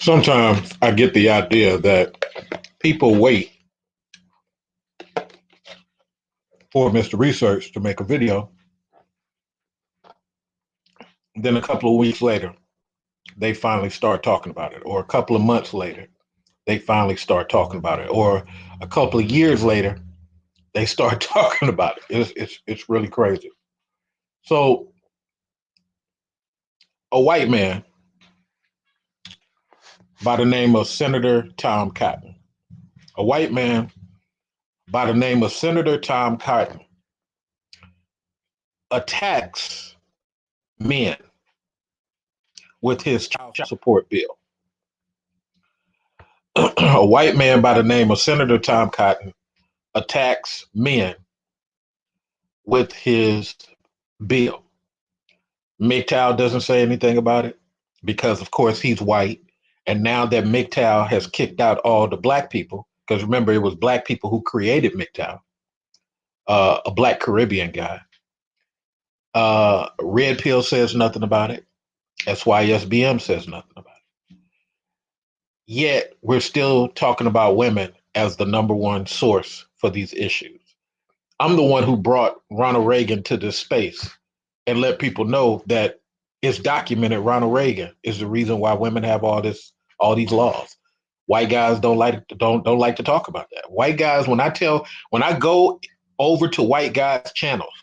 Sometimes I get the idea that people wait for Mr. Research to make a video, then a couple of weeks later, they finally start talking about it, or a couple of months later, they finally start talking about it, or a couple of years later, they start talking about it. It's really crazy. So, a white man by the name of Senator Tom Cotton, a white man by the name of Senator Tom Cotton attacks men with his child support bill. A white man by the name of Senator Tom Cotton attacks men with his bill. Mgtow doesn't say anything about it because, of course, he's white. And now that Mgtow has kicked out all the black people, because remember, it was black people who created Mgtow, a black Caribbean guy. Red Pill says nothing about it. SYSBM says nothing about it. Yet we're still talking about women as the number one source for these issues. I'm the one who brought Ronald Reagan to this space and let people know that it's documented. Ronald Reagan is the reason why women have all these laws. White guys don't like to talk about that. White guys, when I go over to white guys' channels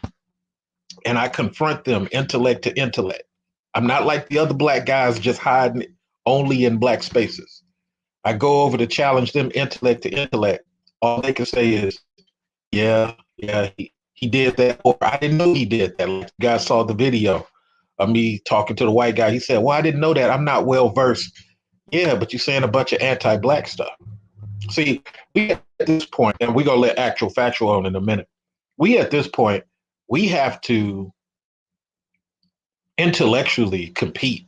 and I confront them intellect to intellect, I'm not like the other black guys just hiding only in black spaces. I go over to challenge them intellect to intellect. All they can say is, yeah, he did that, or I didn't know he did that. Like, you guys saw the video of me talking to the white guy. He said, well, I didn't know that. I'm not well versed. Yeah, but you're saying a bunch of anti-black stuff. See, we at this point, and we're going to let actual factual on in a minute. We at this point, we have to intellectually compete.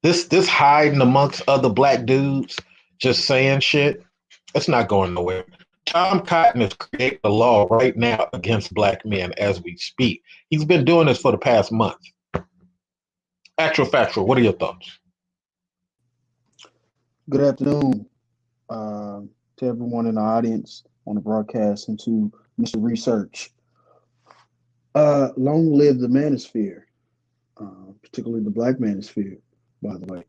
This hiding amongst other black dudes, just saying shit, it's not going nowhere. Tom Cotton is creating a law right now against black men as we speak. He's been doing this for the past month. Actual factual, what are your thoughts? Good afternoon to everyone in the audience on the broadcast and to Mr. Research. Long live the manosphere, particularly the black manosphere, by the way.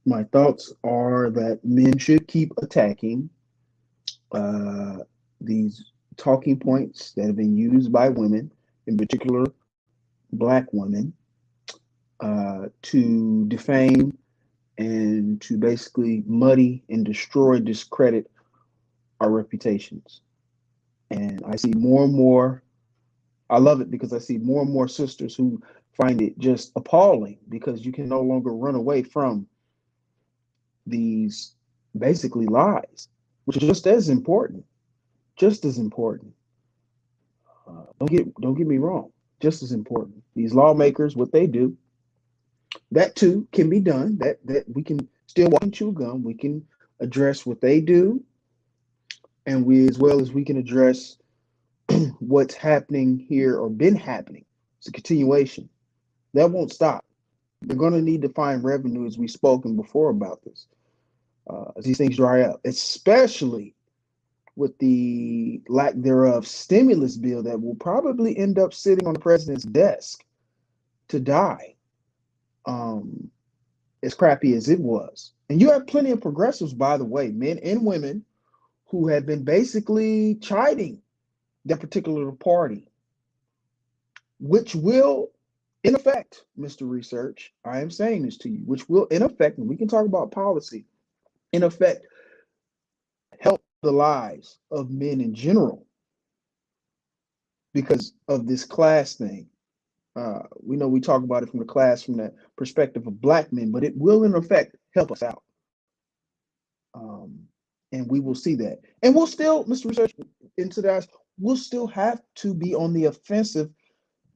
My thoughts are that men should keep attacking these talking points that have been used by women, in particular black women, to defame and to basically muddy and destroy, discredit our reputations. And I see more and more, I love it because I see more and more sisters who find it just appalling because you can no longer run away from these basically lies, which are just as important, just as important. Don't get me wrong, just as important. These lawmakers, what they do, that too can be done. That we can still walk and chew gum. We can address what they do, and we as well as we can address what's happening here or been happening. It's a continuation. That won't stop. They're going to need to find revenue, as we've spoken before about this, as these things dry up, especially with the lack thereof stimulus bill that will probably end up sitting on the president's desk to die, as crappy as it was. And you have plenty of progressives, by the way, men and women, who have been basically chiding that particular party, which will, in effect, Mr. Research, I am saying this to you, which will, in effect, and we can talk about policy, in effect, help the lives of men in general because of this class thing. We know we talk about it from the perspective of black men, but it will, in effect, help us out. And we will see that. And we'll still, Mr. Research, into that, we'll still have to be on the offensive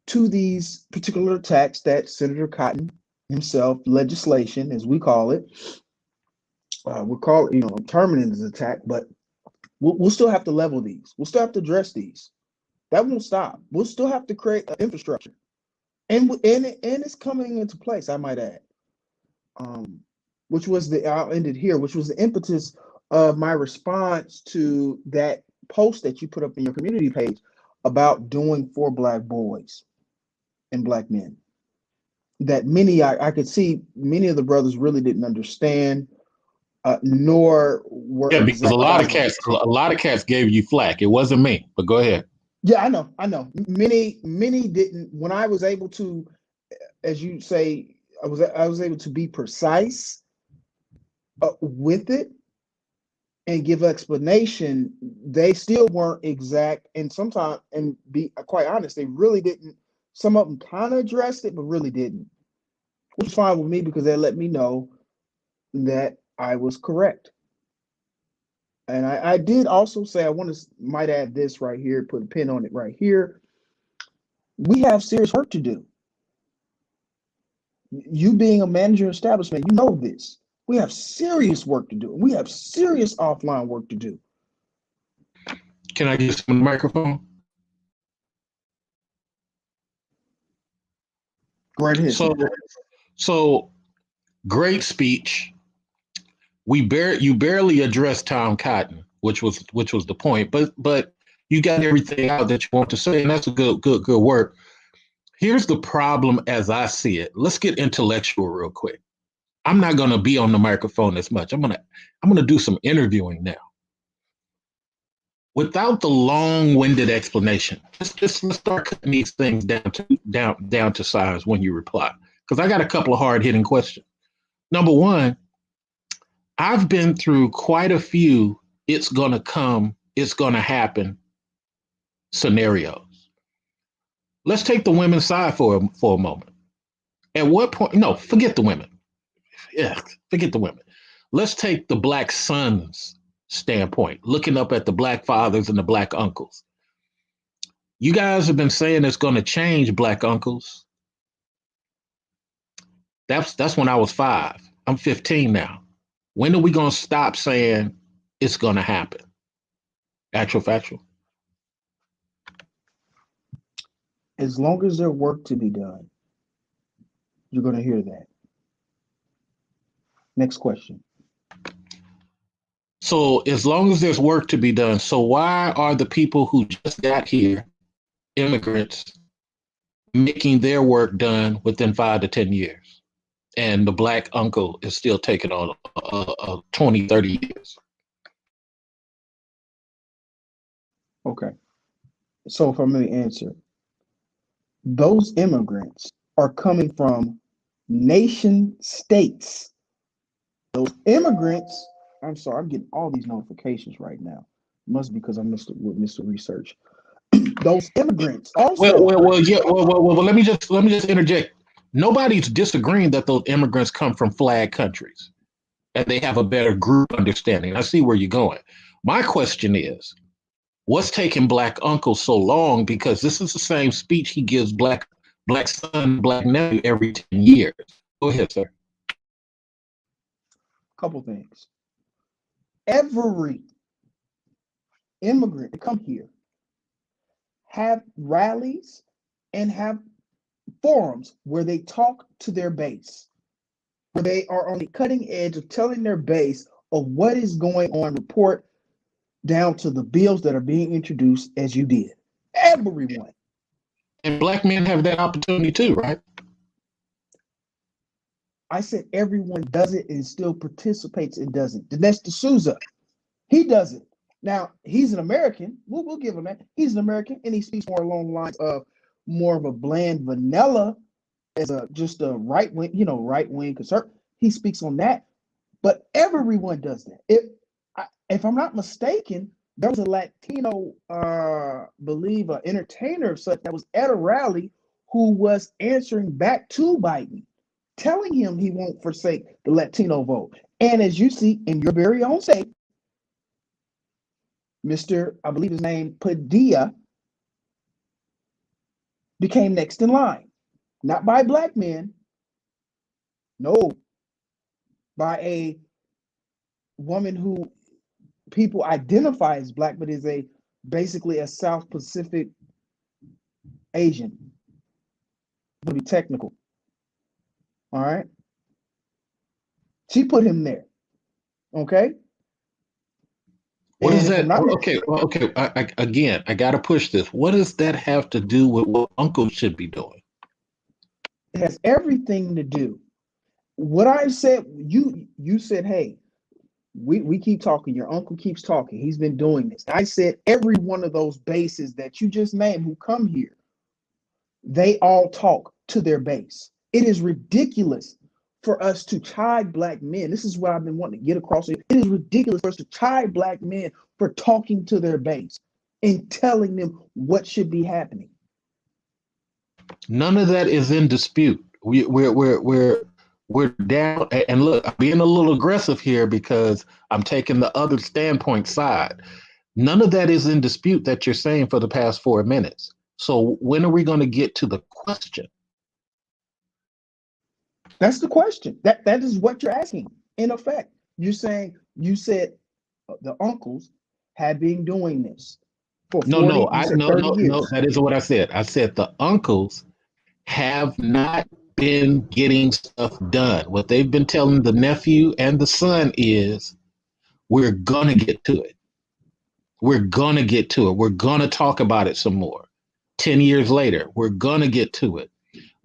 to these particular attacks that Senator Cotton himself, legislation, as we call it, we'll call it, terminating this attack, but we'll still have to level these. We'll still have to address these. That won't stop. We'll still have to create an infrastructure. And it's coming into place, I might add. which was I'll end it here, which was the impetus of my response to that post that you put up in your community page about doing for Black boys and Black men. That I could see many of the brothers really didn't understand, nor were Yeah, because exact. a lot of cats gave you flack. It wasn't me, but go ahead. Yeah, I know. Many didn't. When I was able to, as you say, I was able to be precise with it and give explanation. They still weren't exact, and sometimes, and be quite honest, they really didn't. Some of them kind of addressed it, but really didn't, which is fine with me because they let me know that I was correct. And I did also say, might add this right here, put a pin on it right here. We have serious work to do. You being a manager establishment, you know this. We have serious work to do. We have serious offline work to do. Can I get some microphone? Go right ahead. So great speech. You barely addressed Tom Cotton, which was the point, but you got everything out that you want to say, and that's a good work. Here's the problem as I see it. Let's get intellectual real quick. I'm not going to be on the microphone as much. I'm going to do some interviewing now. Without the long-winded explanation, let's start cutting these things down to size when you reply, because I got a couple of hard-hitting questions. Number one, I've been through quite a few it's going to happen scenarios. Let's take the women's side for a moment. At what point? No, forget the women. Yeah, forget the women. Let's take the Black sons standpoint, looking up at the Black fathers and the Black uncles. You guys have been saying it's going to change, Black uncles. That's when I was 5. I'm 15 now. When are we going to stop saying it's going to happen? Actual factual. As long as there's work to be done, you're going to hear that. Next question. So as long as there's work to be done, so why are the people who just got here, immigrants, making their work done within 5 to 10 years? And the Black uncle is still taking on 20, 30 years. Okay. So if I'm going to answer, those immigrants are coming from nation states. Those immigrants, I'm sorry, I'm getting all these notifications right now. Must be because I missed the research. Those immigrants also. Well, let me just interject. Nobody's disagreeing that those immigrants come from flag countries and they have a better group understanding. I see where you're going. My question is, what's taking Black uncle so long? Because this is the same speech he gives Black son, Black nephew every 10 years. Go ahead, sir. Couple things. Every immigrant to come here have rallies and have forums where they talk to their base, where they are on the cutting edge of telling their base of what is going on, report down to the bills that are being introduced, as you did. Everyone. And Black men have that opportunity too, right? I said everyone does it and still participates and does it. Dinesh D'Souza, he does it. Now, he's an American. We'll give him that. He's an American, and he speaks more along the lines of more of a bland vanilla as just a right wing conservative. He speaks on that, but everyone does that. If I'm not mistaken, there was a Latino, believe, an entertainer of such that was at a rally who was answering back to Biden, telling him he won't forsake the Latino vote. And as you see in your very own state, Mr. I believe his name Padilla became next in line, not by Black men, no, by a woman who people identify as Black, but is basically a South Pacific Asian. To be technical. All right. She put him there. Okay. What is And if I'm that? not, Okay, well, okay. Again, I got to push this. What does that have to do with what Uncle should be doing? it has everything to do. What I said, you said, hey, we keep talking. Your uncle keeps talking. He's been doing this. I said every one of those bases that you just named who come here, they all talk to their base. It is ridiculous for us to chide black men. This is what I've been wanting to get across. It is ridiculous for us to chide black men for talking to their base and telling them what should be happening. None of that is in dispute. We're down. And look, I'm being a little aggressive here because I'm taking the other standpoint side. None of that is in dispute that you're saying for the past 4 minutes. So when are we going to get to the question? That's the question. That is what you're asking. In effect, you're saying you said the uncles had been doing this for No, 40, no, you I said no 30 no no. years. That isn't what I said. I said the uncles have not been getting stuff done. What they've been telling the nephew and the son is, we're gonna get to it. We're gonna get to it. We're gonna talk about it some more. 10 years later, we're gonna get to it.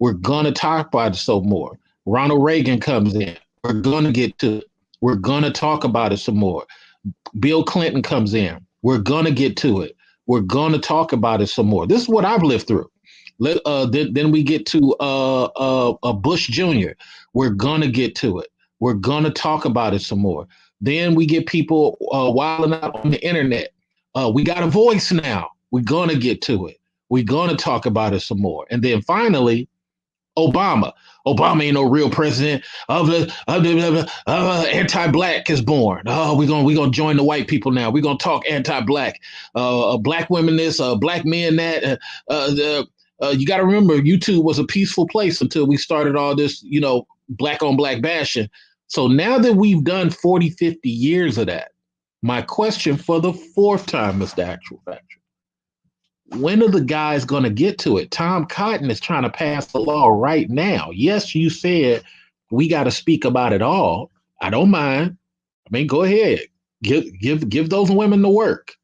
We're gonna talk about it some more. Ronald Reagan comes in. We're gonna get to it. We're gonna talk about it some more. Bill Clinton comes in. We're gonna get to it. We're gonna talk about it some more. This is what I've lived through. Then we get to Bush Jr. We're gonna get to it. We're gonna talk about it some more. Then we get people wilding out on the internet. We got a voice now. We're gonna get to it. We're gonna talk about it some more. And then finally, Obama. Obama ain't no real president of the anti-black is born. Oh, we're gonna join the white people now. We're gonna talk anti-black. Black women this, black men that. You got to remember, YouTube was a peaceful place until we started all this, black on black bashing. So now that we've done 40, 50 years of that, my question for the fourth time, Mr. Actual Factor, when are the guys going to get to it? Tom Cotton is trying to pass the law right now. Yes, you said we got to speak about it all. I don't mind. I mean, go ahead. Give those women the work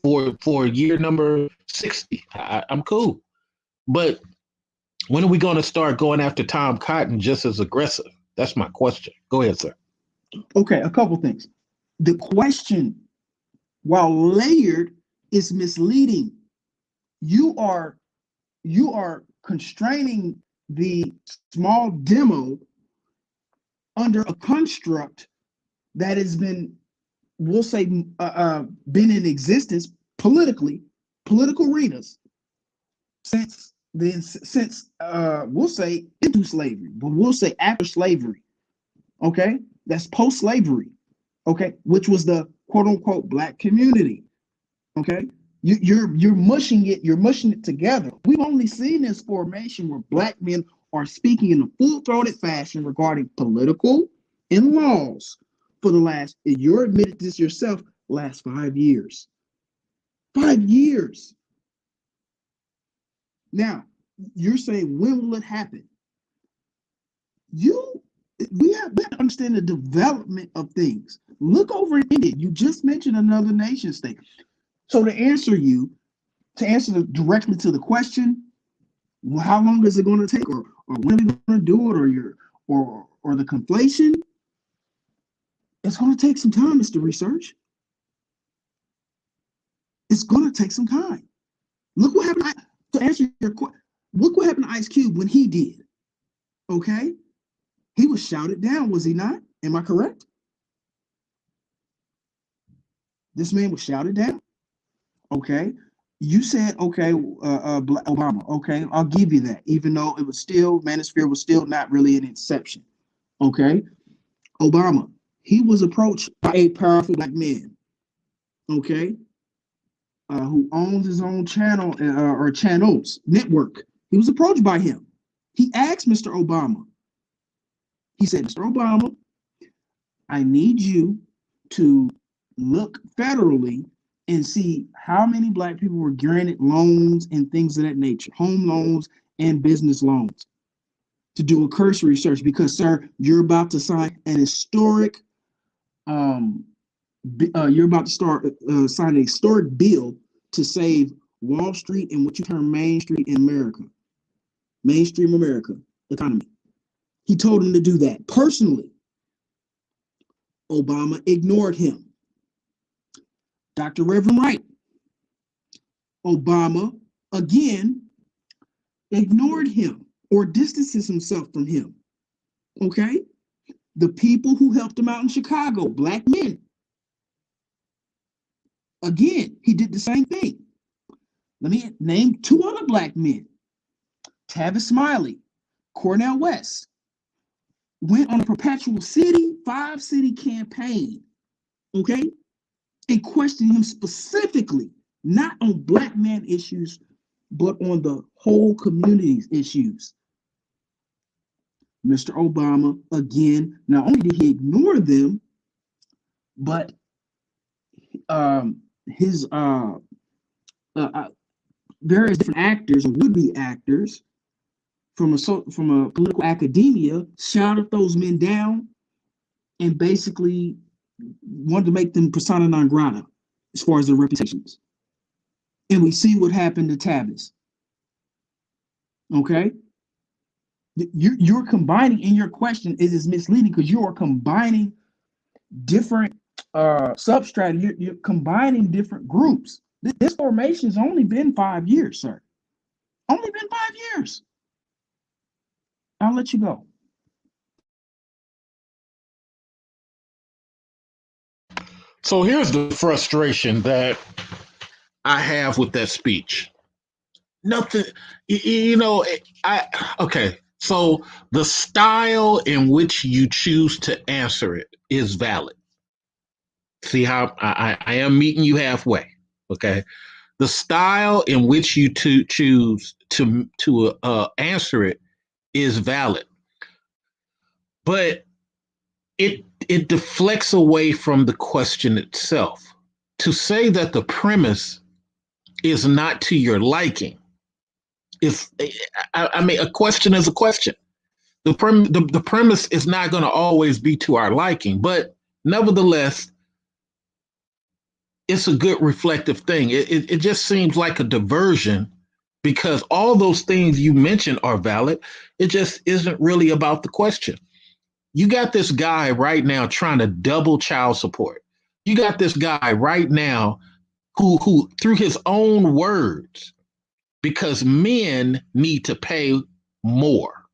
for year number 60. I'm cool. But when are we going to start going after Tom Cotton just as aggressive? That's my question. Go ahead, sir. Okay, a couple things. The question, while layered, is misleading. You are constraining the small demo under a construct that has been, we'll say, been in existence political arenas since we'll say into slavery, but we'll say after slavery. Okay, that's post slavery. Okay, which was the quote unquote black community. Okay, you're mushing it. You're mushing it together. We've only seen this formation where black men are speaking in a full-throated fashion regarding political and laws for the last. You're admitted this yourself. Last 5 years. 5 years. Now you're saying when will it happen? We have to understand the development of things. Look over in India. You just mentioned another nation state. So to answer directly to the question, well, how long is it going to take, or when are we going to do it, or the conflation? It's going to take some time. It's the research. It's going to take some time. Look what happened to answer your question. Look what happened to Ice Cube when he did. Okay, he was shouted down, was he not? Am I correct? This man was shouted down. Okay. You said, okay, Obama. Okay, I'll give you that, even though it was still, Manosphere was still not really an inception. Okay. Obama, he was approached by a powerful black man, okay, who owns his own channel or channels network. He was approached by him. He asked Mr. Obama, he said, Mr. Obama, I need you to look federally and see how many black people were granted loans and things of that nature, home loans and business loans. to do a cursory search because, sir, you're about to sign an historic. You're about to sign a historic bill to save Wall Street and what you term Main Street in America, mainstream America economy. He told him to do that personally. Obama ignored him. Dr. Reverend Wright, Obama again ignored him or distances himself from him. Okay? The people who helped him out in Chicago, black men. Again, he did the same thing. Let me name two other black men. Tavis Smiley, Cornel West, went on a perpetual five-city campaign, okay? And questioned him specifically, not on black man issues, but on the whole community's issues. Mr. Obama, again, not only did he ignore them, but his various different actors or would-be actors from a political academia shouted those men down and basically wanted to make them persona non grata as far as their reputations. And we see what happened to Tavis. Okay? You're combining in your question is misleading because you are combining different substrata. You're combining different groups. This formation has only been 5 years, sir. Only been 5 years. I'll let you go. So here's the frustration that I have with that speech. Nothing, okay. So the style in which you choose to answer it is valid. See how I am meeting you halfway. Okay. The style in which you choose to answer it is valid, but it deflects away from the question itself. To say that the premise is not to your liking, a question is a question. The premise is not going to always be to our liking, but nevertheless, it's a good reflective thing. It just seems like a diversion because all those things you mentioned are valid. It just isn't really about the question. You got this guy right now trying to double child support. You got this guy right now who through his own words, because men need to pay more.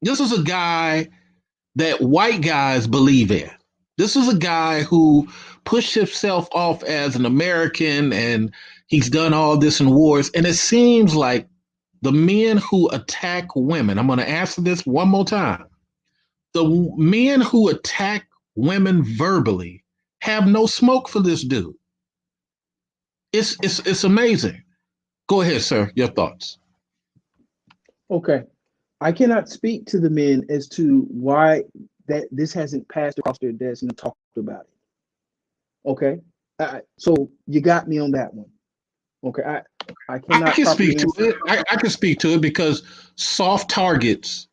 This is a guy that white guys believe in. This is a guy who pushed himself off as an American and he's done all this in wars. And it seems like the men who attack women, I'm going to answer this one more time. The men who attack women verbally have no smoke for this dude. It's amazing. Go ahead, sir. Your thoughts. Okay. I cannot speak to the men as to why that this hasn't passed across their desk and talked about it. Okay. So you got me on that one. Okay. I cannot. I can speak to it. I can speak to it because soft targets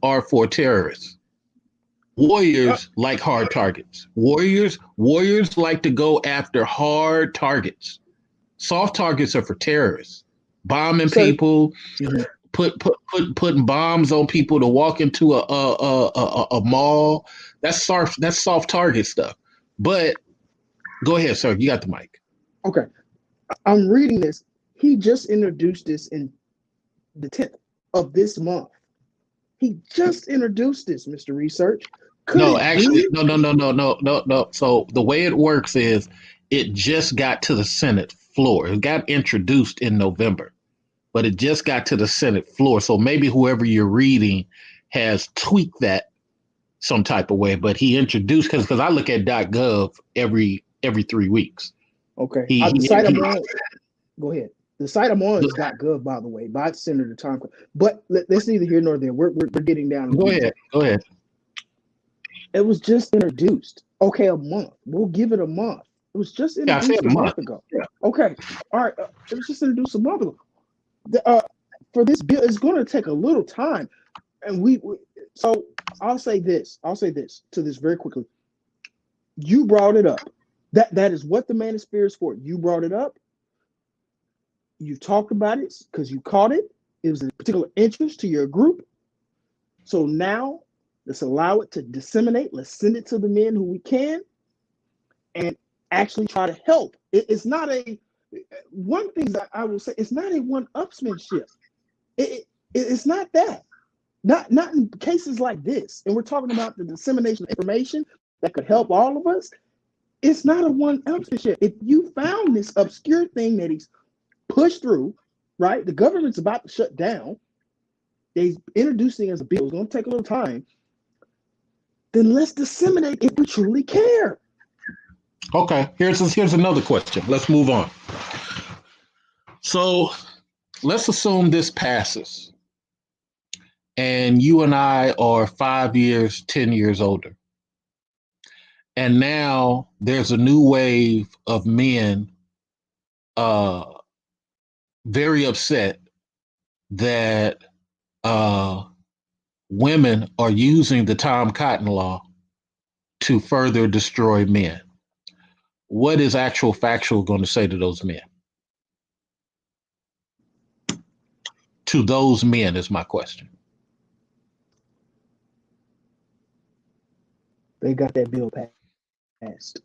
are for terrorists. Warriors like hard targets. Warriors like to go after hard targets. Soft targets are for terrorists. Bombing people, putting bombs on people to walk into a mall. That's soft target stuff. But go ahead, sir. You got the mic. Okay. I'm reading this. He just introduced this in the 10th of this month. He just introduced this, Mr. Research. No. So the way it works is it just got to the Senate floor. It got introduced in November, but it just got to the Senate floor. So maybe whoever you're reading has tweaked that some type of way. But he introduced because I look at .gov every 3 weeks. Okay. Go ahead. The site I'm on is .gov, by the way, by Senator Tom. But let's neither here nor there. We're getting down. Go ahead. It was just introduced. Okay, a month. We'll give it a month. It was just introduced a month ago. Yeah. Okay. All right. It was just introduced a month ago. for this bill, it's going to take a little time. And so I'll say this to this very quickly. You brought it up. That is what the manosphere is for. You brought it up. You talked about it because you caught it. It was a particular interest to your group. So now let's allow it to disseminate. Let's send it to the men who we can and actually try to help. It's not one thing that I will say, it's not a one-upsmanship. It's not that. Not in cases like this. And we're talking about the dissemination of information that could help all of us. It's not a one-upsmanship. If you found this obscure thing that he's pushed through, right? The government's about to shut down. They're introducing as a bill. It's going to take a little time. Then let's disseminate if we truly care. Okay, here's another question. Let's move on. So let's assume this passes and you and I are 5 years, 10 years older. And now there's a new wave of men very upset that women are using the Tom Cotton law to further destroy men. What is actual factual going to say to those men? To those men is my question. They got that bill passed.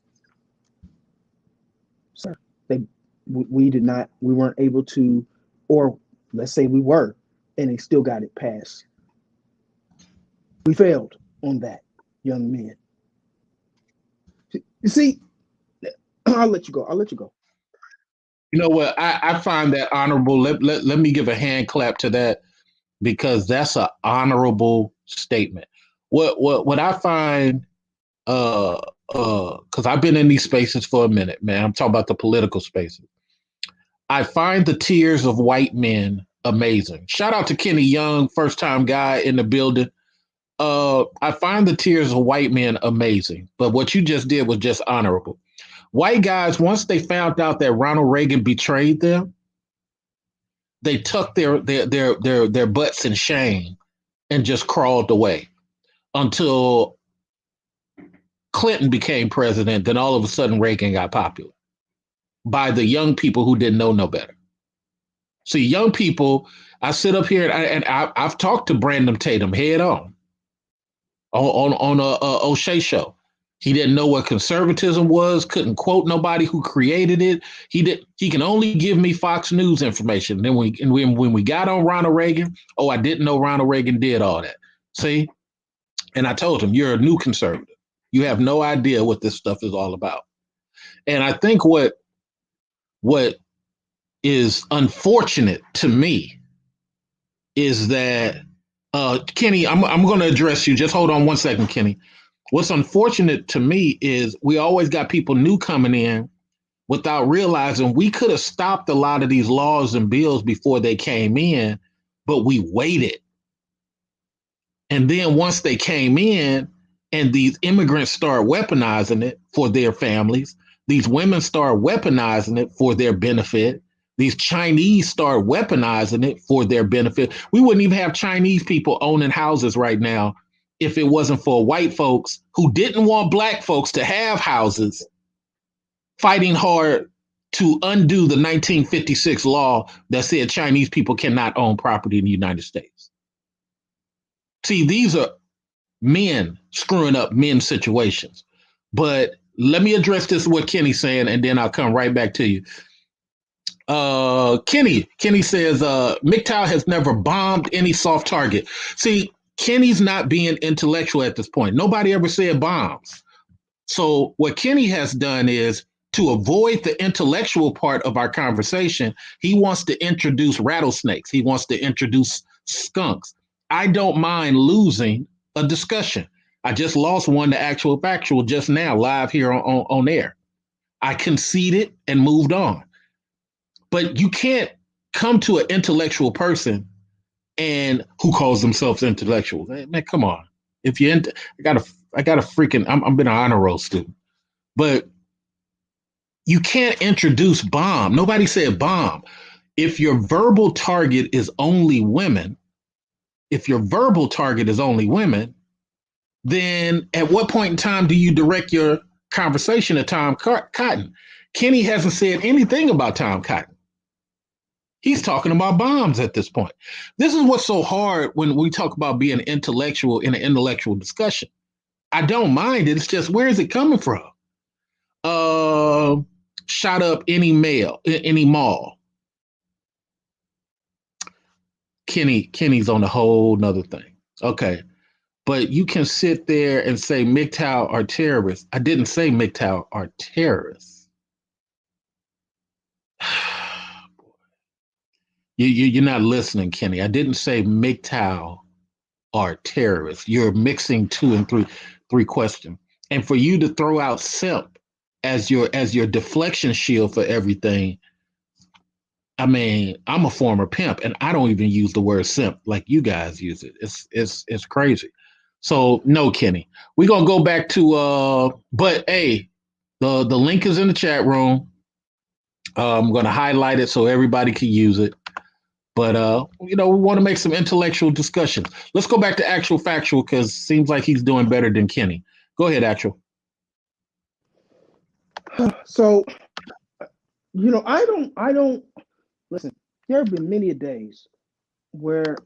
Sir, we did not, we weren't able to, or let's say we were, and they still got it passed. We failed on that, young men. You see, I'll let you go. You know what? I find that honorable. Let me give a hand clap to that, because that's an honorable statement. What I find, because I've been in these spaces for a minute, man. I'm talking about the political spaces. I find the tears of white men amazing. Shout out to Kenny Young, first time guy in the building. I find the tears of white men amazing, but what you just did was just honorable. White guys, once they found out that Ronald Reagan betrayed them, they tucked their butts in shame and just crawled away until Clinton became president. Then all of a sudden Reagan got popular by the young people who didn't know no better. See, young people, I sit up here and I've talked to Brandon Tatum head on a O'Shea show. He didn't know what conservatism was, couldn't quote nobody who created it. He can only give me Fox News information. Then when we got on Ronald Reagan, I didn't know Ronald Reagan did all that. See? And I told him, you're a new conservative. You have no idea what this stuff is all about. And I think what is unfortunate to me is that Kenny, I'm going to address you. Just hold on one second, Kenny. What's unfortunate to me is we always got people new coming in without realizing we could have stopped a lot of these laws and bills before they came in, but we waited. And then once they came in and these immigrants start weaponizing it for their families, these women start weaponizing it for their benefit, these Chinese start weaponizing it for their benefit. We wouldn't even have Chinese people owning houses right now if it wasn't for white folks who didn't want black folks to have houses, fighting hard to undo the 1956 law that said Chinese people cannot own property in the United States. See, these are men screwing up men's situations. But let me address this what Kenny's saying, and then I'll come right back to you. Kenny says Mgtow has never bombed any soft target. See, Kenny's not being intellectual at this point. Nobody ever said bombs. So what Kenny has done is, to avoid the intellectual part of our conversation, he wants to introduce rattlesnakes. He wants to introduce skunks. I don't mind losing a discussion. I just lost one to actual factual just now, live here on air. I conceded and moved on. But you can't come to an intellectual person and who calls themselves intellectual. Man, come on. If you're into, I got a freaking, I'm been an honor roll student, but you can't introduce bomb. Nobody said bomb. if your verbal target is only women, if your verbal target is only women, then at what point in time do you direct your conversation to Tom Cotton? Kenny hasn't said anything about Tom Cotton. He's talking about bombs at this point. This is what's so hard when we talk about being intellectual in an intellectual discussion. I don't mind it. It's just, where is it coming from? Shot up any mall. Kenny's on a whole nother thing. Okay. But you can sit there and say Mgtow are terrorists. I didn't say Mgtow are terrorists. You're not listening, Kenny. I didn't say Mgtow are terrorists. You're mixing two and three questions. And for you to throw out simp as your deflection shield for everything, I mean, I'm a former pimp and I don't even use the word simp like you guys use it. It's crazy. So no, Kenny. We're gonna go back to but hey, the link is in the chat room. I'm gonna highlight it so everybody can use it. But we want to make some intellectual discussions. Let's go back to actual factual because it seems like he's doing better than Kenny. Go ahead, actual. So, I don't listen. There have been many days where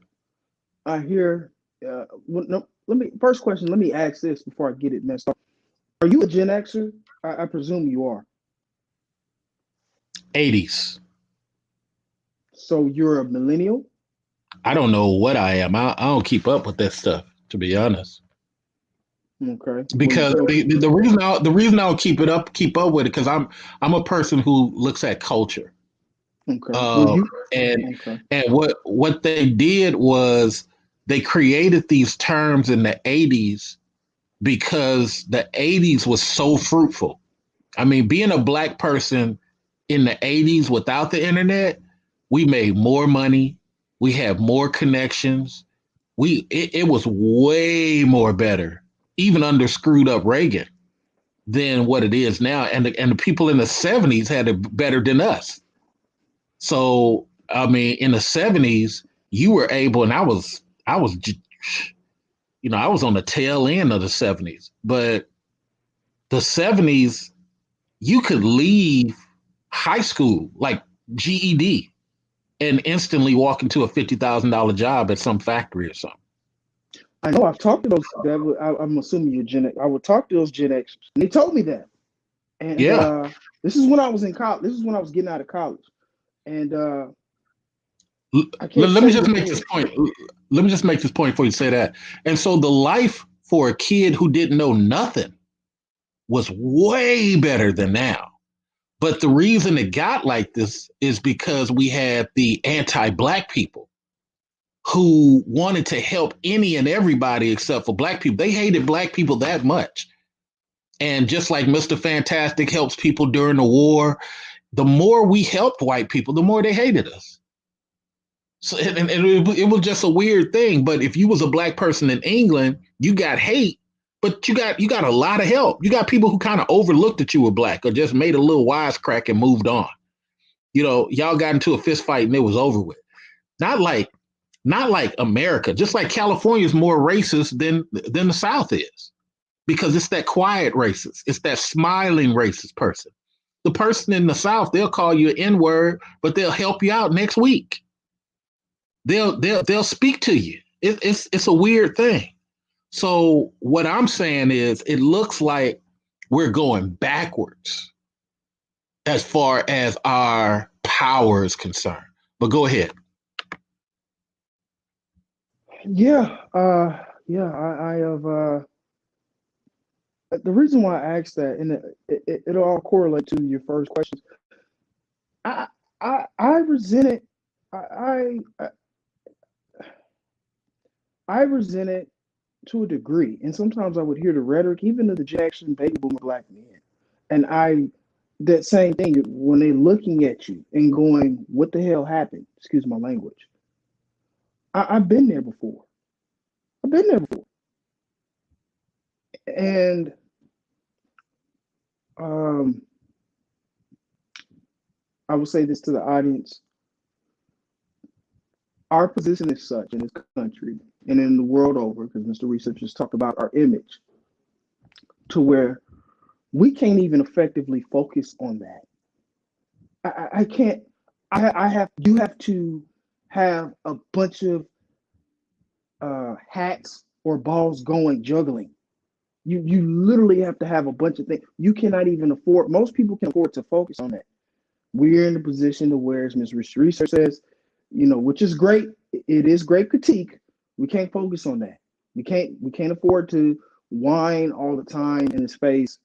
I hear. No, first question. Let me ask this before I get it messed up. Are you a Gen Xer? I presume you are. 80s. So you're a millennial? I don't know what I am. I don't keep up with that stuff, to be honest. Okay. Because the reason I'll keep up with it, because I'm a person who looks at culture. Okay. And what they did was they created these terms in the 80s because the 80s was so fruitful. I mean, being a black person in the 80s without the internet, we made more money, we had more connections. It was way more better, even under screwed up Reagan, than what it is now. And the people in the 70s had it better than us. So I mean, in the 70s, you were able, and I was I was on the tail end of the 70s, but the 70s, you could leave high school, like GED, and instantly walk into a $50,000 job at some factory or something. I know I've talked to those. I'm assuming you're Gen X. I would talk to those Gen Xers, and they told me that. And Yeah. this is when I was in college. This is when I was getting out of college, and I can't Let me say just what make this point. Let me just make this point before you say that. And so the life for a kid who didn't know nothing was way better than now. But the reason it got like this is because we had the anti-black people who wanted to help any and everybody except for black people. They hated black people that much. And just like Mr. Fantastic helps people during the war, the more we helped white people, the more they hated us. So it was just a weird thing. But if you was a black person in England, you got hate, but you got a lot of help. You got people who kind of overlooked that you were black or just made a little wisecrack and moved on. Y'all got into a fist fight and it was over with. Not like America. Just like California is more racist than the South is, because it's that quiet racist. It's that smiling racist person. The person in the South, they'll call you an N-word, but they'll help you out next week. They'll speak to you. It's a weird thing. So what I'm saying is, it looks like we're going backwards as far as our power is concerned. But go ahead. Yeah, I have. The reason why I asked that, and it'll all correlate to your first questions. I resent it. I resent it to a degree, and sometimes I would hear the rhetoric, even of the Jackson baby boomer black men, and that same thing when they're looking at you and going, "What the hell happened?" Excuse my language. I've been there before. I've been there before, and I will say this to the audience: our position is such in this country and in the world over, because Mr. Research has talked about our image, to where we can't even effectively focus on that. I can't. I have. You have to have a bunch of hats or balls going juggling. You literally have to have a bunch of things. You cannot even afford. Most people can afford to focus on that. We're in a position to where, as Ms. Research says, which is great. It is great critique. We can't focus on that. We can't afford to whine all the time in his face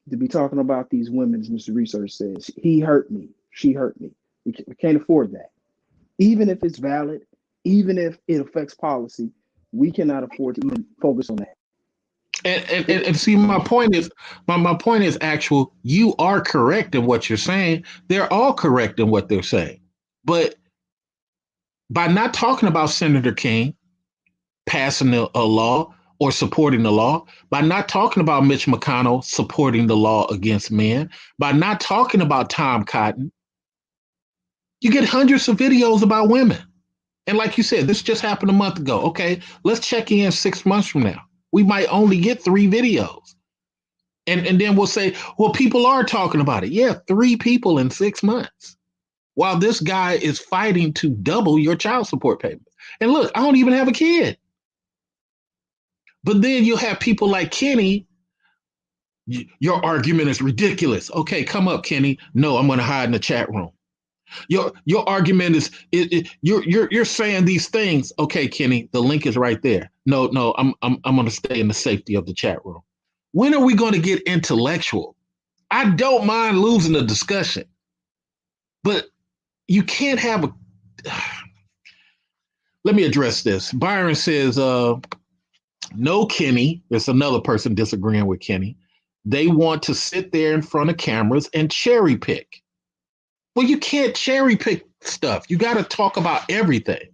to be talking about these women, as Mr. Research says. He hurt me. She hurt me. We can't afford that. Even if it's valid, even if it affects policy, we cannot afford to even focus on that. And see, my point is actual. You are correct in what you're saying. They're all correct in what they're saying. But by not talking about Senator King passing a law or supporting the law, by not talking about Mitch McConnell supporting the law against men, by not talking about Tom Cotton, you get hundreds of videos about women. And like you said, this just happened a month ago. Okay, let's check in 6 months from now. We might only get 3 videos. And then we'll say, well, people are talking about it. Yeah, 3 people in 6 months. While this guy is fighting to double your child support payments. And look, I don't even have a kid. But then you'll have people like Kenny. Your argument is ridiculous. Okay, come up, Kenny. No, I'm going to hide in the chat room. Your argument is you're saying these things. Okay, Kenny, the link is right there. No, I'm going to stay in the safety of the chat room. When are we going to get intellectual? I don't mind losing a discussion, but you can't have a. Let me address this. Byron says, no, Kenny. There's another person disagreeing with Kenny. They want to sit there in front of cameras and cherry pick. Well, you can't cherry pick stuff. You got to talk about everything.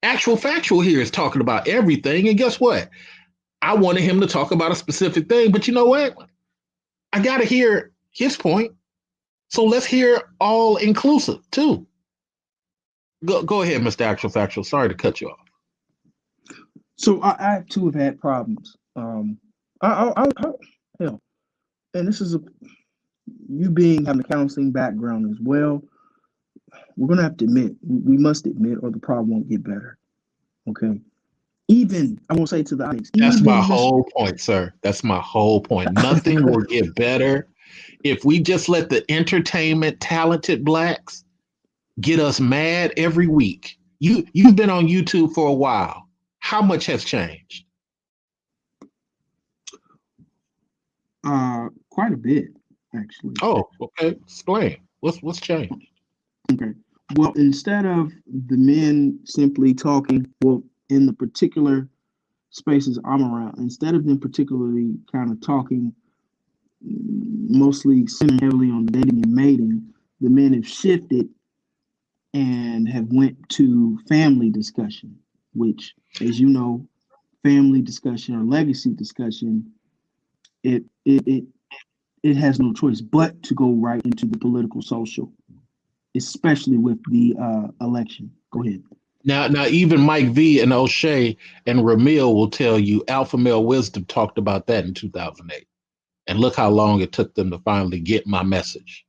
Actual Factual here is talking about everything. And guess what? I wanted him to talk about a specific thing, but you know what? I got to hear his point. So let's hear all inclusive too. Go ahead, Mr. Actual Factual. Sorry to cut you off. So I too have had problems. Hell, and this is you having a counseling background as well. We're gonna have to admit, we must admit, or the problem won't get better. Okay. Even I won't say to the audience. That's my whole point, sir. That's my whole point. Nothing will get better if we just let the entertainment talented blacks get us mad every week. You've been on YouTube for a while. How much has changed? Quite a bit, actually. Oh, okay. Explain. What's changed? Okay. Well, instead of the men simply talking, well, in the particular spaces I'm around, instead of them particularly kind of talking, mostly centered heavily on dating and mating, the men have shifted and have went to family discussion, which, as you know, family discussion or legacy discussion, it has no choice but to go right into the political social, especially with the election. Go ahead. Now, even Mike V and O'Shea and Ramil will tell you Alpha Male Wisdom talked about that in 2008. And look how long it took them to finally get my message.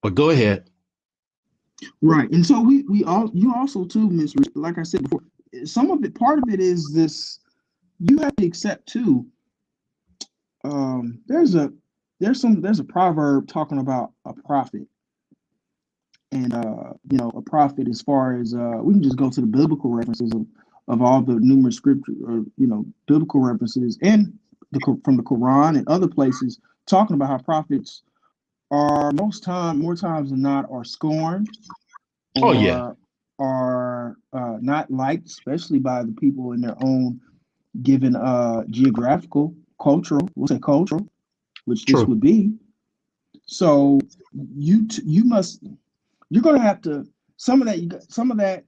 But go ahead. Right. And so you also too, Ms. Like I said before, some of it, part of it is this, you have to accept too. There's a proverb talking about a prophet. And a prophet, as far as we can just go to the biblical references of all the numerous scripture, or biblical references, and from the Quran and other places, talking about how prophets are more times than not are scorned, are not liked, especially by the people in their own given geographical, cultural, which this would be. So you're gonna have to some of that.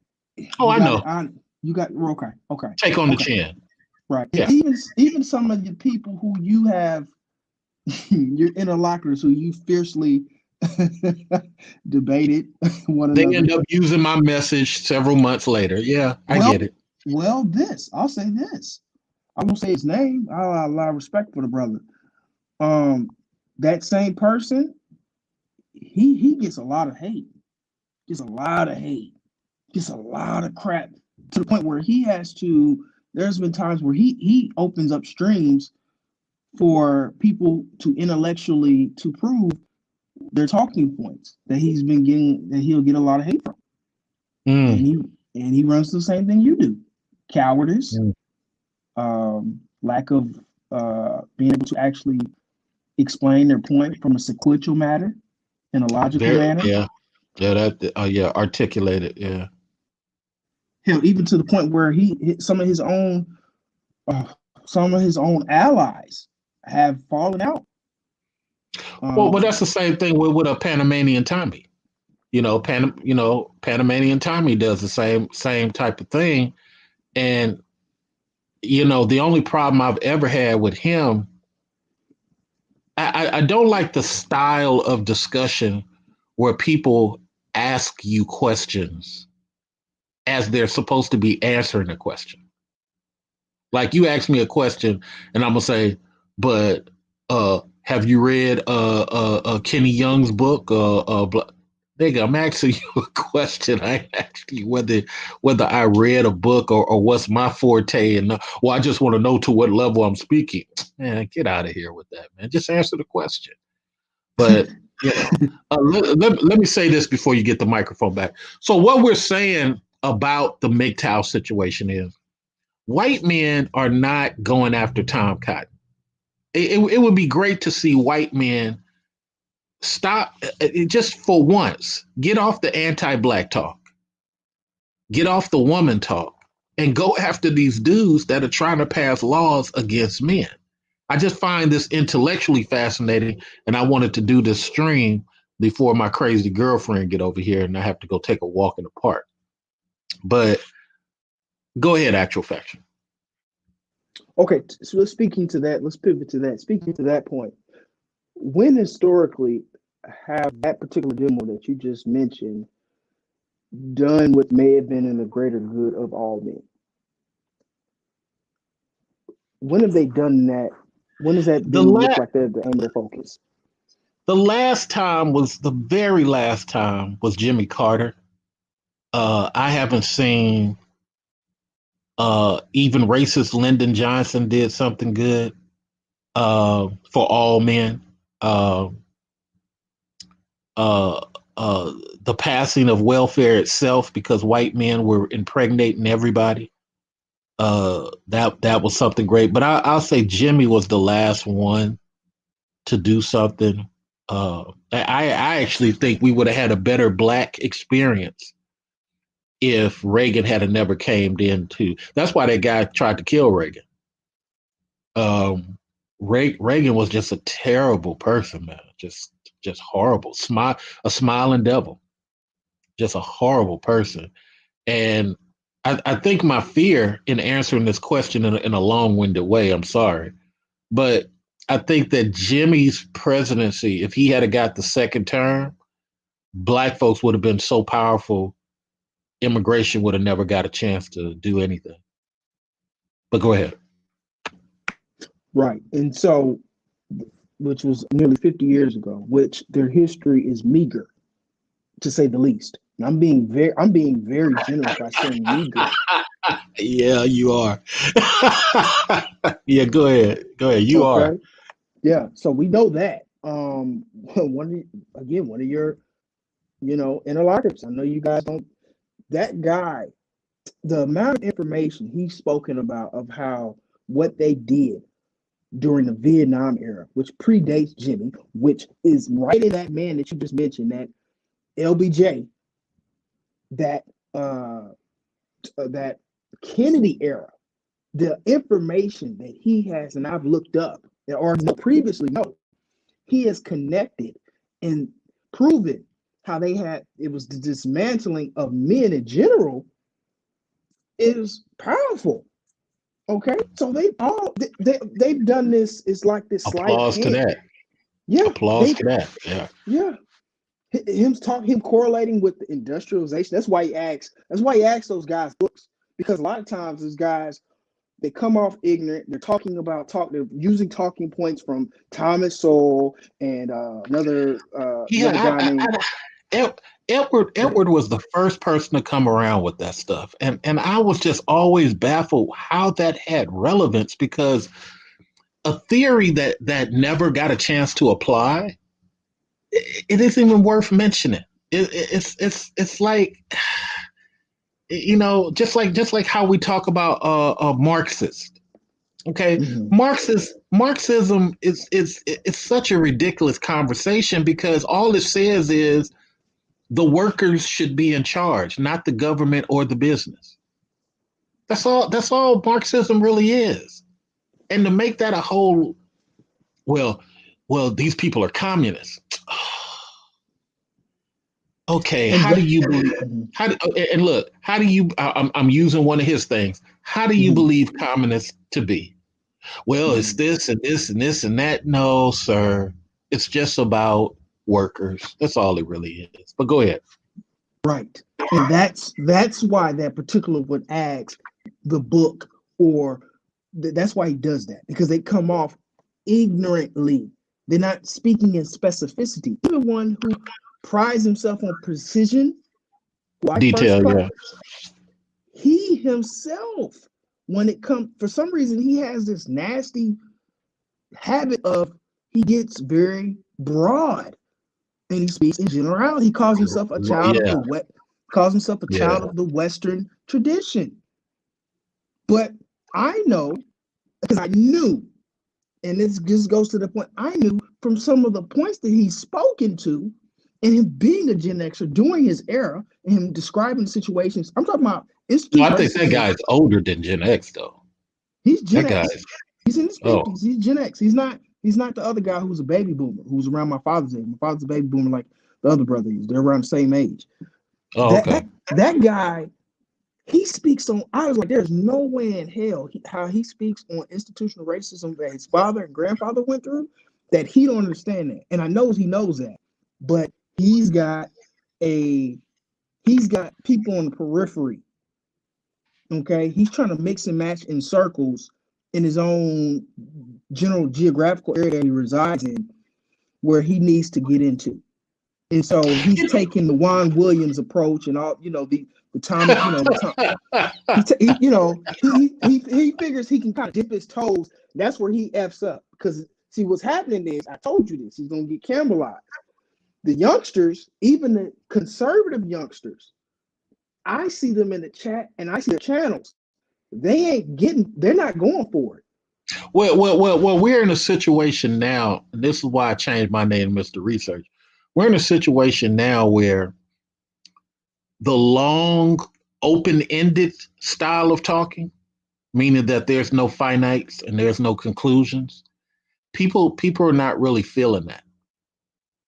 Oh, I know. You got okay. Take on the chin. Right. Yeah. Even some of the people who you have your interlocutors who you fiercely debated one They another. end up using my message several months later. Yeah, I Well, get it. I'll say this. I won't say his name. I'll have a lot of respect for the brother. Um, that same person, he gets a lot of hate. Gets a lot of hate. Gets a lot of crap to the point where he has to. There's been times where he opens up streams for people to intellectually to prove their talking points that he's been getting, that he'll get a lot of hate from. Mm, And he runs the same thing you do. Cowardice, mm. lack of being able to actually explain their point from a sequential matter in a logical Very, manner. yeah, yeah, yeah, articulated, yeah. Hell, even to the point where uh, some of his own allies have fallen out. Well, but that's Um, the same thing with a Panamanian Tommy. Panamanian Tommy does the same type of thing. And the only problem I've ever had with him, I don't like the style of discussion where people ask you questions as they're supposed to be answering a question. Like you ask me a question, and I'm gonna say, "But have you read Kenny Young's book?" Nigga, I'm asking you a question. I ain't asking you whether I read a book or what's my forte, and well, I just want to know to what level I'm speaking. Man, get out of here with that, man. Just answer the question. But let me say this before you get the microphone back. So what we're saying about the Mgtow situation is white men are not going after Tom Cotton. It would be great to see white men stop just for once, get off the anti-black talk, get off the woman talk, and go after these dudes that are trying to pass laws against men. I just find this intellectually fascinating, and I wanted to do this stream before my crazy girlfriend get over here and I have to go take a walk in the park. But go ahead, actual faction. okay, so speaking to that, let's pivot to that. Speaking to that point, when historically have that particular demo that you just mentioned done what may have been in the greater good of all men? When have they done that? When has that The been look last like the aim of their focus? the very last time was Jimmy Carter. I haven't seen even racist Lyndon Johnson did something good for all men. Uh, uh, the passing of welfare itself because white men were impregnating everybody. That was something great. But I'll say Jimmy was the last one to do something. I actually think we would have had a better black experience if Reagan had never came into. That's why that guy tried to kill Reagan. Reagan was just a terrible person, man. Just horrible. A smiling devil. Just a horrible person. And I think my fear in answering this question in a long-winded way, I'm sorry, but I think that Jimmy's presidency, if he had got the second term, black folks would have been so powerful, immigration would have never got a chance to do anything. But go ahead. Right. And so, which was nearly 50 years ago, which their history is meager, to say the least. And I'm being very generous by saying meager. Yeah, you are. Yeah, go ahead. Go ahead. You are. Okay. Yeah. So we know that. One of your, interlocutors. I know you guys don't. That guy, the amount of information he's spoken about of how what they did during the Vietnam era, which predates Jimmy, which is right in that man that you just mentioned, that LBJ, that that Kennedy era, the information that he has, and I've looked up or previously know, he has connected and proven how it was the dismantling of men in general is powerful. Okay, so they've done this. It's like this sleight of Applause to hand. that. Yeah, Applause to that. Yeah. yeah. Him correlating with the industrialization. That's why he asks. That's why he asks those guys books, because a lot of times those guys, they come off ignorant. They're talking about They're using talking points from Thomas Sowell and another Yeah, guy named. Edward was the first person to come around with that stuff, and I was just always baffled how that had relevance, because a theory that never got a chance to apply, it isn't even worth mentioning. It's like, just like how we talk about a Marxist. Okay, Mhm. Marxism is such a ridiculous conversation, because all it says is the workers should be in charge, not the government or the business. That's all Marxism really is. And to make that a whole, well, these people are communists. Okay, And how do you believe? mhm, And look, how do you? I'm using one of his things. How do you mhm, believe communists to be? Well, it's mhm. this and this and this and that. No, sir. It's just about workers. That's all it really is. But go ahead. Right. And that's why that particular one asks the book, or that's why he does that, because they come off ignorantly. They're not speaking in specificity. Even one who prides himself on precision, who I first Detail, taught, yeah. he himself, when it comes, for some reason, he has this nasty habit of, he gets very broad and he speaks in general. He calls himself a child of Yeah, the West, calls himself a yeah. child of the Western tradition. But I know, because I knew, and this just goes to the point, I knew from some of the points that he's spoken to, and him being a Gen Xer during his era, and him describing situations. I'm talking about No, institutional I think that racism. guy's older than Gen X, though. He's Gen That guy's, X. He's in his oh, 50s. He's Gen X. He's not the other guy who's a baby boomer, who's around my father's age. My father's a baby boomer like the other brother is. They're around the same age. That okay. that that guy, he speaks on. I was like, there's no way in hell how he speaks on institutional racism that his father and grandfather went through, that he don't understand that. And I know he knows that, but a he's got people on the periphery. Okay, he's trying to mix and match in circles in his own general geographical area that he resides in, where he needs to get into. And so he's taking the Juan Williams approach and all, the Thomas, the Tom, he figures he can kind of dip his toes. That's where he f's up, because see what's happening is, I told you this, he's gonna get Campbellized. The youngsters, even the conservative youngsters, I see them in the chat and I see their channels. They're not going for it. Well, we're in a situation now, and this is why I changed my name to Mr. Research. We're in a situation now where the long, open-ended style of talking, meaning that there's no finites and there's no conclusions, people are not really feeling that,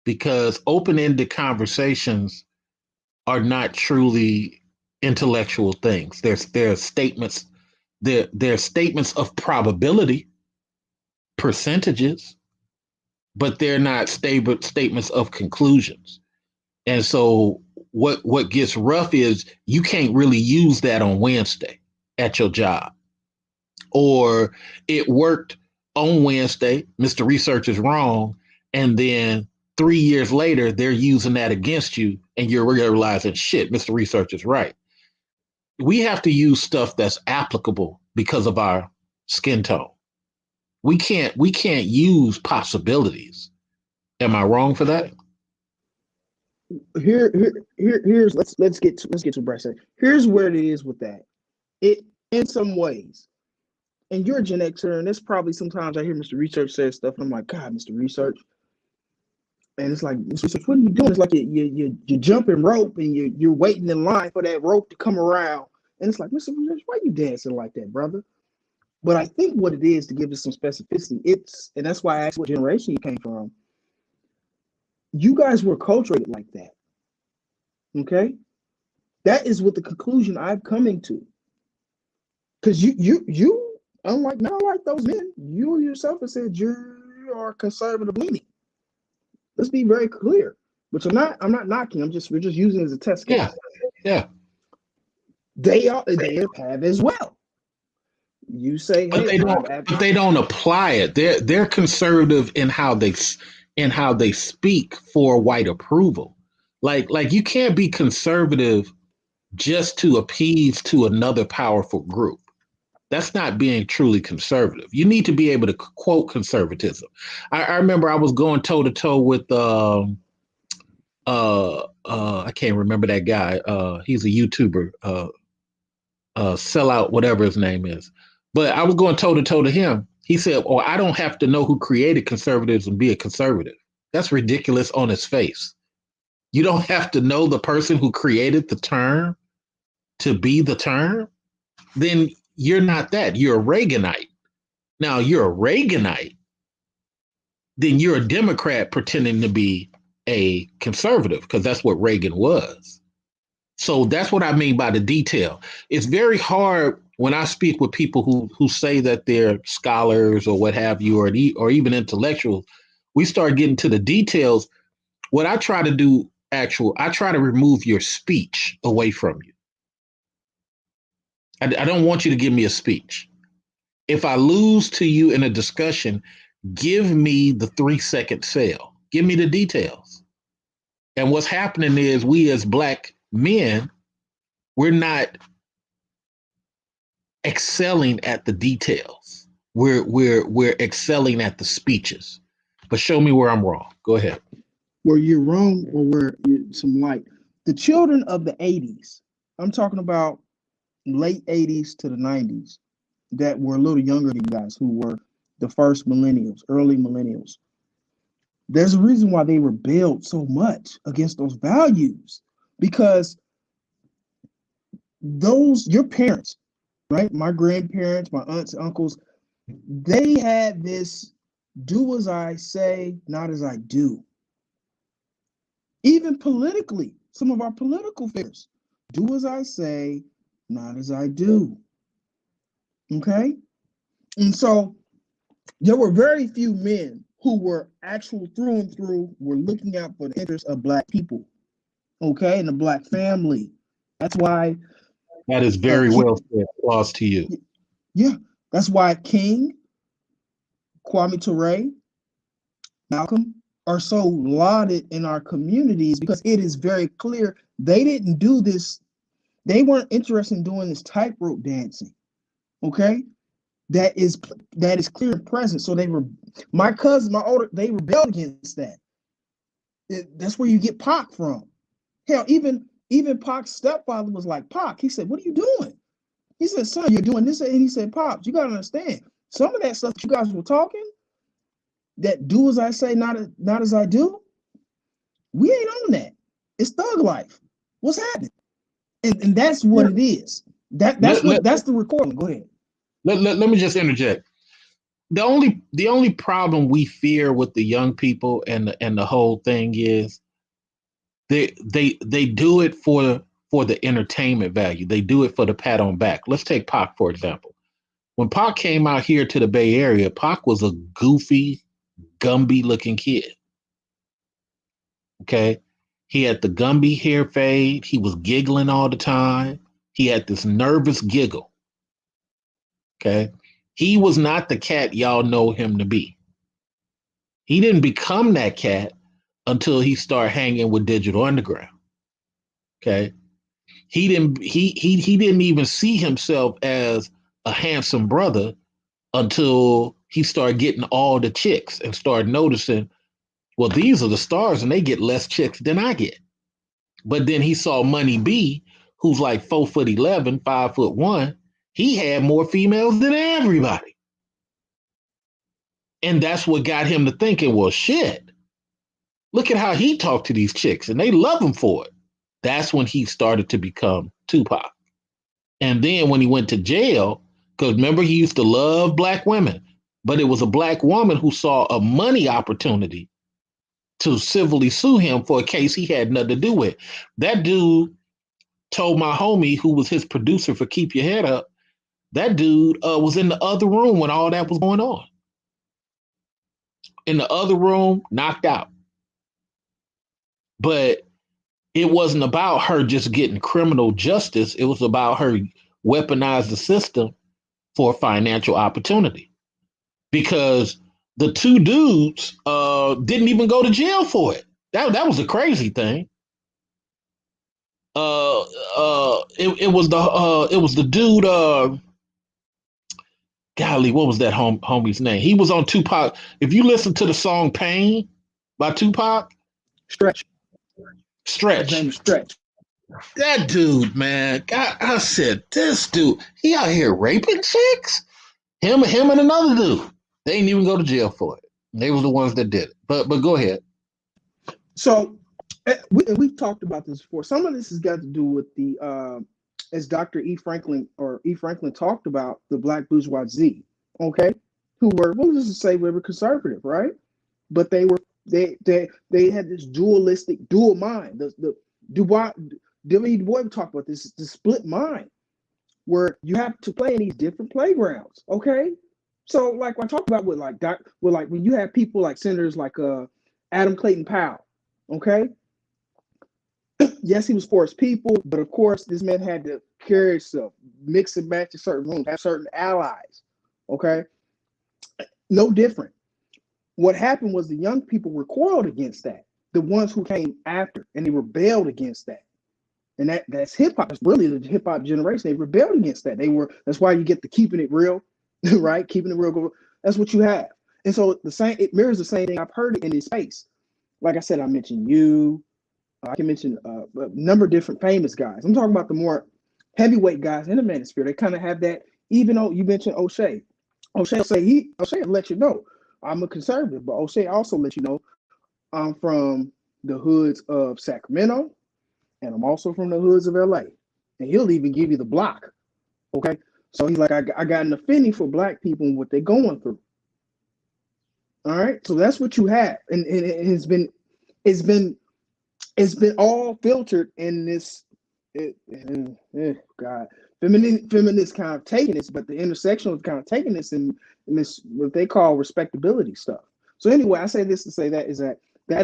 because open-ended conversations are not truly intellectual things. There's statements, there's statements of probability, percentages, but they're not stable statements of conclusions. And so what gets rough is you can't really use that on Wednesday at your job. Or it worked on Wednesday, Mr. Research is wrong, and then 3 years later they're using that against you, and you're realizing, shit, Mr. Research is right. We have to use stuff that's applicable because of our skin tone. We can't use possibilities. Am I wrong for that? Here's let's get to Brexit. Here's where it is with that. It, in some ways, and you're a Gen Xer, and it's probably sometimes I hear Mr. Research say stuff, and I'm like, God, Mr. Research, and it's like, Mr. Research, what are you doing? It's like you're jumping rope, and you're waiting in line for that rope to come around, and it's like, Mr. Research, why are you dancing like that, brother? But I think what it is, to give it some specificity, and that's why I asked what generation you came from. You guys were cultured like that, okay? That is what the conclusion I'm coming to. Because you unlike not like those men, you yourself have said you are conservative leaning. Let's be very clear. which I'm not knocking. We're just using it as a test Yeah, case. yeah. They have as well. You say, But hey, they don't apply it. They're conservative in how they speak for white approval. Like you can't be conservative just to appease to another powerful group. That's not being truly conservative. You need to be able to quote conservatism. I remember I was going toe to toe with I can't remember that guy. He's a YouTuber, sellout, whatever his name is. But I was going toe to toe to him. He said, "Oh, I don't have to know who created conservatives and be a conservative." That's ridiculous on its face. You don't have to know the person who created the term to be the term. Then you're not that. You're a Reaganite. Now you're a Reaganite, then you're a Democrat pretending to be a conservative because that's what Reagan was. So that's what I mean by the detail. It's very hard when I speak with people who say that they're scholars or what have you, or even intellectuals. We start getting to the details. What I try to do, I try to remove your speech away from you. I don't want you to give me a speech. If I lose to you in a discussion, give me the 3-second sale. Give me the details. And what's happening is we as black men, we're not excelling at the details. We're excelling at the speeches. But show me where I'm wrong. Go ahead. Where you're wrong or where some light. The children of the 80s, I'm talking about late 80s to the 90s, that were a little younger than you guys, who were the first millennials, early millennials. There's a reason why they rebelled so much against those values, because your parents, right? My grandparents, my aunts, uncles, they had this do as I say, not as I do. Even politically, some of our political figures, do as I say, not as I do. Okay? And so there were very few men who were actual through and through were looking out for the interests of black people, okay, and the black family. That's why That is very well said. Applause to you. yeah, that's why King, Kwame Ture, Malcolm are so lauded in our communities, because it is very clear they didn't do this. They weren't interested in doing this tightrope dancing. Okay, that is clear and present. So they were my cousin, my older, they rebelled against that. That's where you get Pac from. Hell, even Pac's stepfather was like, Pac, he said, "What are you doing?" He said, "Son, you're doing this." And he said, "Pops, you gotta understand, some of that stuff that you guys were talking, that do as I say, not as I do, we ain't on that. It's thug life. What's happening?" And that's what it is. That's the recording. Go ahead. Let me just interject. The only problem we fear with the young people and the whole thing is they do it for the entertainment value. They do it for the pat on back. Let's take Pac for example. When Pac came out here to the Bay Area, Pac was a goofy, Gumby looking kid. Okay. He had the Gumby hair fade. He was giggling all the time. He had this nervous giggle. Okay. He was not the cat y'all know him to be. He didn't become that cat until he started hanging with Digital Underground. Okay. He didn't even see himself as a handsome brother until he started getting all the chicks and started noticing, well, these are the stars and they get less chicks than I get. But then he saw Money B, who's like 4'11", 5'1". He had more females than everybody. And that's what got him to thinking, well, shit, look at how he talked to these chicks and they love him for it. That's when he started to become Tupac. And then when he went to jail, because remember, he used to love black women, but it was a black woman who saw a money opportunity to civilly sue him for a case he had nothing to do with. That dude told my homie, who was his producer for Keep Your Head Up, that dude was in the other room when all that was going on. In the other room, knocked out. But it wasn't about her just getting criminal justice. It was about her weaponize the system for financial opportunity. Because the two dudes didn't even go to jail for it. That was a crazy thing. It was the dude. Golly, what was that homie's name? He was on Tupac. If you listen to the song "Pain" by Tupac, Stretch. His Stretch. name is Stretch. That dude, man. I said, this dude, he out here raping chicks. Him and another dude. They didn't even go to jail for it. They was the ones that did it. But go ahead. So we've talked about this before. Some of this has got to do with the as Dr. E. Franklin talked about the black bourgeoisie, okay, who were, what was to say, we were conservative, right? But they had this dual mind. The Du Bois talked about this, the split mind, where you have to play in these different playgrounds, okay? So like I talked about with when you have people like senators like Adam Clayton Powell, okay? Yes, he was for his people, but of course, this man had to carry himself, mix and match in certain rooms, have certain allies. Okay, no different. What happened was the young people recoiled against that. The ones who came after, and they rebelled against that. And that's hip hop. It's really the hip hop generation. They rebelled against that. That's why you get the keeping it real, right? Keeping it real. That's what you have. And so it mirrors the same thing. I've heard it in this space. Like I said, I mentioned you. I can mention a number of different famous guys. I'm talking about the more heavyweight guys in the manosphere. They kind of have that. Even though you mentioned O'Shea, O'Shea will let you know I'm a conservative, but O'Shea also let you know I'm from the hoods of Sacramento, and I'm also from the hoods of LA. And he'll even give you the block. Okay, so he's like, I got an affinity for black people and what they're going through. All right, so that's what you have, and it's been all filtered in this God, feminist kind of taking this, but the intersectional kind of taking this in this what they call respectability stuff. So anyway, I say this to say that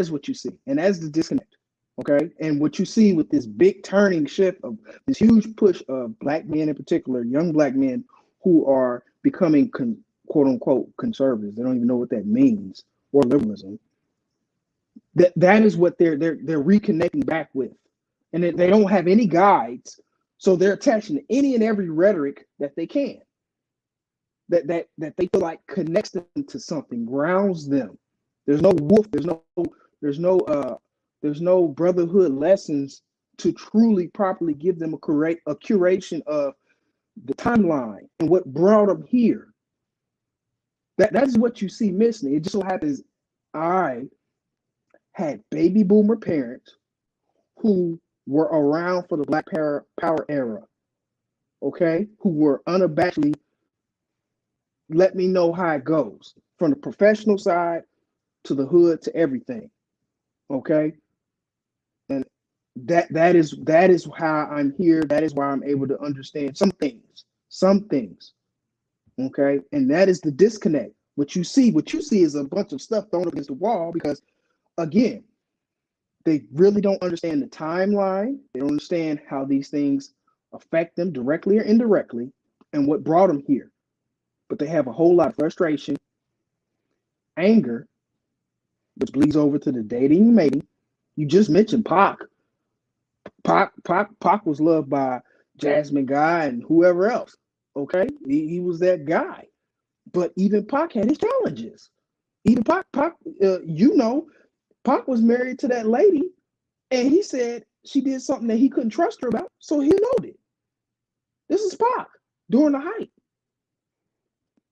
is what you see, and that's the disconnect. Okay, and what you see with this big turning shift of this huge push of black men, in particular, young black men who are becoming quote unquote conservatives. They don't even know what that means, or liberalism. That is what they're reconnecting back with, and they don't have any guides, so they're attaching to any and every rhetoric that they can, that they feel like connects them to something, grounds them. There's no wolf. There's no brotherhood lessons to truly properly give them a curation of the timeline and what brought them here. That's what you see missing. It just so happens I had baby boomer parents who were around for the Black Power era, okay, who were unabashedly let me know how it goes from the professional side to the hood to everything, okay, and that is how I'm here. That is why I'm able to understand some things, okay, and that is the disconnect. What you see is a bunch of stuff thrown against the wall because, again, they really don't understand the timeline. They don't understand how these things affect them directly or indirectly and what brought them here. But they have a whole lot of frustration, anger, which bleeds over to the dating and mating. You just mentioned Pac. Pac was loved by Jasmine Guy and whoever else. Okay, he was that guy. But even Pac had his challenges. Even Pac, Pac was married to that lady, and he said she did something that he couldn't trust her about, so he annulled it. This is Pac during the hype.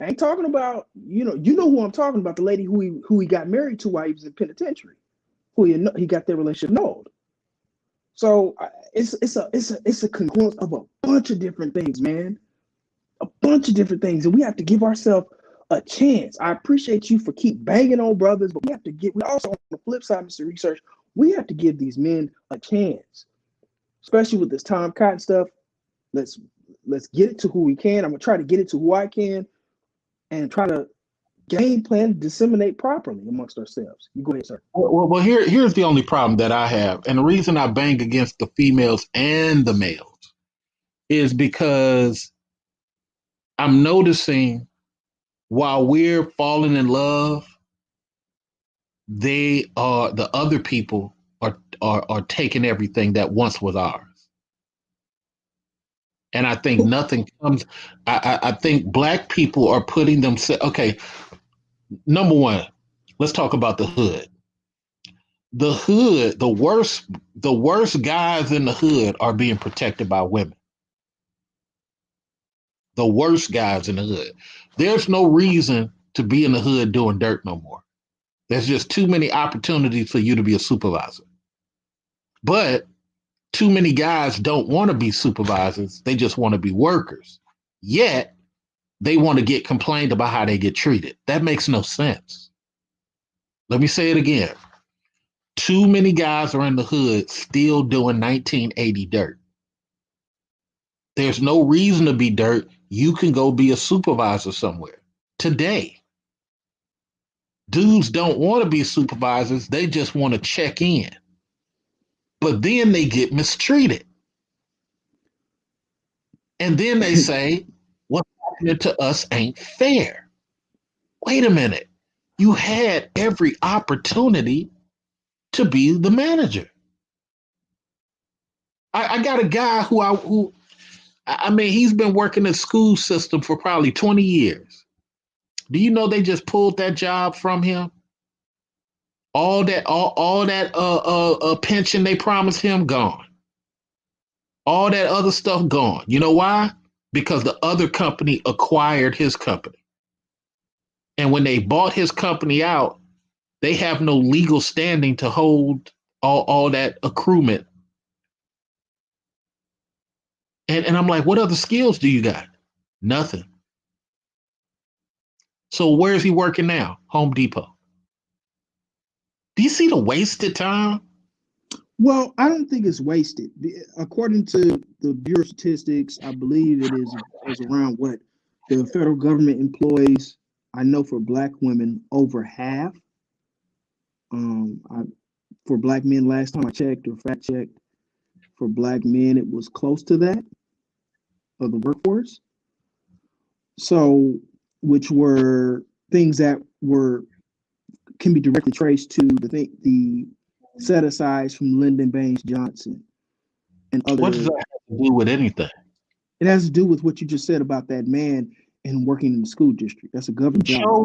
I ain't talking about, you know who I'm talking about, the lady who he got married to while he was in penitentiary, who he got their relationship annulled. So it's a congruence of a bunch of different things, man. A bunch of different things, and we have to give ourselves a chance. I appreciate you for keep banging on brothers, but we also, on the flip side, Mr. Research, we have to give these men a chance, especially with this Tom Cotton stuff. Let's get it to who we can. I'm gonna try to get it to who I can, and try to game plan, disseminate properly amongst ourselves. You go ahead, sir. Well, here's the only problem that I have, and the reason I bang against the females and the males is because I'm noticing while we're falling in love, the other people are taking everything that once was ours. And I think nothing comes. I think black people are putting themselves. Okay, number one, let's talk about the hood. The hood, the worst guys in the hood are being protected by women. The worst guys in the hood. There's no reason to be in the hood doing dirt no more. There's just too many opportunities for you to be a supervisor. But too many guys don't want to be supervisors. They just want to be workers. Yet they want to get complained about how they get treated. That makes no sense. Let me say it again. Too many guys are in the hood still doing 1980 dirt. There's no reason to be dirt. You can go be a supervisor somewhere today. Dudes don't want to be supervisors. They just want to check in. But then they get mistreated. And then they say, what's happening to us ain't fair. Wait a minute. You had every opportunity to be the manager. I got a guy who I mean, he's been working in the school system for probably 20 years. Do you know they just pulled that job from him? All that pension they promised him gone. All that other stuff gone. You know why? Because the other company acquired his company. And when they bought his company out, they have no legal standing to hold all that accruement. And I'm like, what other skills do you got? Nothing. So where's he working now? Home Depot. Do you see the wasted time? Well, I don't think it's wasted. According to the Bureau of Statistics, I believe is around what the federal government employs. I know for black women, over half. For black men, last time I checked or fact checked, for black men, it was close to that of the workforce. So, which were things that were can be directly traced to the set asides from Lyndon Baines Johnson and other. What does that have to do with anything? It has to do with what you just said about that man and working in the school district. That's a government job.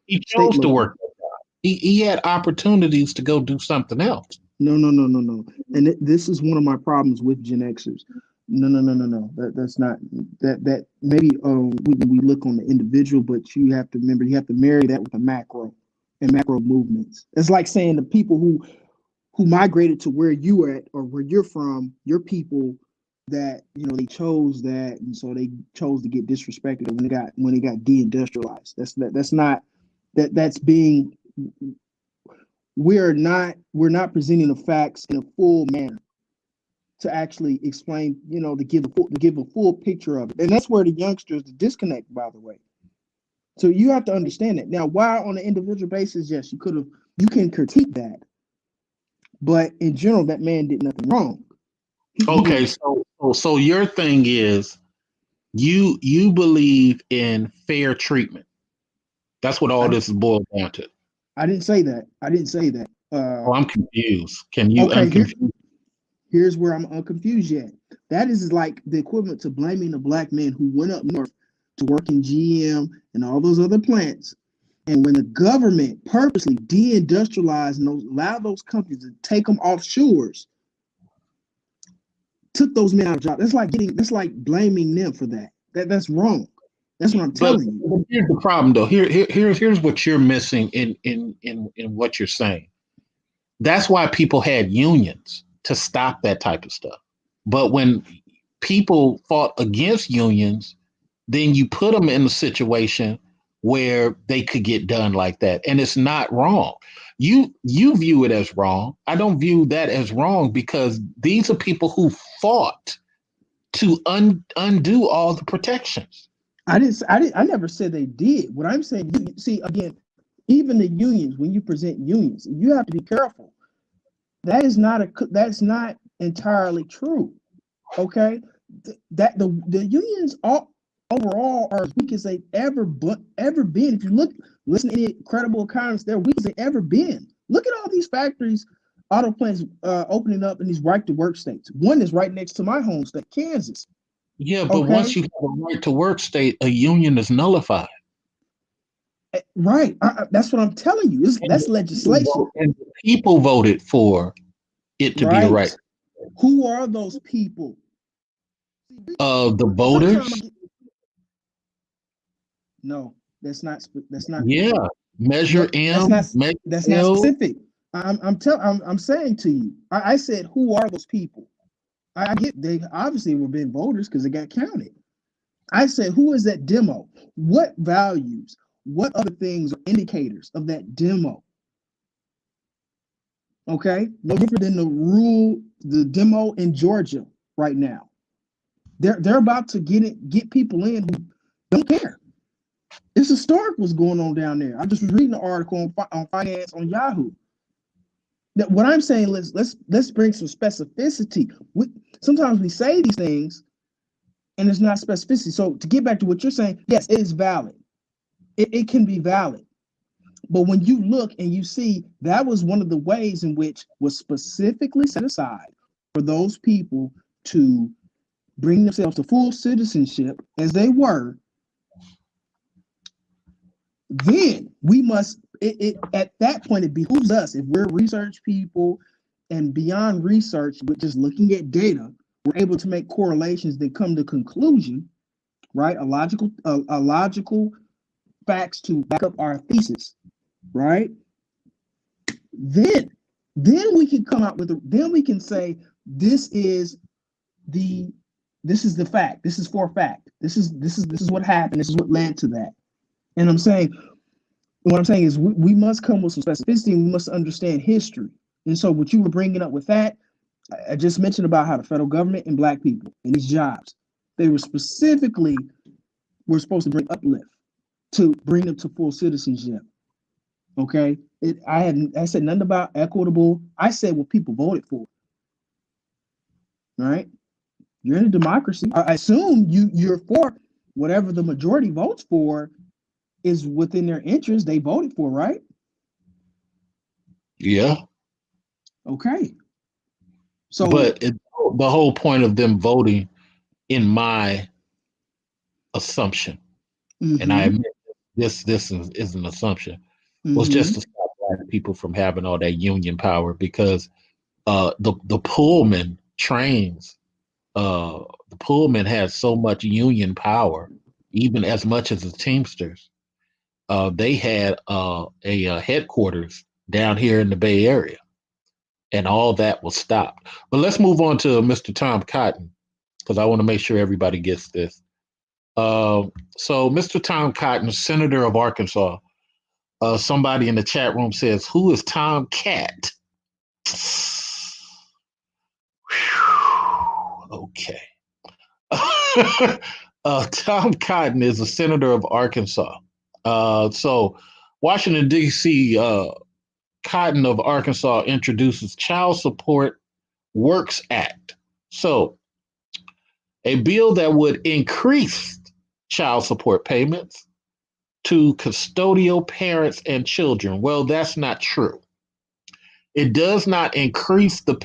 He chose to work. He had opportunities to go do something else. No. And this is one of my problems with Gen Xers. No. That's not that. Maybe we look on the individual, but you have to remember you have to marry that with the macro and macro movements. It's like saying the people who migrated to where you are at or where you're from, your people that they chose that, and so they chose to get disrespected when they got deindustrialized. That's being. We're not presenting the facts in a full manner to actually explain, to give a full picture of it. And that's where the youngsters the disconnect, by the way. So you have to understand it. Now, while on an individual basis, yes, you can critique that. But in general, that man did nothing wrong. Okay, so your thing is you believe in fair treatment. That's what all this is boiled down to. I didn't say that. I'm confused. I'm confused. Here's where I'm unconfused yet. That is like the equivalent to blaming a black man who went up north to work in GM and all those other plants. And when the government purposely deindustrialized and allowed those companies to take them offshores, took those men out of jobs. That's like blaming them for that. That's wrong. That's what I'm telling you. But here's the problem, though. Here's what you're missing in what you're saying. That's why people had unions to stop that type of stuff. But when people fought against unions, then you put them in a situation where they could get done like that. And it's not wrong. You view it as wrong. I don't view that as wrong because these are people who fought to undo all the protections. I never said they did. What I'm saying, see, again, even the unions, when you present unions, you have to be careful. That's not entirely true. Okay, that the unions all overall are as weak as they've ever been. If you listen to any credible accounts, they're weak as they ever been. Look at all these factories, auto plants opening up in these right to work states. One is right next to my home state, Kansas. Yeah, but once Okay, you have a right to work state, a union is nullified. right. That's what I'm telling you. That's legislation, And the people voted for it to be a right. right? Who are those people? The Sometimes voters, no, that's not yeah. Measure no, M, Measure that's not L. specific. I'm saying to you. I said who are those people? I get they obviously were being voters because they got counted. I said who is that demo? What values? What other things are indicators of that demo? Okay, no different than the demo in Georgia right now. They're about to get people in who don't care. It's historic what's going on down there. I just was reading an article on finance on Yahoo. That what I'm saying, let's bring some specificity. Sometimes we say these things and it's not specificity. So to get back to what you're saying, yes, it is valid. It can be valid. But when you look and you see that was one of the ways in which was specifically set aside for those people to bring themselves to full citizenship as they were, then we must at that point it behooves us, if we're research people and beyond research but just looking at data, we're able to make correlations that come to conclusion, right? A logical facts to back up our thesis, right? Then we can come out with then we can say this is the the fact, this is for fact, this is what happened, this is what led to that. And what I'm saying is we must come with some specificity and we must understand history. And so what you were bringing up with that, I just mentioned about how the federal government and black people and these jobs, they were supposed to bring uplift to bring them to full citizenship. Okay. I said nothing about equitable. I said what people voted for. Right. You're in a democracy. I assume you're for whatever the majority votes for is within their interest. They voted for, right? Yeah. Okay. So But the whole point of them voting, in my assumption, and I mm-hmm, admit is an assumption, was just mm-hmm, to stop black people from having all that union power because the Pullman trains, the Pullman has so much union power, even as much as the Teamsters. They had a headquarters down here in the Bay Area, and all that was stopped. But let's move on to Mr. Tom Cotton because I want to make sure everybody gets this. So, Mr. Tom Cotton, Senator of Arkansas, somebody in the chat room says, "Who is Tom Cat?" Okay. Tom Cotton is a senator of Arkansas. So, Washington, D.C., Cotton of Arkansas introduces Child Support Works Act. So, a bill that would increase child support payments to custodial parents and children. Well, that's not true. It does not increase the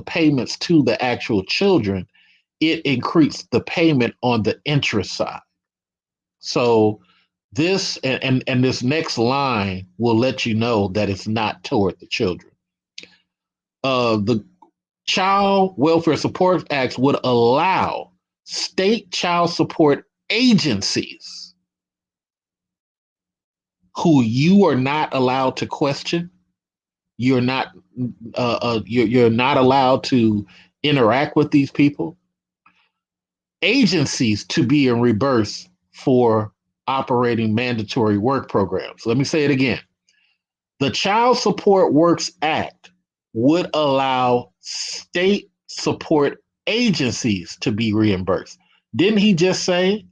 payments to the actual children. It increased the payment on the interest side. So this and this next line will let you know that it's not toward the children. The Child Welfare Support Act would allow state child support agencies who you are not allowed to question. You're not you're not allowed to interact with these people. Agencies to be reimbursed for operating mandatory work programs. Let me say it again. The Child Support Works Act would allow state support agencies to be reimbursed. Didn't he just say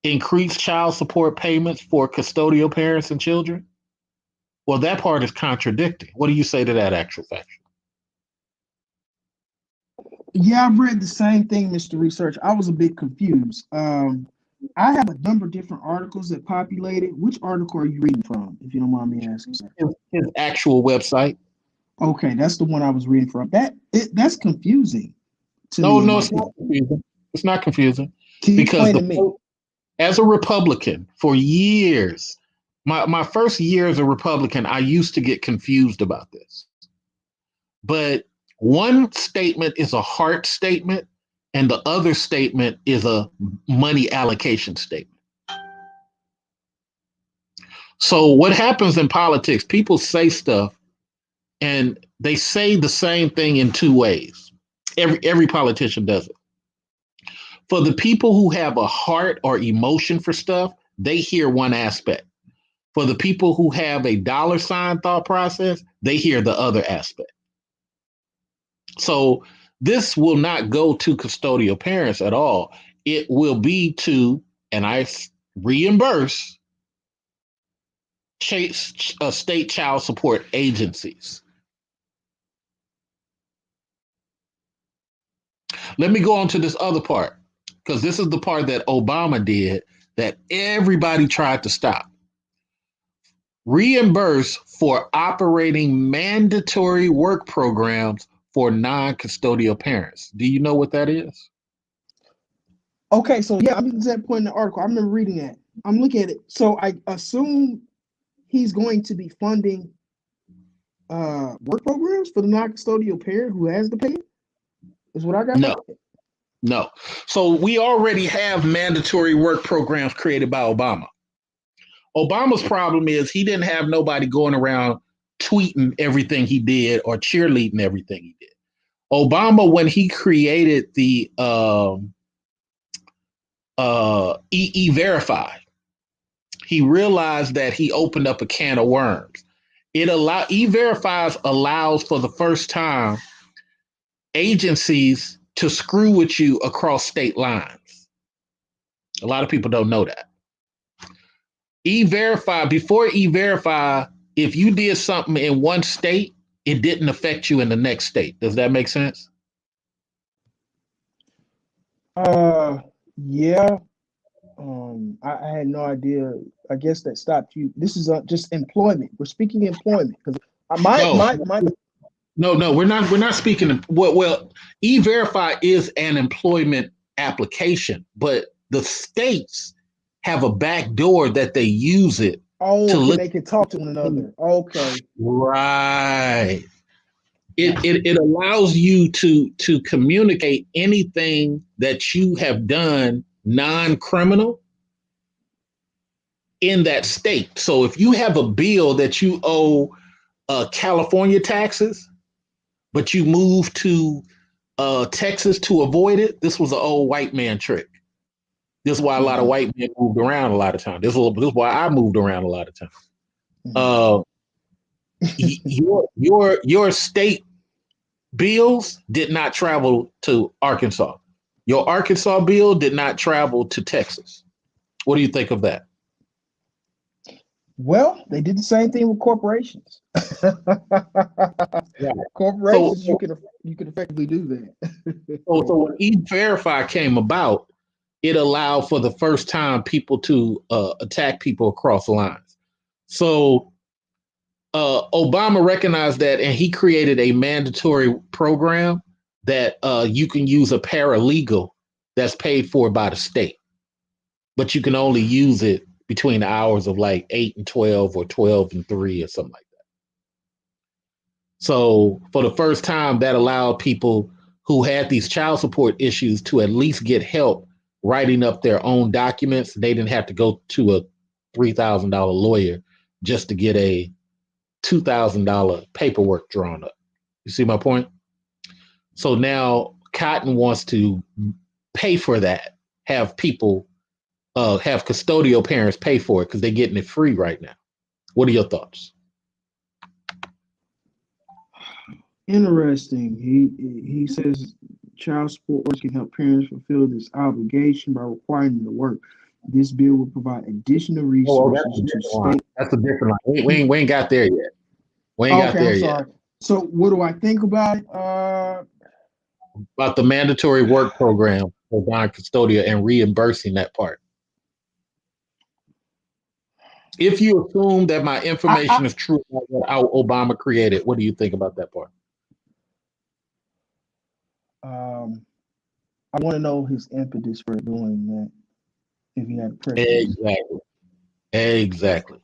increase child support payments for custodial parents and children. Well, that part is contradicting. What do you say to that actual fact? Yeah, I've read the same thing, Mr. Research. I was a bit confused. I have a number of different articles that populated. Which article are you reading from, if you don't mind me asking, sir? His actual website. Okay, that's the one I was reading from. That's confusing to No, me. no, it's not confusing. It's not confusing Can you because explain to me? as a Republican for years, my first year as a Republican, I used to get confused about this. But one statement is a heart statement, and the other statement is a money allocation statement. So what happens in politics? People say stuff, and they say the same thing in two ways. Every politician does it. For the people who have a heart or emotion for stuff, they hear one aspect. For the people who have a dollar sign thought process, they hear the other aspect. So this will not go to custodial parents at all. It will be to, and I reimburse state child support agencies. Let me go on to this other part, because this is the part that Obama did that everybody tried to stop. Reimburse for operating mandatory work programs for non-custodial parents. Do you know what that is? Okay, so yeah, I'm at that point in the article. I remember reading that. I'm looking at it. So I assume he's going to be funding work programs for the non-custodial parent who has the pay. Is what I got No, from it. no. So we already have mandatory work programs created by Obama. Obama's problem is he didn't have nobody going around tweeting everything he did or cheerleading everything he did. Obama, when he created the Verify, he realized that he opened up a can of worms. E-Verify allows for the first time agencies to screw with you across state lines. A lot of people don't know that. Before E-Verify, if you did something in one state, it didn't affect you in the next state. Does that make sense? Yeah. I had no idea. I guess that stopped you. This is just employment. We're speaking employment because No, my no, we're not speaking of, well, E-Verify is an employment application, but the states have a back door that they use it to look. they can talk to one another. Okay. Right. It allows you to communicate anything that you have done non-criminal in that state. So if you have a bill that you owe California taxes, but you move to Texas to avoid it, this was an old white man trick. This is why a lot of white men moved around a lot of times. This is why I moved around a lot of times. Uh, your state bills did not travel to Arkansas. Your Arkansas bill did not travel to Texas. What do you think of that? Well, they did the same thing with corporations. Yeah. Corporations, you can effectively do that. So when E-Verify came about, it allowed for the first time people to attack people across the lines. So Obama recognized that, and he created a mandatory program that you can use a paralegal that's paid for by the state, but you can only use it between the hours of like 8 and 12 or 12 and 3 or something like that. So for the first time, that allowed people who had these child support issues to at least get help writing up their own documents. They didn't have to go to a $3,000 lawyer just to get a $2,000 paperwork drawn up. You see my point? So now Cotton wants to pay for that, have people, have custodial parents pay for it because they're getting it free right now. What are your thoughts? Interesting. He says child support workers can help parents fulfill this obligation by requiring them to work. This bill will provide additional Oh, that's a resources to different line. state. That's a different line. We ain't got there yet. We ain't got Okay, I'm there yet. sorry. So what do I think about it? About the mandatory work program for non-custodial and reimbursing that part. If you assume that my information is true about what Obama created, what do you think about that part? I want to know his impetus for doing that. If he had a preference. Exactly. Exactly.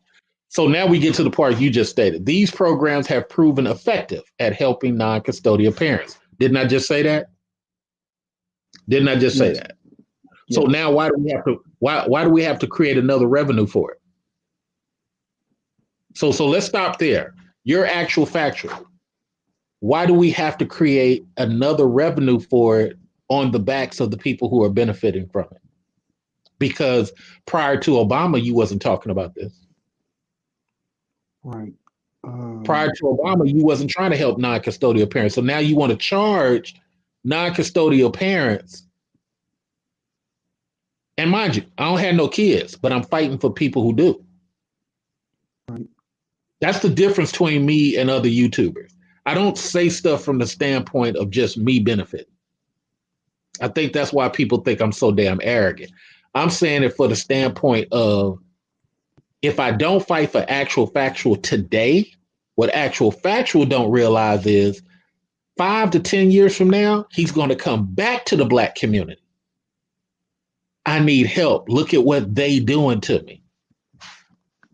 So now we get to the part you just stated. These programs have proven effective at helping non-custodial parents. Didn't I just say that? Didn't I just say Yes. that? Yes. So now why do we have to create another revenue for it? So let's stop there. Your actual factual. Why do we have to create another revenue for it on the backs of the people who are benefiting from it? Because prior to Obama, you wasn't talking about this. Right. Prior to Obama, you wasn't trying to help non-custodial parents. So now you want to charge non-custodial parents. And mind you, I don't have no kids, but I'm fighting for people who do. Right. That's the difference between me and other YouTubers. I don't say stuff from the standpoint of just me benefiting. I think that's why people think I'm so damn arrogant. I'm saying it for the standpoint of if I don't fight for actual factual today, what actual factual don't realize is 5 to 10 years from now, he's going to come back to the Black community. I need help. Look at what they doing to me.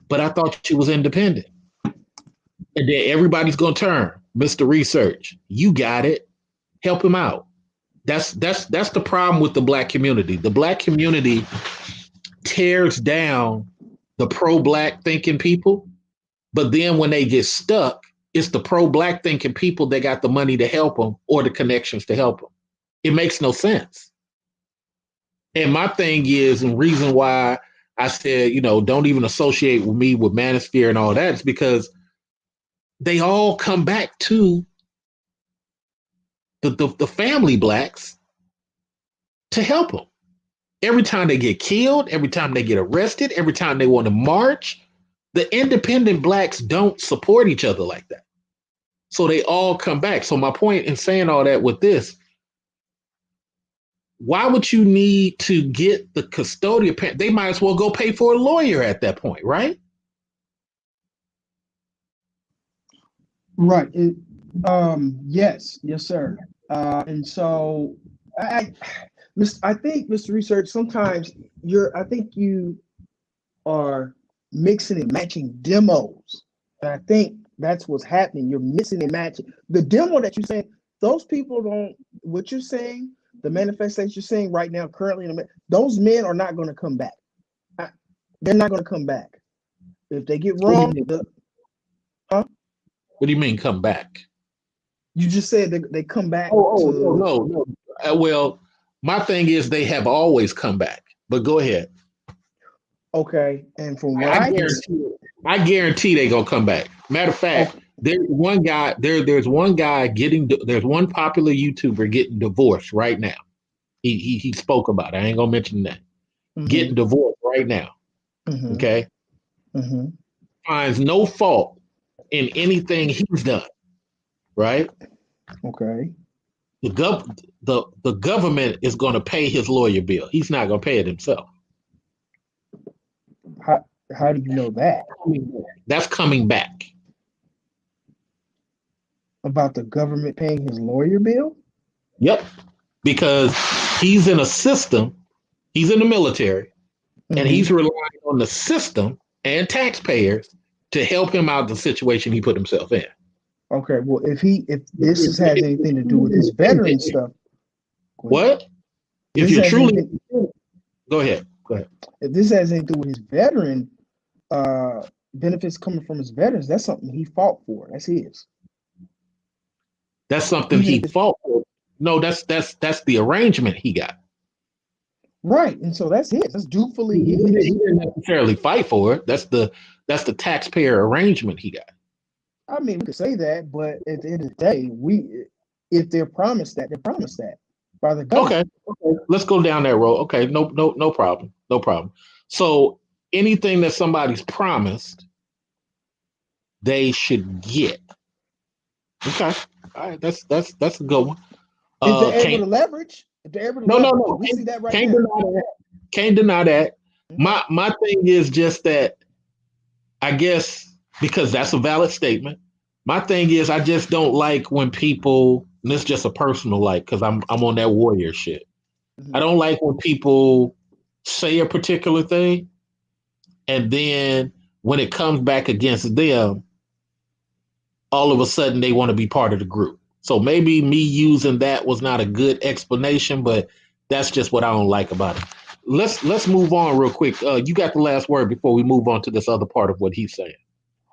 But I thought you was independent. And then everybody's going to turn. Mr. Research, you got it. Help him out. That's the problem with the Black community. The Black community tears down the pro-Black thinking people, but then when they get stuck, it's the pro-Black thinking people that got the money to help them or the connections to help them. It makes no sense. And my thing is, and reason why I said, don't even associate with me with Manosphere and all that is because they all come back to the family Blacks to help them. Every time they get killed, every time they get arrested, every time they want to march, the independent Blacks don't support each other like that. So they all come back. So my point in saying all that with this, why would you need to get the custodial parent? They might as well go pay for a lawyer at that point, right? Right. Yes, sir. And so I think, Mr. Research, sometimes I think you are mixing and matching demos. And I think that's what's happening. You're mixing and matching. The demo that you're saying, those people don't, what you're saying, the manifestation you're saying right now, currently, those men are not going to come back. They're not going to come back. If they get wrong, What do you mean come back? You just said they come back. No. Well, my thing is they have always come back. But go ahead. Okay, and from what I guarantee they're gonna come back. Matter of fact, there's one guy there's one popular YouTuber getting divorced right now. He spoke about it. I ain't gonna mention that. Mm-hmm. Getting divorced right now. Mm-hmm. Okay. Mm-hmm. Finds no fault in anything he's done. Right? Okay. The government is going to pay his lawyer bill. He's not going to pay it himself. How do you know that? That's coming back. About the government paying his lawyer bill? Yep. Because he's in a system, he's in the military, mm-hmm. and he's relying on the system and taxpayers to help him out of the situation he put himself in. Okay, well, if this has anything to do with his veteran stuff. What? If you're truly go ahead. If this has anything to do with his veteran benefits coming from his veterans, that's something he fought for. That's his. That's something he fought for. No, that's the arrangement he got. Right, and so that's his. That's dutifully his. He didn't necessarily fight for it. That's the taxpayer arrangement he got. I mean, we could say that, but at the end of the day, if they're promised that, they're promised that by the government. Okay. Let's go down that road. Okay, no problem. So anything that somebody's promised, they should get. Okay. All right. That's a good one. If they're able Can't to leverage, if they're able to no no leverage, no we see that right can't there. deny that. Can't deny that. Okay. My thing is just that I guess because that's a valid statement. My thing is I just don't like when people, and this is just a personal like, because I'm on that warrior shit. I Mhm. don't like when people say a particular thing and then when it comes back against them, all of a sudden they want to be part of the group. So maybe me using that was not a good explanation, but that's just what I don't like about it. Let's move on real quick. You got the last word before we move on to this other part of what he's saying.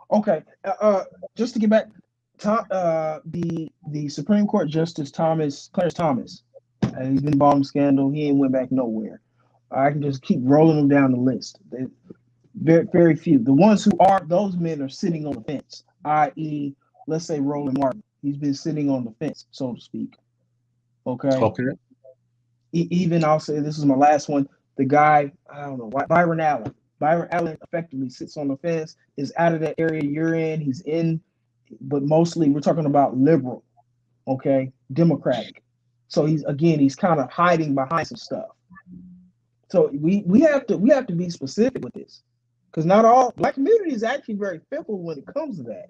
Okay. Just to get back, the Supreme Court Justice Clarence Thomas, he's been involved in scandal. He ain't went back nowhere. I can just keep rolling them down the list. Very few. The ones who are those men are sitting on the fence, i.e., let's say Roland Martin. He's been sitting on the fence, so to speak. Okay. Okay. Even I'll say this is my last one. The guy, I don't know, Byron Allen. Byron Allen effectively sits on the fence, is out of that area you're in. He's in, but mostly we're talking about liberal, okay, Democratic. So he's kind of hiding behind some stuff. So we have to be specific with this, because not all black community is actually very fickle when it comes to that.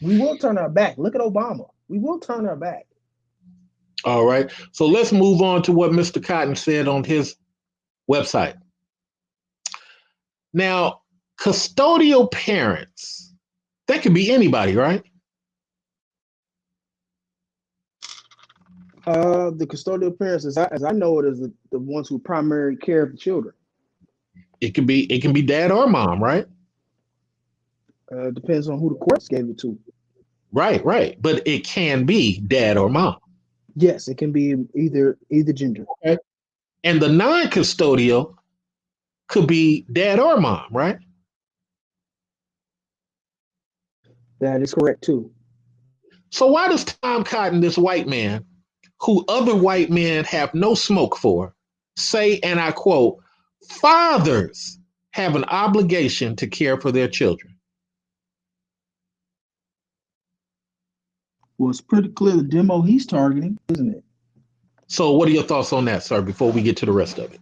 We will turn our back. Look at Obama. We will turn our back. All right. So let's move on to what Mr. Cotton said on his website. Now, custodial parents, that could be anybody, right? The custodial parents, as I know it, is the ones who primarily care of the children. It can be dad or mom, right? Depends on who the courts gave it to. Right, right. But it can be dad or mom. Yes, it can be either gender. Okay. And the non-custodial could be dad or mom, right? That is correct too. So why does Tom Cotton, this white man, who other white men have no smoke for, say, and I quote, fathers have an obligation to care for their children? Well, it's pretty clear the demo he's targeting, isn't it? So what are your thoughts on that, sir, before we get to the rest of it?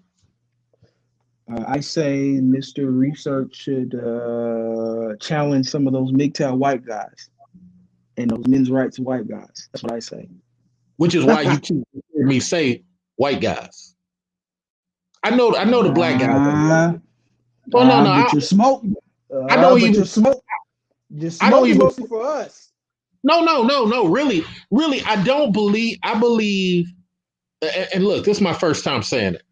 I say Mr. Research should challenge some of those MGTOW white guys and those men's rights white guys. That's what I say. Which is why you keep hearing me say white guys. I know the black guys. Well, no, no, But you're smoke. I don't But even. you're smoke. You're I don't smoking even. mostly for us. No. Really, I don't believe. I believe, and look, this is my first time saying it.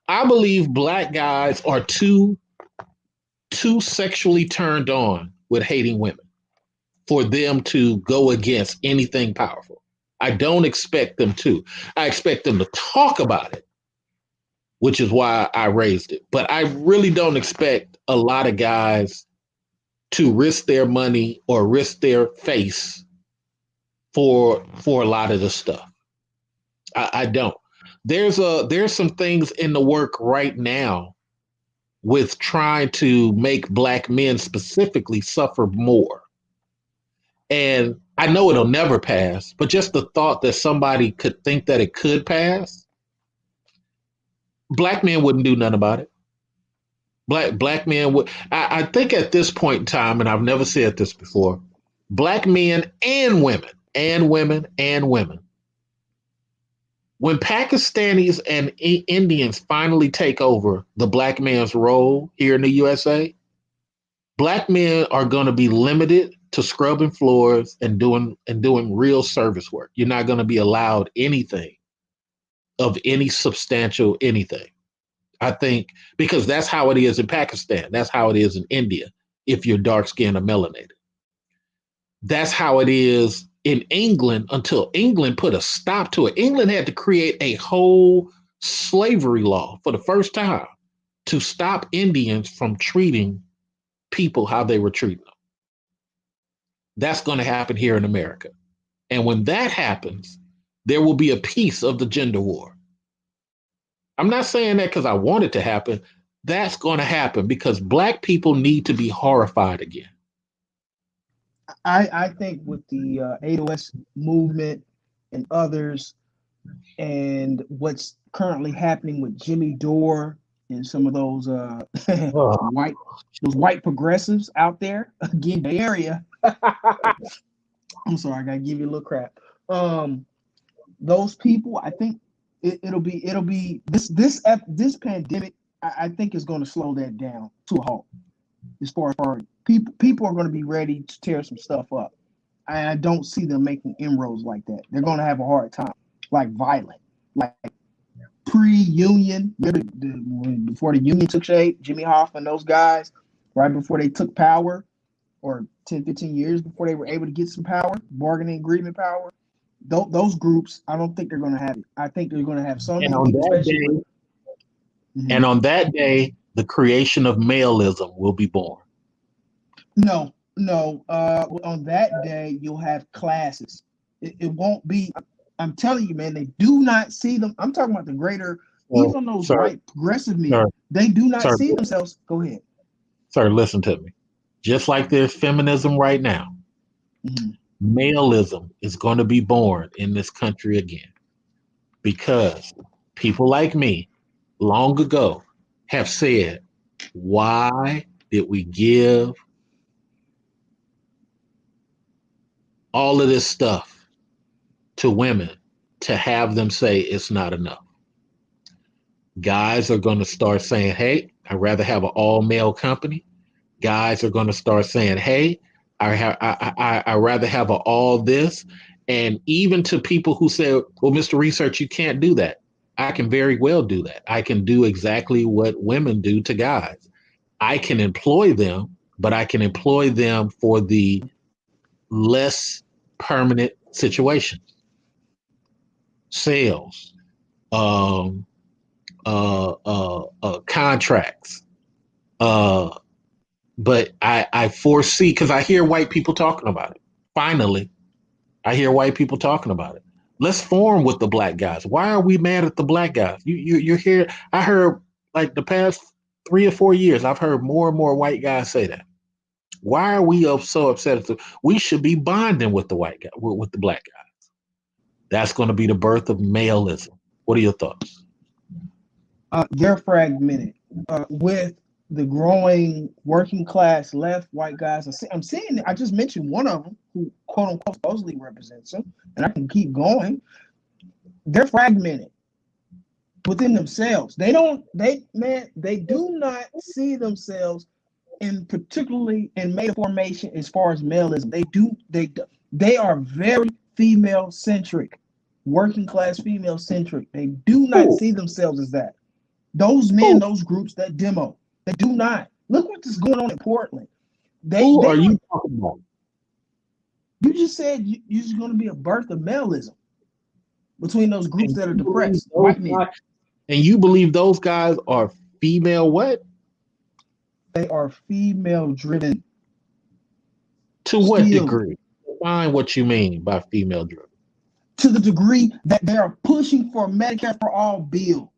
I believe black guys are too sexually turned on with hating women for them to go against anything powerful. I don't expect them to. I expect them to talk about it, which is why I raised it. But I really don't expect a lot of guys to risk their money or risk their face for a lot of the stuff. I don't. There's some things in the work right now with trying to make black men specifically suffer more. And I know it'll never pass, but just the thought that somebody could think that it could pass, black men wouldn't do nothing about it. Black men would. I think at this point in time, and I've never said this before, black men and women, and women, and women. When Pakistanis and Indians finally take over the black man's role here in the USA, black men are going to be limited to scrubbing floors and doing real service work. You're not going to be allowed anything of any substantial anything. I think because that's how it is in Pakistan. That's how it is in India. If you're dark skinned or melanated, that's how it is in England until England put a stop to it. England had to create a whole slavery law for the first time to stop Indians from treating people how they were treating them. That's going to happen here in America. And when that happens, there will be a piece of the gender war. I'm not saying that because I want it to happen. That's going to happen because black people need to be horrified again. I think with the 8OS movement and others, and what's currently happening with Jimmy Dore and some of those Oh, white progressives out there again, Bay Area. I'm sorry, I gotta give you a little crap. Those people, I think it'll be this pandemic. I think is going to slow that down to a halt. As far as people are going to be ready to tear some stuff up. I don't see them making inroads like that. They're going to have a hard time, like violent, like pre-union, before the union took shape, Jimmy Hoffa and those guys, right before they took power, or 10, 15 years before they were able to get some power, bargaining agreement power. Those groups, I don't think they're going to have it. I think they're going to have so many people, especially. And on that day, the creation of maleism will be born. No. On that day, you'll have classes. It won't be. I'm telling you, man. They do not see them. I'm talking about the greater. Even on those white progressive men, they do not see themselves. Go ahead, sir. Listen to me. Just like there's feminism right now, maleism is going to be born in this country again, because people like me, long ago, have said, why did we give all of this stuff to women to have them say it's not enough? Guys are going to start saying, hey, I'd rather have an all-male company. Guys are going to start saying, hey, I'd rather have an all this. And even to people who say, well, Mr. Research, you can't do that. I can very well do that. I can do exactly what women do to guys. I can employ them, but I can employ them for the less permanent situations. Sales, contracts. But I foresee, because I hear white people talking about it. Finally, I hear white people talking about it. Let's form with the black guys. Why are we mad at the black guys? You're here. I heard, like, the past 3 or 4 years, I've heard more and more white guys say that. Why are we so upset? We should be bonding with the white guy, with the black guys. That's going to be the birth of maleism. What are your thoughts? They're fragmented with the growing working class left white guys. I'm seeing. I just mentioned one of them who, quote unquote, supposedly represents them, and I can keep going. They're fragmented within themselves. They do not see themselves in, particularly in male formation, as far as maleism. They are very female centric, working class female centric. They do not see themselves as that. Those men, those groups, that demo, they do not. Look what is going on in Portland. Who are you talking about? You just said you're going to be a birth of maleism between those groups that are depressed, white men. And you believe those guys are female what? They are female driven. To what degree? Define what you mean by female driven. To the degree that they are pushing for Medicare for all bill.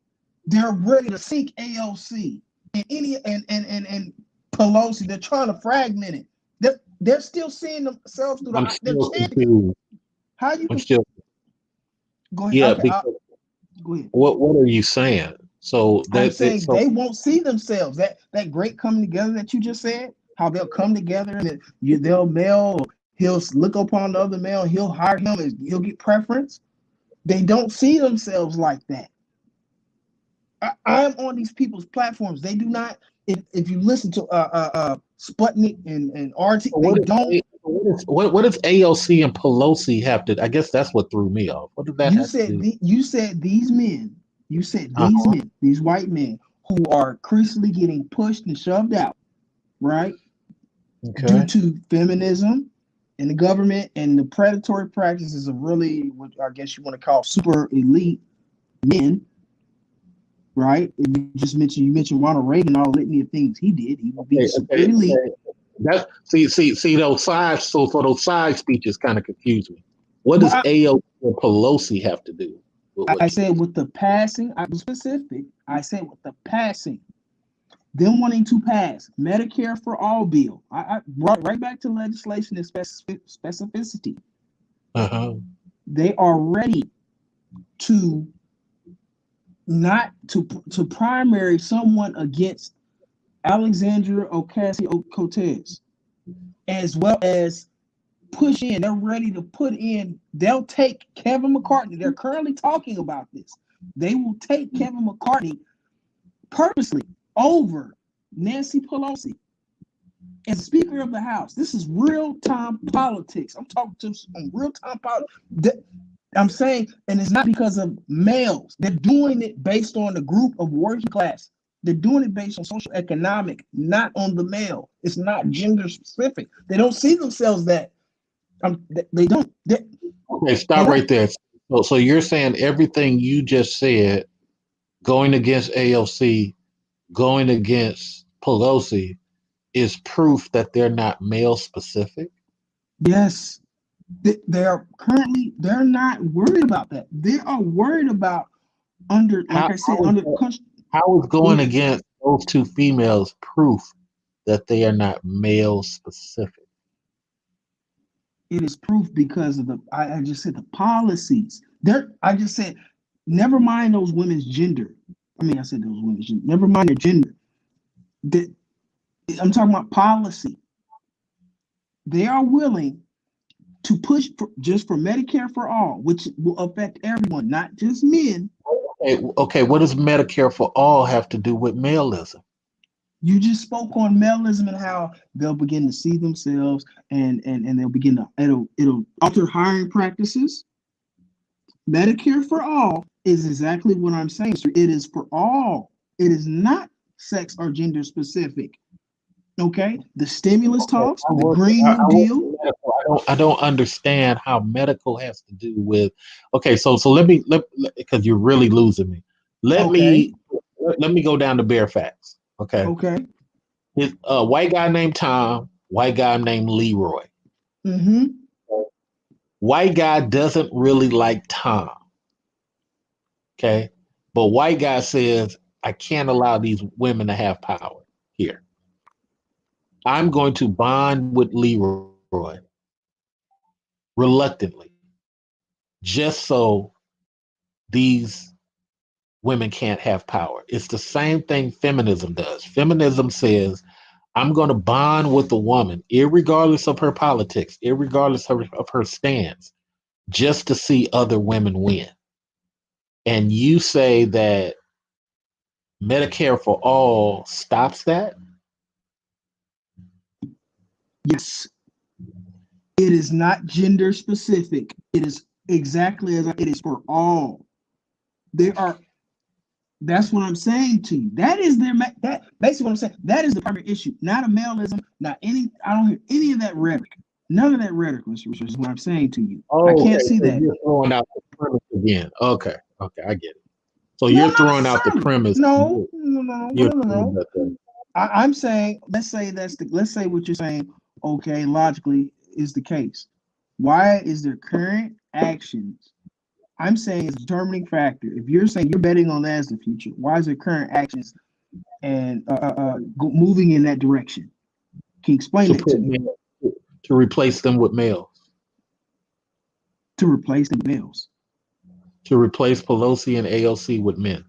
They're ready to seek AOC and Pelosi. They're trying to fragment it. They're still seeing themselves through I'm still confused. How you? I'm still. Go ahead. Yeah, okay, go ahead. What are you saying? So I'm saying they won't see themselves. That great coming together that you just said, how they'll come together and they'll male. He'll look upon the other male. He'll hire him and he'll get preference. They don't see themselves like that. I'm on these people's platforms. They do not. If you listen to Sputnik and RT, they don't. What does AOC and Pelosi have to? I guess that's what threw me off. What did that? You said these men. You said these men, these white men who are increasingly getting pushed and shoved out, right? Okay. Due to feminism and the government and the predatory practices of really, what I guess you want to call super elite men. Right? You mentioned Ronald Reagan, all litany of things he did. He would be super elite. That's see those sides. So those side speeches kind of confuse me. What does AOC and Pelosi have to do? I said with the passing. I was specific. I said with the passing them wanting to pass Medicare for all bill. I brought right back to legislation and specificity. Uh-huh. They are ready to not to primary someone against Alexandria Ocasio-Cortez, as well as push in. They're ready to put in. They'll take Kevin McCarthy. They're currently talking about this. They will take Kevin McCarthy purposely over Nancy Pelosi as Speaker of the House. This is real-time politics. I'm talking to on real-time politics. I'm saying, and it's not because of males. They're doing it based on the group of working class. They're doing it based on social economic, not on the male. It's not gender specific. They don't see themselves that. They don't. Okay, stop right there. So you're saying everything you just said, going against AOC, going against Pelosi, is proof that they're not male specific? Yes. They're not worried about that. They are worried about under How is going against those two females proof that they are not male specific? It is proof because of I just said the policies. I just said, never mind those women's gender. I said those women's gender. Never mind their gender. I'm talking about policy. They are willing to push just for Medicare for all, which will affect everyone, not just men. Okay, what does Medicare for all have to do with maleism? You just spoke on maleism and how they'll begin to see themselves and they'll begin to it'll alter hiring practices. Medicare for all is exactly what I'm saying, sir. It is for all. It is not sex or gender specific. Okay, the stimulus talks, the Green New Deal. I don't understand how medical has to do with. Okay, so let me because you're really losing me. Let me go down to bare facts. Okay. Okay. His white guy named Tom, white guy named Leroy. Mm-hmm. White guy doesn't really like Tom. Okay, but white guy says I can't allow these women to have power here. I'm going to bond with Leroy reluctantly, just so these women can't have power. It's the same thing feminism does. Feminism says, I'm going to bond with a woman, irregardless of her politics, irregardless of her stance, just to see other women win. And you say that Medicare for all stops that? Yes. It is not gender specific. It is exactly as it is for all. That's what I'm saying to you. That is that basically what I'm saying. That is the primary issue, not a maleism, not any. I don't hear any of that rhetoric. None of that rhetoric, Mr. Richards, is what I'm saying to you. Oh, I can't see so that. you're throwing out the premise again. Okay, I get it. So you're throwing out the premise. No. I'm saying, let's say what you're saying. Okay, logically is the case. Why is their current actions? I'm saying it's a determining factor. If you're saying you're betting on that as the future, why is their current actions and moving in that direction? Can you explain that to me? To replace them with males. To replace the males. To replace Pelosi and AOC with men.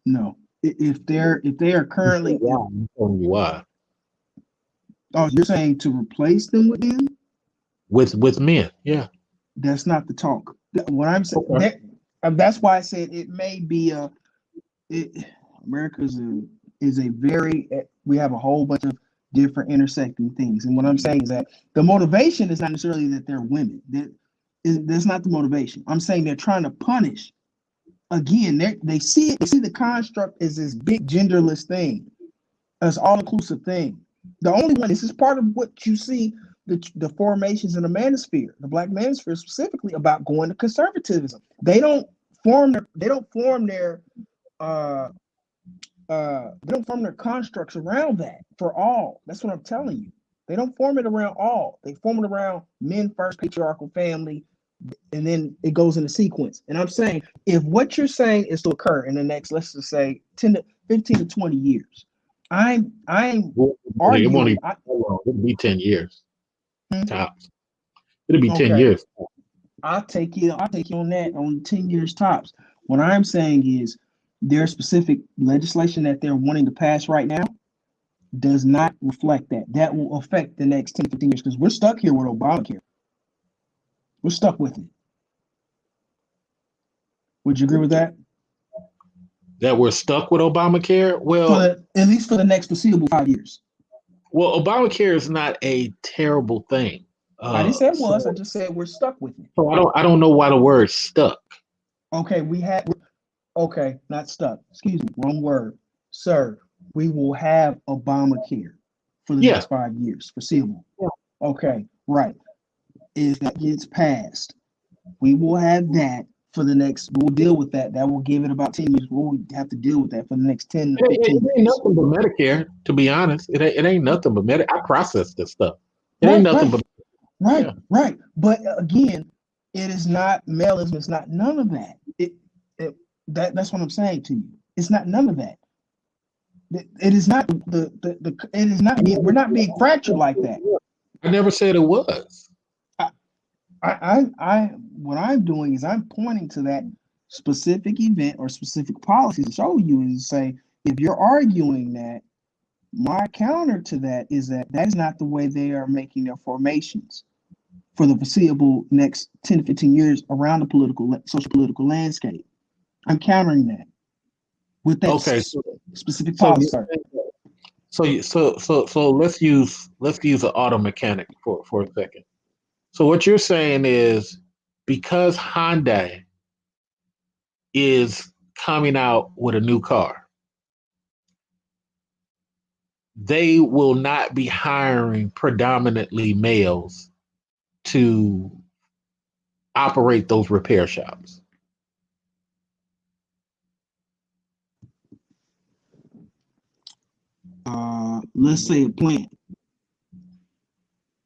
No. If they are currently I'm telling you why. Oh, you're saying to replace them with men? With men, yeah. That's not the talk. What I'm saying, that's why I said it may be America is a very, we have a whole bunch of different intersecting things. And what I'm saying is that the motivation is not necessarily that they're women. That's not the motivation. I'm saying they're trying to punish. Again, they see the construct as this big genderless thing, as all-inclusive thing. The only one, this is part of what you see the formations in the manosphere, the black manosphere specifically, about going to conservatism. They don't form their constructs around that for all. That's what I'm telling you. They don't form it around all. They form it around men first, patriarchal family, and then it goes in a sequence. And I'm saying, if what you're saying is to occur in the next, let's just say 10 to 15 to 20 years, I'm Well, it won't arguing. even it'll be 10 years Hmm? tops. It'll be 10 Okay, years. I'll take you on that on 10 years tops. What I'm saying is their specific legislation that they're wanting to pass right now does not reflect that. That will affect the next 10, 15 years because we're stuck here with Obamacare. We're stuck with it. Would you agree with that? That we're stuck with Obamacare? At least for the next foreseeable 5 years. Well, Obamacare is not a terrible thing. I didn't say it was. So, I just said we're stuck with it. so I don't know why the word stuck. Okay, okay, not stuck. Excuse me, wrong word. Sir, we will have Obamacare for the Yeah. next 5 years, foreseeable. Yeah. Okay, right. If that gets passed, we will have that for the next, we'll deal with that. That will give it about 10 years. We'll have to deal with that for the next 10 to 15 It ain't years. nothing but Medicare, to be honest. It ain't nothing but Medicare. I process this stuff. It ain't Right, nothing right, but right, yeah. right. But again, it is not mailism. It's not none of that. That's what I'm saying to you. It's not none of that. It is not it is not being, we're not being fractured like that. I never said it was. What I'm doing is I'm pointing to that specific event or specific policy to show you and say, if you're arguing that, my counter to that is that that is not the way they are making their formations for the foreseeable next 10 to 15 years around the social political landscape. I'm countering that with that specific policy. So let's use an auto mechanic for a second. So what you're saying is because Hyundai is coming out with a new car, they will not be hiring predominantly males to operate those repair shops. Let's say a plant.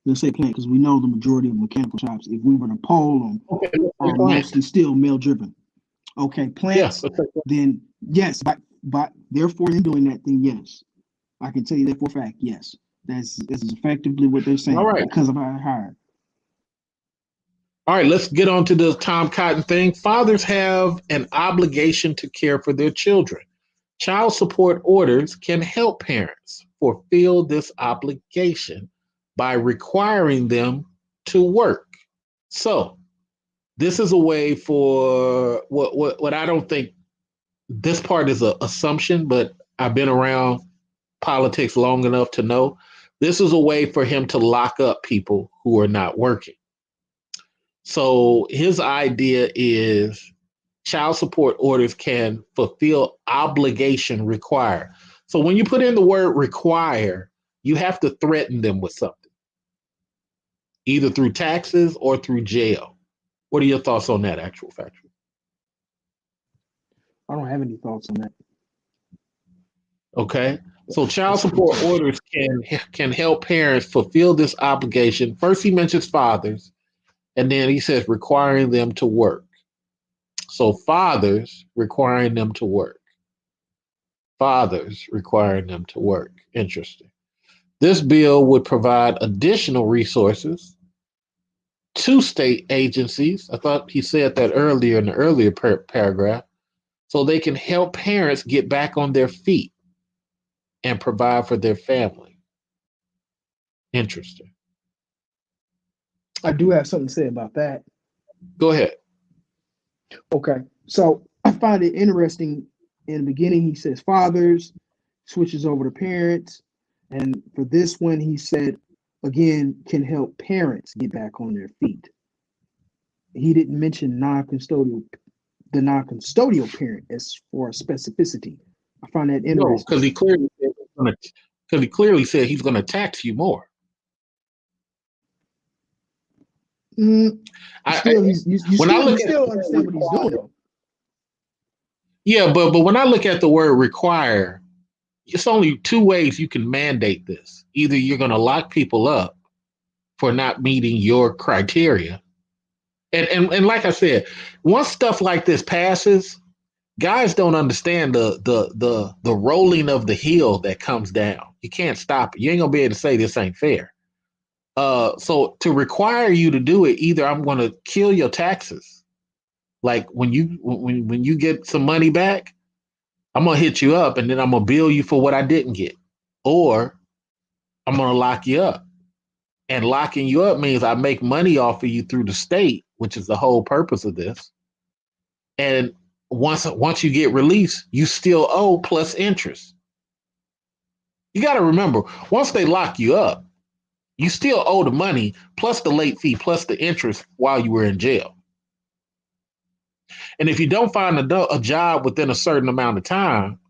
Let's say plant, because we know the majority of mechanical shops, if we were to poll them, are mostly still male driven. Okay, plants, then yes, but therefore in doing that, then yes. I can tell you that for a fact, yes. That's effectively what they're saying. All right. Because of our hire. All right, let's get on to the Tom Cotton thing. Fathers have an obligation to care for their children. Child support orders can help parents fulfill this obligation by requiring them to work. So, this is a way for what I don't think this part is an assumption, but I've been around politics long enough to know this is a way for him to lock up people who are not working. So his idea is child support orders can fulfill obligation require. So when you put in the word require, you have to threaten them with something, either through taxes or through jail. What are your thoughts on that, actual factual? I don't have any thoughts on that. Okay. So child support orders can help parents fulfill this obligation. First, he mentions fathers, and then he says requiring them to work. So fathers requiring them to work. Fathers requiring them to work. Interesting. This bill would provide additional resources to state agencies. I thought he said that earlier in the earlier paragraph, so they can help parents get back on their feet and provide for their family. Interesting. I do have something to say about that. Go ahead. Okay, so I find it interesting. In the beginning, he says fathers, switches over to parents, and for this one, he said again can help parents get back on their feet. He didn't mention the non-custodial parent as for specificity. I find that interesting. No, because he clearly said he's going to tax you more. You still understand what he's doing, though. Yeah, but when I look at the word require, it's only two ways you can mandate this. Either you're going to lock people up for not meeting your criteria, And like I said, once stuff like this passes, guys don't understand the rolling of the hill that comes down. You can't stop it. You ain't gonna be able to say this ain't fair. So to require you to do it, either I'm gonna kill your taxes. Like when you get some money back, I'm gonna hit you up and then I'm gonna bill you for what I didn't get. Or I'm gonna lock you up. And locking you up means I make money off of you through the state, which is the whole purpose of this. And once you get released, you still owe plus interest. You got to remember, once they lock you up, you still owe the money plus the late fee plus the interest while you were in jail. And if you don't find a job within a certain amount of time,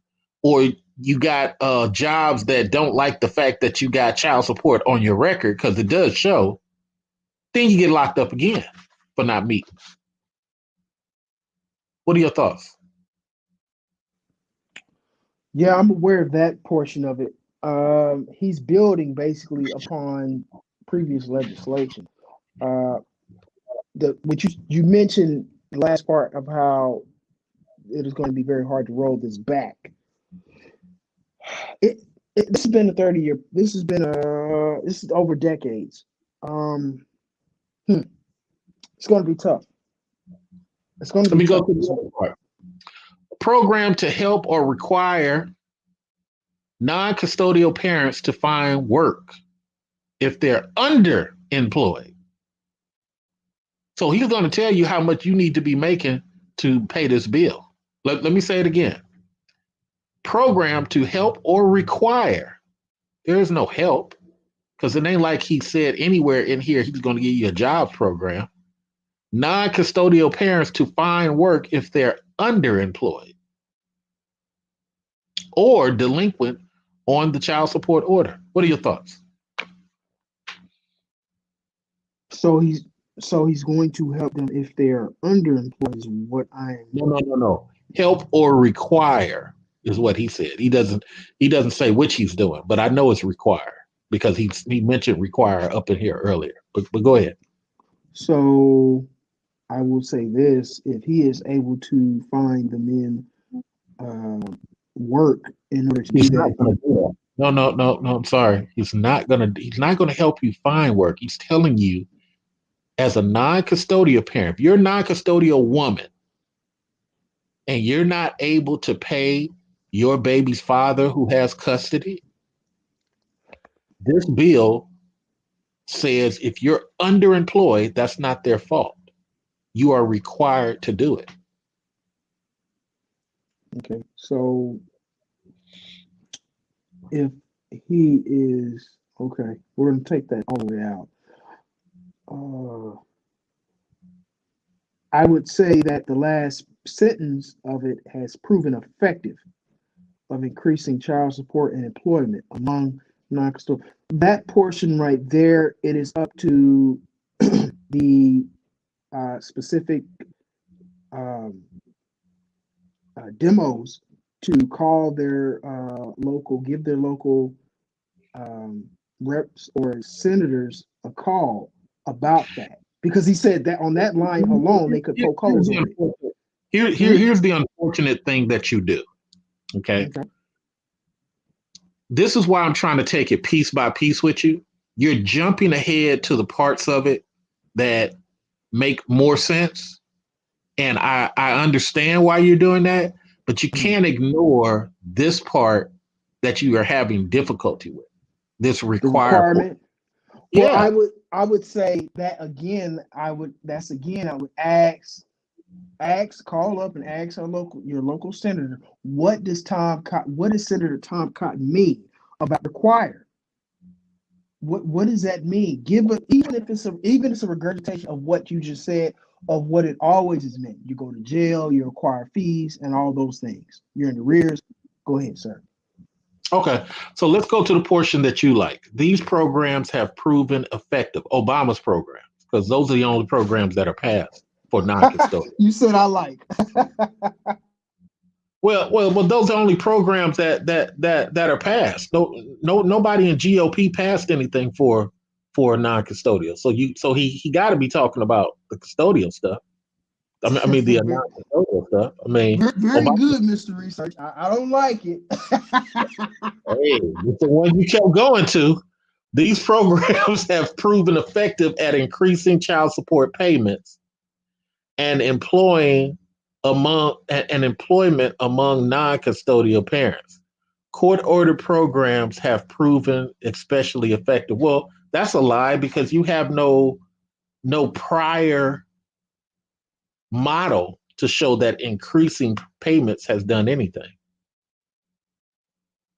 or you got jobs that don't like the fact that you got child support on your record, because it does show, then you get locked up again for not meeting. What are your thoughts? Yeah, I'm aware of that portion of it. He's building basically upon previous legislation. Uh, the which you mentioned the last part of how it is going to be very hard to roll this back. This has been a 30-year. This has been this is over decades. It's going to be tough. It's going to Let be me go tough. to the other part. Program to help or require non-custodial parents to find work if they're underemployed. So he's going to tell you how much you need to be making to pay this bill. Let me say it again. Program to help or require. There is no help, because it ain't like he said anywhere in here he's going to give you a jobs program. Non-custodial parents to find work if they're underemployed or delinquent on the child support order. What are your thoughts? So he's going to help them if they're underemployed. Is what I'm. No. Help or require is what he said. He doesn't say which he's doing, but I know it's require because he mentioned require up in here earlier. But go ahead. So I will say this: if he is able to find the men work in order to He's do not that, going to do that. No. I'm sorry. He's not going to help you find work. He's telling you, as a non-custodial parent, if you're a non-custodial woman and you're not able to pay your baby's father who has custody, this bill says if you're underemployed, that's not their fault. You are required to do it. okay. So if he is okay, we're going to take that all the way out. I would say that the last sentence of it has proven effective of increasing child support and employment among non-custodial. That portion right there, it is up to the specific um, demos to call their give their local reps or senators a call about that. Because he said that on that line alone, they could poke holes on it. Here's the unfortunate thing that you do. Okay. This is why I'm trying to take it piece by piece with you. You're jumping ahead to the parts of it that make more sense. And I understand why you're doing that, but you can't ignore this part that you are having difficulty with. This The requirement. requirement. Well, Yeah. I would say that again. I would ask call up and ask your local senator, what does Senator Tom Cotton mean about require? What does that mean? Even if it's a regurgitation of what you just said, of what it always has meant. You go to jail, you require fees, and all those things. You're in the rears. Go ahead, sir. Okay. So let's go to the portion that you like. These programs have proven effective. Obama's programs, because those are the only programs that are passed for non-custodial. You said I like. Well, those are only programs that are passed. Nobody in GOP passed anything for for non-custodial. So he got to be talking about the custodial stuff. I mean the very, non-custodial stuff. I mean, very Obama, good, Mr. Research. I don't like it. hey, it's the one you kept going to. These programs have proven effective at increasing child support payments and employment among non-custodial parents. Court-ordered programs have proven especially effective. Well, that's a lie because you have no prior model to show that increasing payments has done anything.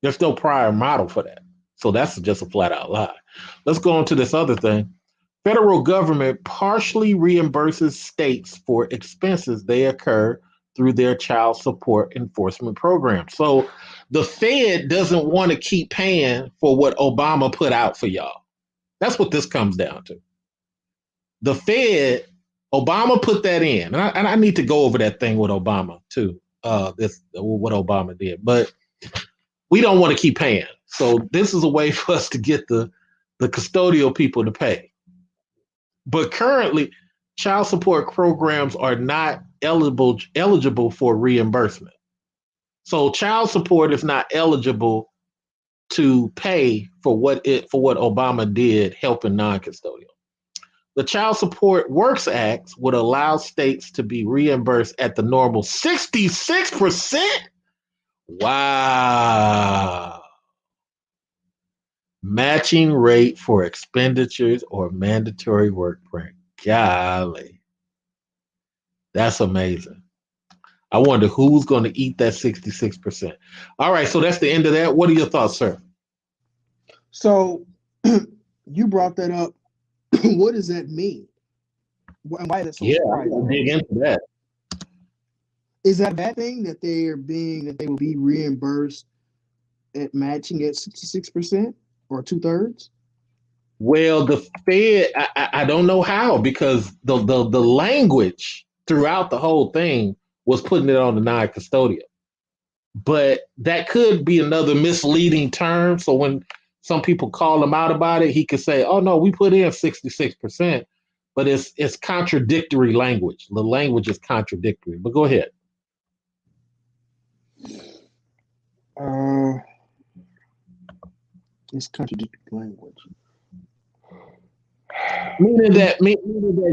There's no prior model for that. So that's just a flat out lie. Let's go on to this other thing. Federal government partially reimburses states for expenses they incur through their child support enforcement program. So the Fed doesn't want to keep paying for what Obama put out for y'all. That's what this comes down to. The Fed, Obama put that in, and I need to go over that thing with Obama too. This what Obama did, but we don't want to keep paying. So this is a way for us to get the custodial people to pay. But currently, child support programs are not eligible for reimbursement. So child support is not eligible to pay for what Obama did helping non-custodial. The Child Support Works Act would allow states to be reimbursed at the normal 66%. Wow. Matching rate for expenditures or mandatory work print. Golly. That's amazing. I wonder who's going to eat that 66%. All right, so that's the end of that. What are your thoughts, sir? So you brought that up. What does that mean? And why is it so surprising? I'll dig into that. Is that a bad thing that they will be reimbursed at matching at 66% or 2/3? Well, the Fed, I don't know how because the language throughout the whole thing was putting it on the non-custodial. But that could be another misleading term. So when some people call him out about it, he could say, "Oh no, we put in 66%," but it's contradictory language. The language is contradictory. But go ahead. It's contradictory language. Meaning that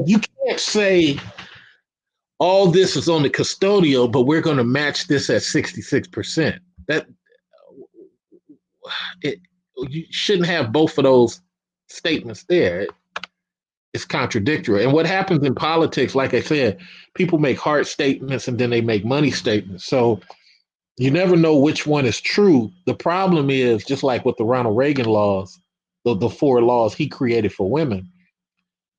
you can't say all this is on the custodial, but we're going to match this at 66%. You shouldn't have both of those statements there. It's contradictory. And what happens in politics, like I said, people make hard statements and then they make money statements. So you never know which one is true. The problem is just like with the Ronald Reagan laws, the 4 laws he created for women,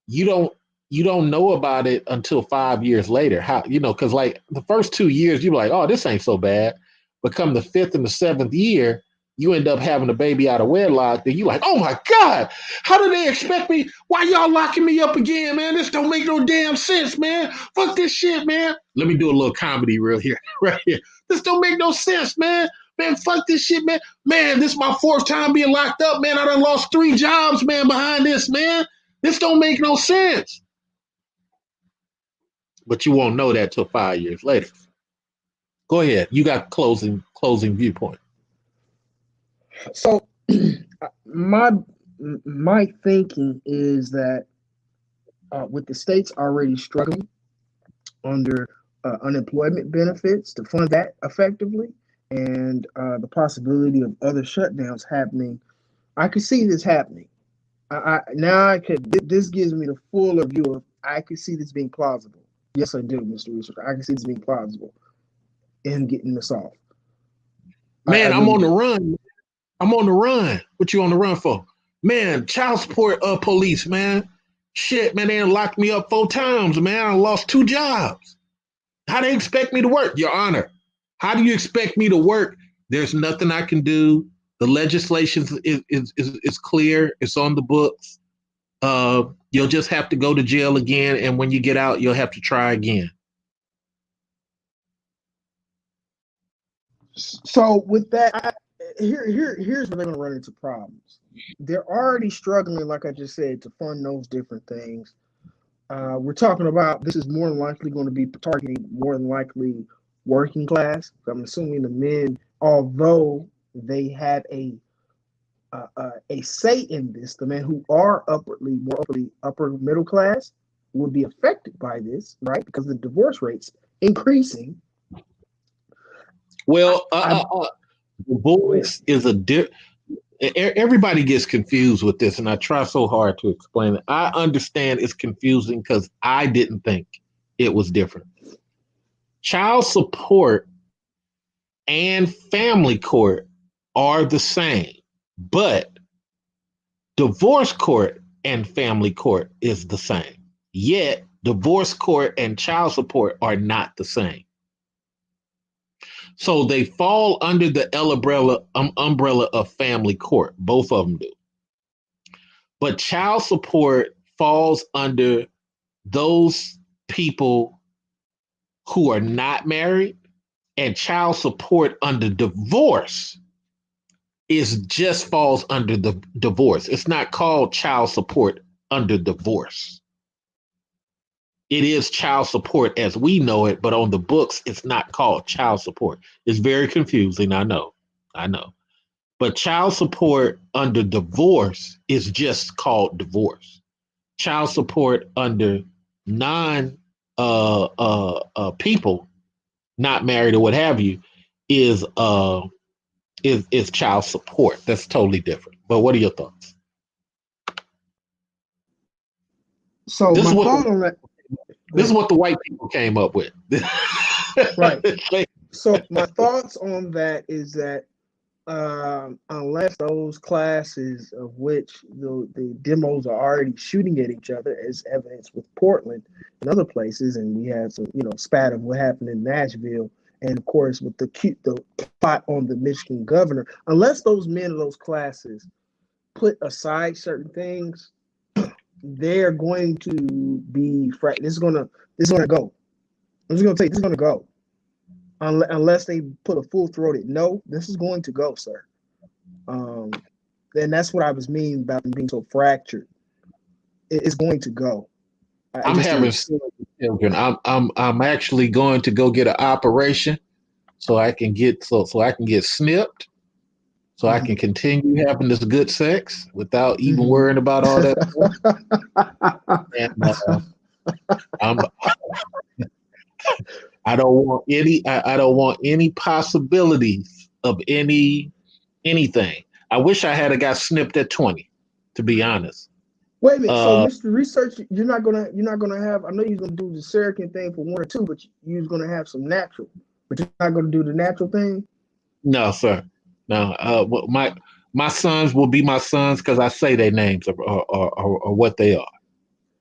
you don't know about it until 5 years later. How, because like the first 2 years, you're like, oh, this ain't so bad. But come the 5th and the 7th year, you end up having a baby out of wedlock. Then you like, oh my God, how do they expect me? Why y'all locking me up again, man? This don't make no damn sense, man. Fuck this shit, man. Let me do a little comedy right here. This don't make no sense, man. Man, fuck this shit, man. Man, this is my 4th time being locked up, man. I done lost 3 jobs, man, behind this, man. This don't make no sense. But you won't know that till 5 years later. Go ahead. You got closing viewpoint. So my thinking is that with the states already struggling under unemployment benefits to fund that effectively, and the possibility of other shutdowns happening, I could see this happening. This gives me the fuller view of I could see this being plausible. Yes, I do, Mr. Research. I can see this being plausible in getting this off. Man, I'm on the run. I'm on the run. What you on the run for? Man, child support police, man. Shit, man, they done locked me up 4 times, man. I lost 2 jobs. How they expect me to work, Your Honor? How do you expect me to work? There's nothing I can do. The legislation is clear. It's on the books. You'll just have to go to jail again, and when you get out, you'll have to try again. So with that, here's where they're going to run into problems. they're already struggling, like I just said, to fund those different things. We're talking about this is more than likely going to be targeting more than likely working class. I'm assuming the men, although they have a say in this, the men who are upper middle class will be affected by this, right? Because the divorce rates increasing. Well, I divorce is everybody gets confused with this, and I try so hard to explain it. I understand it's confusing because I didn't think it was different. Child support and family court are the same, but divorce court and family court is the same. Yet, divorce court and child support are not the same. So they fall under the umbrella of family court. Both of them do. But child support falls under those people who are not married, and child support under divorce is just falls under the divorce. It's not called child support under divorce. It is child support as we know it, but on the books, it's not called child support. It's very confusing. I know. But child support under divorce is just called divorce. Child support under non people, not married or what have you, is child support. That's totally different. But what are your thoughts? So This my is what thought on that. this is what the white people came up with. Right. So my thoughts on that is that unless those classes of which the demos are already shooting at each other, as evidence with Portland and other places, and we have some, spat of what happened in Nashville, and of course with the plot on the Michigan governor, unless those men of those classes put aside certain things, they're going to be this is gonna go. I'm just gonna say this is gonna go. Unless they put a full-throated no, this is going to go, sir. And that's what I was meaning about them being so fractured. It's going to go. I'm having children. I'm actually going to go get an operation so I can get snipped, so I can continue having this good sex without even worrying about all that. And I don't want any possibilities of anything. I wish I had got snipped at 20, to be honest. Wait a minute. So, Mr. Research, you're not gonna have. I know you're gonna do the Serican thing for 1 or 2, but you're gonna have some natural. But you're not gonna do the natural thing. No, sir. No. My sons will be my sons because I say their names or what they are.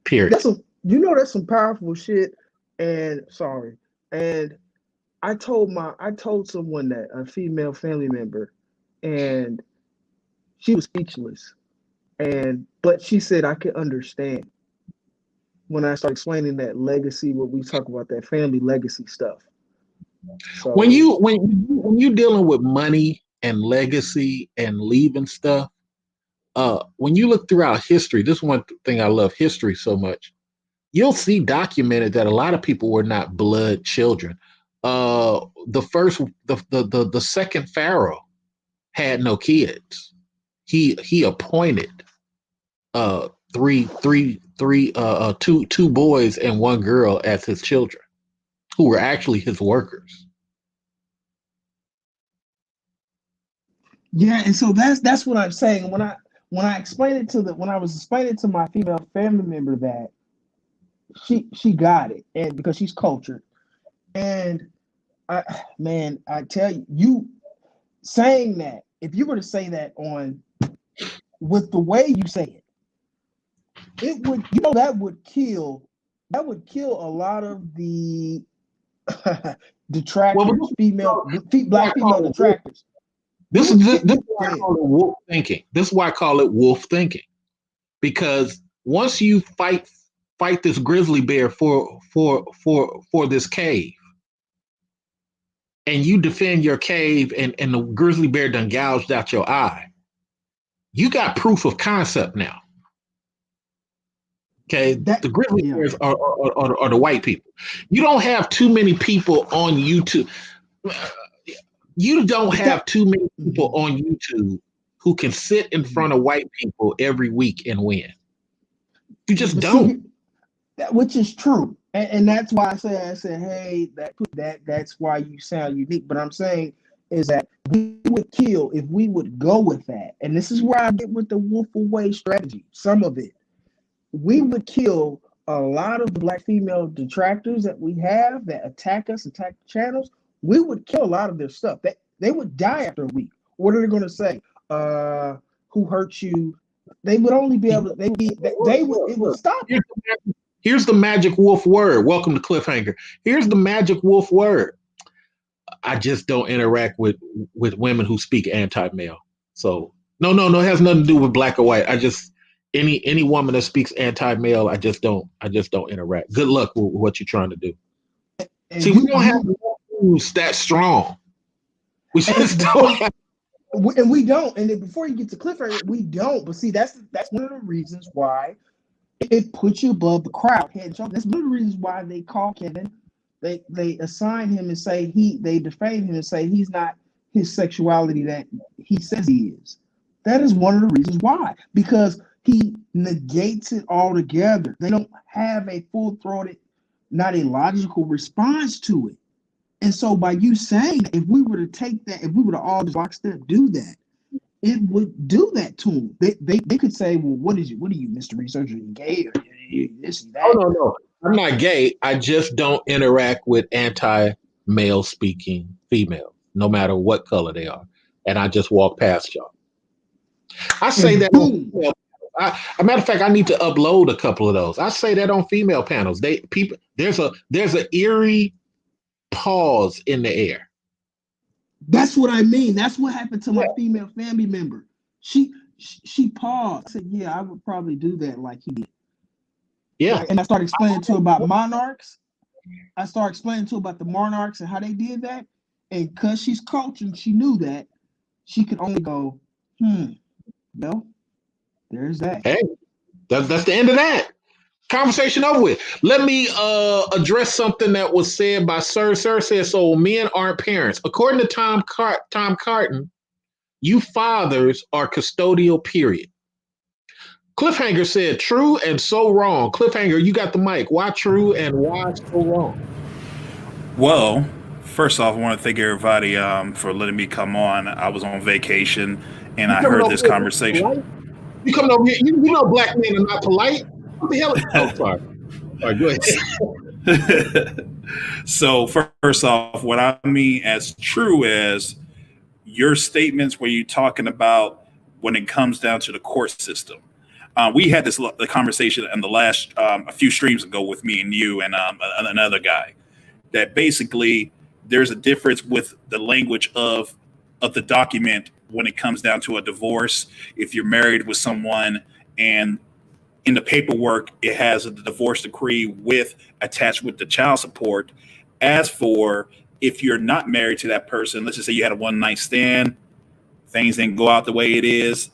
Period. That's some powerful shit. And sorry. And I told someone that, a female family member, and she was speechless. But she said I could understand when I start explaining that legacy, what we talk about, that family legacy stuff. So when you dealing with money and legacy and leaving stuff, when you look throughout history, this is one thing I love history so much. You'll see documented that a lot of people were not blood children. The second pharaoh had no kids. He appointed two boys and one girl as his children, who were actually his workers. Yeah, and so that's what I'm saying. When I explained it when I was explaining to my female family member that she got it, and because she's cultured, and I tell you saying that, if you were to say that with the way you say it, it would, that would kill a lot of the detractors, black female detractors. This is why I call it wolf thinking. This is why I call it wolf thinking, because once you fight this grizzly bear for this cave, and you defend your cave, and the grizzly bear done gouged out your eye, you got proof of concept now. Okay, the grizzly bears are the white people. You don't have too many people on YouTube. You don't have too many people on YouTube who can sit in front of white people every week and win. You just don't. Which is true, and that's why I said, hey, that's why you sound unique. But I'm saying is that we would kill if we would go with that, and this is where I get with the wolf away strategy. Some of it, we would kill a lot of the black female detractors that we have that attack us, attack the channels. We would kill a lot of their stuff. They would die after a week. What are they going to say? Who hurt you? They would only be able to. It would stop. Here's the magic wolf word. Welcome to Cliffhanger. Here's the magic wolf word. I just don't interact with women who speak anti-male. So no, it has nothing to do with black or white. I just any woman that speaks anti-male, I just don't interact. Good luck with what you're trying to do. And see, we don't have news that strong. We just don't have. And we don't. And then before you get to Cliffhanger, we don't. But see, that's one of the reasons why it puts you above the crowd. That's one of the reasons why they call Kevin. They assign him and say they defame him and say he's not his sexuality that he says he is. That is one of the reasons why. Because he negates it altogether. They don't have a full-throated, not a logical response to it. And so by you saying, if we were to take that, if we were to all just lockstep do that, it would do that to them. They could say, well, what are you, Mr. Researcher? You gay or this and that? Oh, no. I'm not gay. I just don't interact with anti-male speaking females, no matter what color they are. And I just walk past y'all. I say that. A matter of fact, I need to upload a couple of those. I say that on female panels. There's an eerie pause in the air. That's what I mean. That's what happened to my female family member. She paused. I said, yeah, I would probably do that like he did. Yeah. And I started explaining to her about monarchs. I started explaining to her about the monarchs and how they did that. And because she's coaching, she knew that. She could only go, no, there's that. Hey, that's the end of that. Conversation over with. Let me address something that was said by Sir. Sir says, so men aren't parents. According to Tom Carton, you fathers are custodial, period. Cliffhanger said, true and so wrong. Cliffhanger, you got the mic. Why true and why so wrong? Well, first off, I want to thank everybody for letting me come on. I was on vacation and I heard this conversation. You coming over here? You know black men are not polite. What the hell? Oh, sorry. All right, go ahead. So first off, what I mean as true as your statements where you're talking about when it comes down to the court system. We had the conversation in the last a few streams ago with me and you and another guy that basically there's a difference with the language of the document when it comes down to a divorce. If you're married with someone and in the paperwork, it has a divorce decree attached with the child support. As for if you're not married to that person, let's just say you had a one-night stand, things didn't go out the way it is,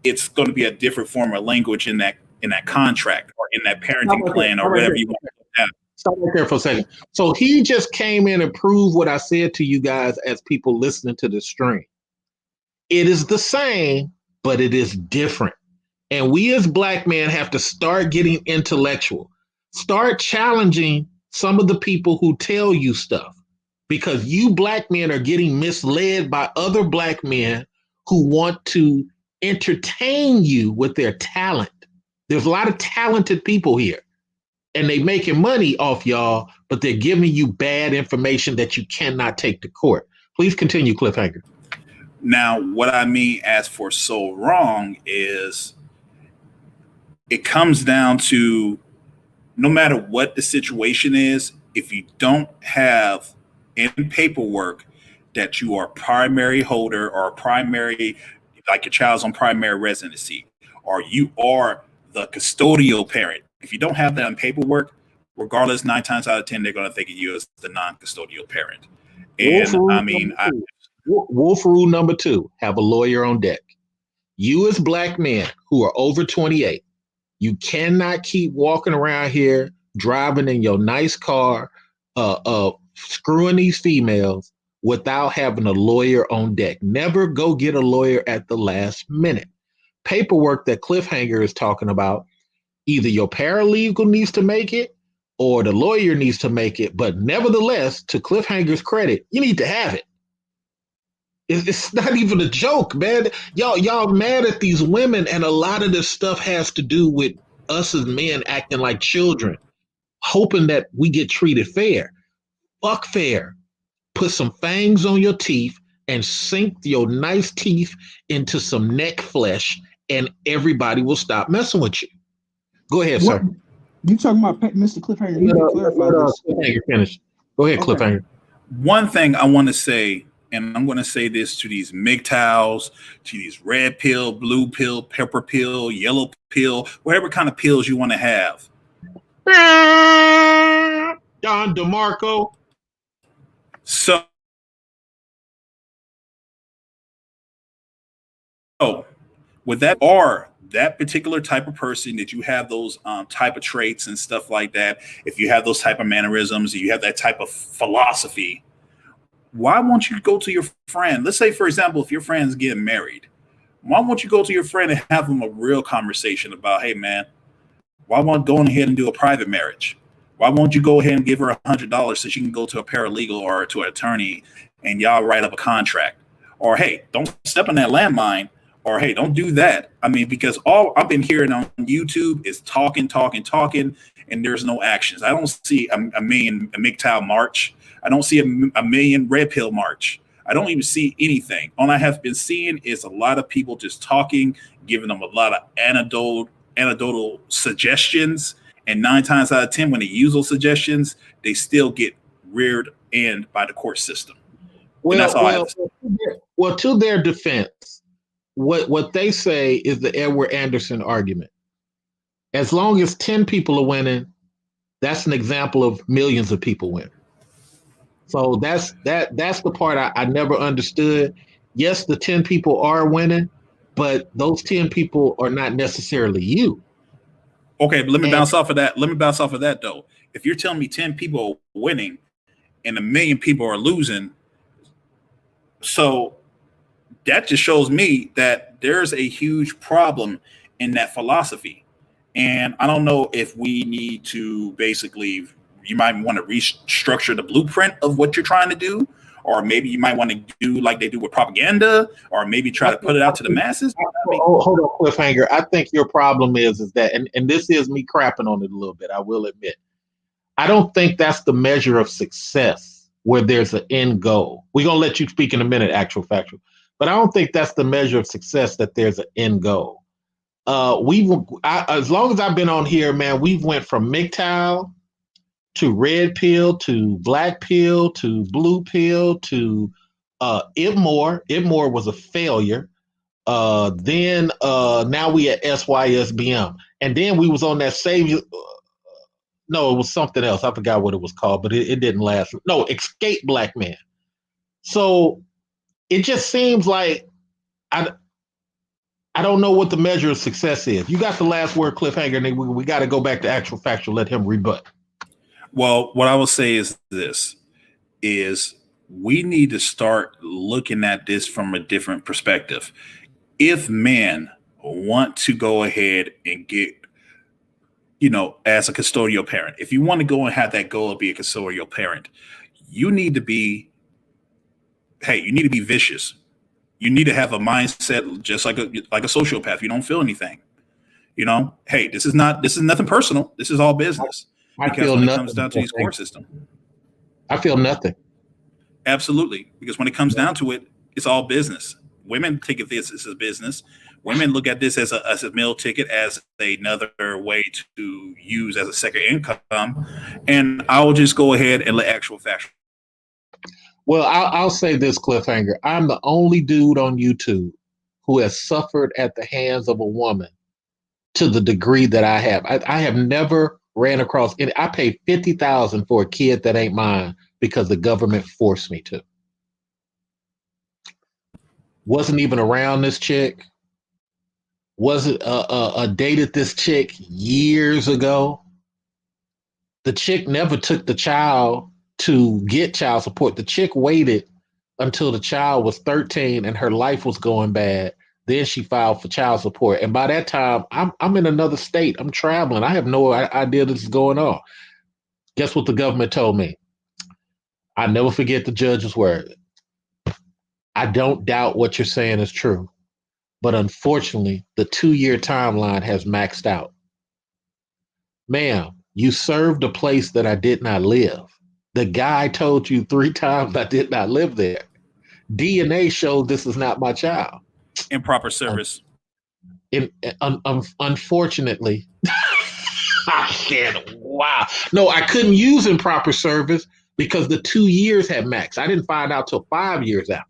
it's going to be a different form of language in that contract or in that parenting plan or whatever you want to do. Stop right there for a second. So he just came in and proved what I said to you guys as people listening to the stream. It is the same, but it is different. And we as black men have to start getting intellectual. Start challenging some of the people who tell you stuff. Because you black men are getting misled by other black men who want to entertain you with their talent. There's a lot of talented people here. And they making money off y'all, but they're giving you bad information that you cannot take to court. Please continue, Cliffhanger. Now, what I mean as for so wrong is it comes down to no matter what the situation is, if you don't have in paperwork that you are primary holder or primary, like your child's on primary residency, or you are the custodial parent, if you don't have that in paperwork, regardless, 9 times out of 10, they're going to think of you as the non-custodial parent. And I mean, Wolf rule number 2, have a lawyer on deck. You as black men who are over 28, you cannot keep walking around here driving in your nice car, screwing these females without having a lawyer on deck. Never go get a lawyer at the last minute. Paperwork that Cliffhanger is talking about, either your paralegal needs to make it or the lawyer needs to make it. But nevertheless, to Cliffhanger's credit, you need to have it. It's not even a joke, man. Y'all mad at these women, and a lot of this stuff has to do with us as men acting like children, hoping that we get treated fair. Fuck fair. Put some fangs on your teeth and sink your nice teeth into some neck flesh, and everybody will stop messing with you. Go ahead, What sir. you talking about, Mr. Cliffhanger? You can clarify this. Cliffhanger finish. Go ahead, Okay. Cliffhanger. One thing I want to say, and I'm going to say this to these Mgtows, to these red pill, blue pill, pepper pill, yellow pill, whatever kind of pills you want to have. Don DeMarco. So with that, or that particular type of person that you have those type of traits and stuff like that, if you have those type of mannerisms, you have that type of philosophy, why won't you go to your friend? Let's say, for example, if your friend's getting married, why won't you go to your friend and have them a real conversation about, hey, man, why won't go ahead and do a private marriage? Why won't you go ahead and give her $100 so she can go to a paralegal or to an attorney and y'all write up a contract? Or, hey, don't step on that landmine. Or, hey, don't do that. I mean, because all I've been hearing on YouTube is talking, and there's no actions. I don't see a Mgtow march. I don't see a million red pill march. I don't even see anything. All I have been seeing is a lot of people just talking, giving them a lot of anecdotal suggestions. And 9 times out of 10, when they use those suggestions, they still get reared in by the court system. Well, to their defense, what they say is the Edward Anderson argument. As long as 10 people are winning, that's an example of millions of people winning. So that's the part I never understood. Yes, the 10 people are winning, but those 10 people are not necessarily you. Okay, but let me bounce off of that. Though. If you're telling me 10 people are winning and 1 million people are losing, so that just shows me that there's a huge problem in that philosophy. And I don't know if we need to basically, you might want to restructure the blueprint of what you're trying to do, or maybe you might want to do like they do with propaganda, or maybe try to put it out to the masses. Hold on, Cliffhanger. I think your problem is that, and this is me crapping on it a little bit, I will admit. I don't think that's the measure of success where there's an end goal. We're going to let you speak in a minute, actual factual. But I don't think that's the measure of success that there's an end goal. As long as I've been on here, man, we've went from Mgtow to red pill to black pill to blue pill to Ibmore. Ibmore was a failure. Then now we at SYSBM, and then we was on that savior. No, it was something else. I forgot what it was called, but it didn't last. No, Escape Black Man. So it just seems like I don't know what the measure of success is. You got the last word, Cliffhanger, and then we got to go back to actual factual. Let him rebut. Well, what I will say is this, is we need to start looking at this from a different perspective. If men want to go ahead and get, as a custodial parent, if you want to go and have that goal of being a custodial parent, you need to be vicious. You need to have a mindset just like a sociopath. You don't feel anything. Hey, this is nothing personal. This is all business. Because when it comes down to these court system, I feel nothing. Absolutely. Because when it comes down to it, it's all business. Women take this as a business. Women look at this as a meal ticket, as another way to use as a second income. And I'll just go ahead and let actual facts. Well, I'll say this, Cliffhanger. I'm the only dude on YouTube who has suffered at the hands of a woman to the degree that I have. I have never ran across any. I paid $50,000 for a kid that ain't mine because the government forced me to. Wasn't even around this chick. dated this chick years ago. The chick never took the child to get child support. The chick waited until the child was 13 and her life was going bad. Then she filed for child support. And by that time, I'm in another state. I'm traveling. I have no idea this is going on. Guess what the government told me? I never forget the judge's word. I don't doubt what you're saying is true. But unfortunately, the 2-year timeline has maxed out. Ma'am, you served a place that I did not live. The guy told you 3 times I did not live there. DNA showed this is not my child. Improper service. Unfortunately, I said, wow. No, I couldn't use improper service because the 2 years had maxed. I didn't find out till 5 years after.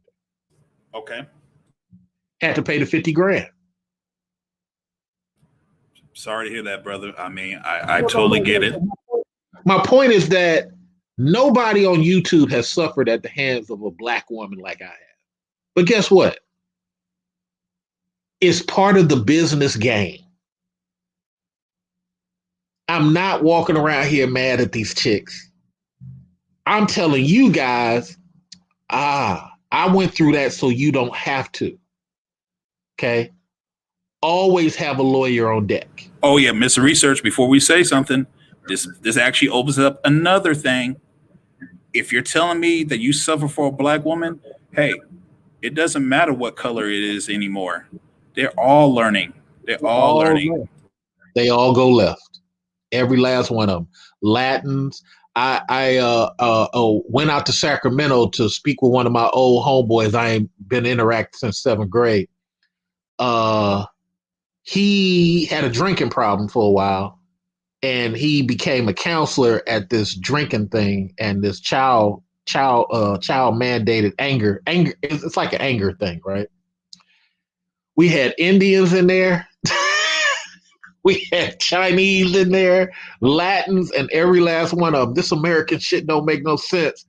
Okay. Had to pay the $50,000. Sorry to hear that, brother. I mean, I totally get it. My point is that nobody on YouTube has suffered at the hands of a black woman like I have. But guess what? It's part of the business game. I'm not walking around here mad at these chicks. I'm telling you guys, I went through that so you don't have to. Okay? Always have a lawyer on deck. Oh yeah, Mr. Research, before we say something, this actually opens up another thing. If you're telling me that you suffer for a black woman, hey, it doesn't matter what color it is anymore. They're all learning. They're all learning. Left. They all go left. Every last one of them. Latins. I went out to Sacramento to speak with one of my old homeboys. I ain't been interacting since 7th grade. He had a drinking problem for a while, and he became a counselor at this drinking thing, and this child mandated anger. It's like an anger thing, right? We had Indians in there. We had Chinese in there, Latins, and every last one of them. This American shit don't make no sense.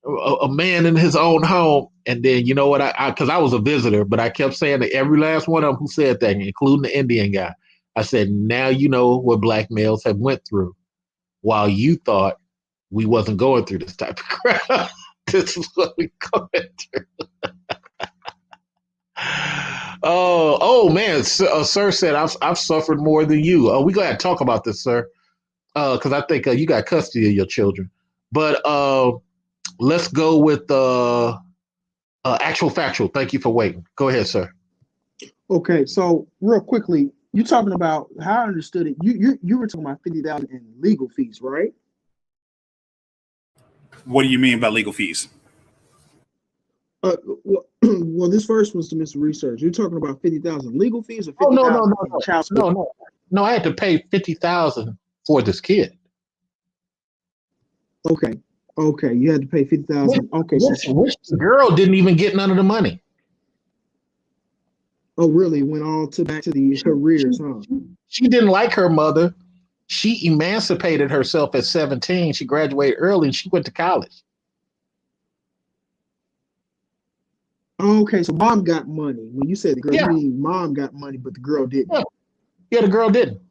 A man in his own home. And then, you know what? Because I was a visitor, but I kept saying to every last one of them who said that, including the Indian guy, I said, now you know what black males have went through while you thought we wasn't going through this type of crap. This is what we're going through. Oh man, sir said I've suffered more than you. We gotta talk about this, sir, because I think you got custody of your children. But let's go with actual factual. Thank you for waiting. Go ahead, sir. Okay, so real quickly, you talking about how I understood it. You were talking about $50,000 in legal fees, right? What do you mean by legal fees? Well, this first was to Mr. Research. You're talking about 50,000 legal fees or 50,000 child support? No. I had to pay 50,000 for this kid. Okay, you had to pay 50,000. Okay, which the girl didn't even get none of the money. Oh, really? Went all back to the careers, huh? She didn't like her mother. She emancipated herself at 17. She graduated early and she went to college. Okay, so mom got money. When you said the girl, you mean mom got money, but the girl didn't. Yeah, the girl didn't.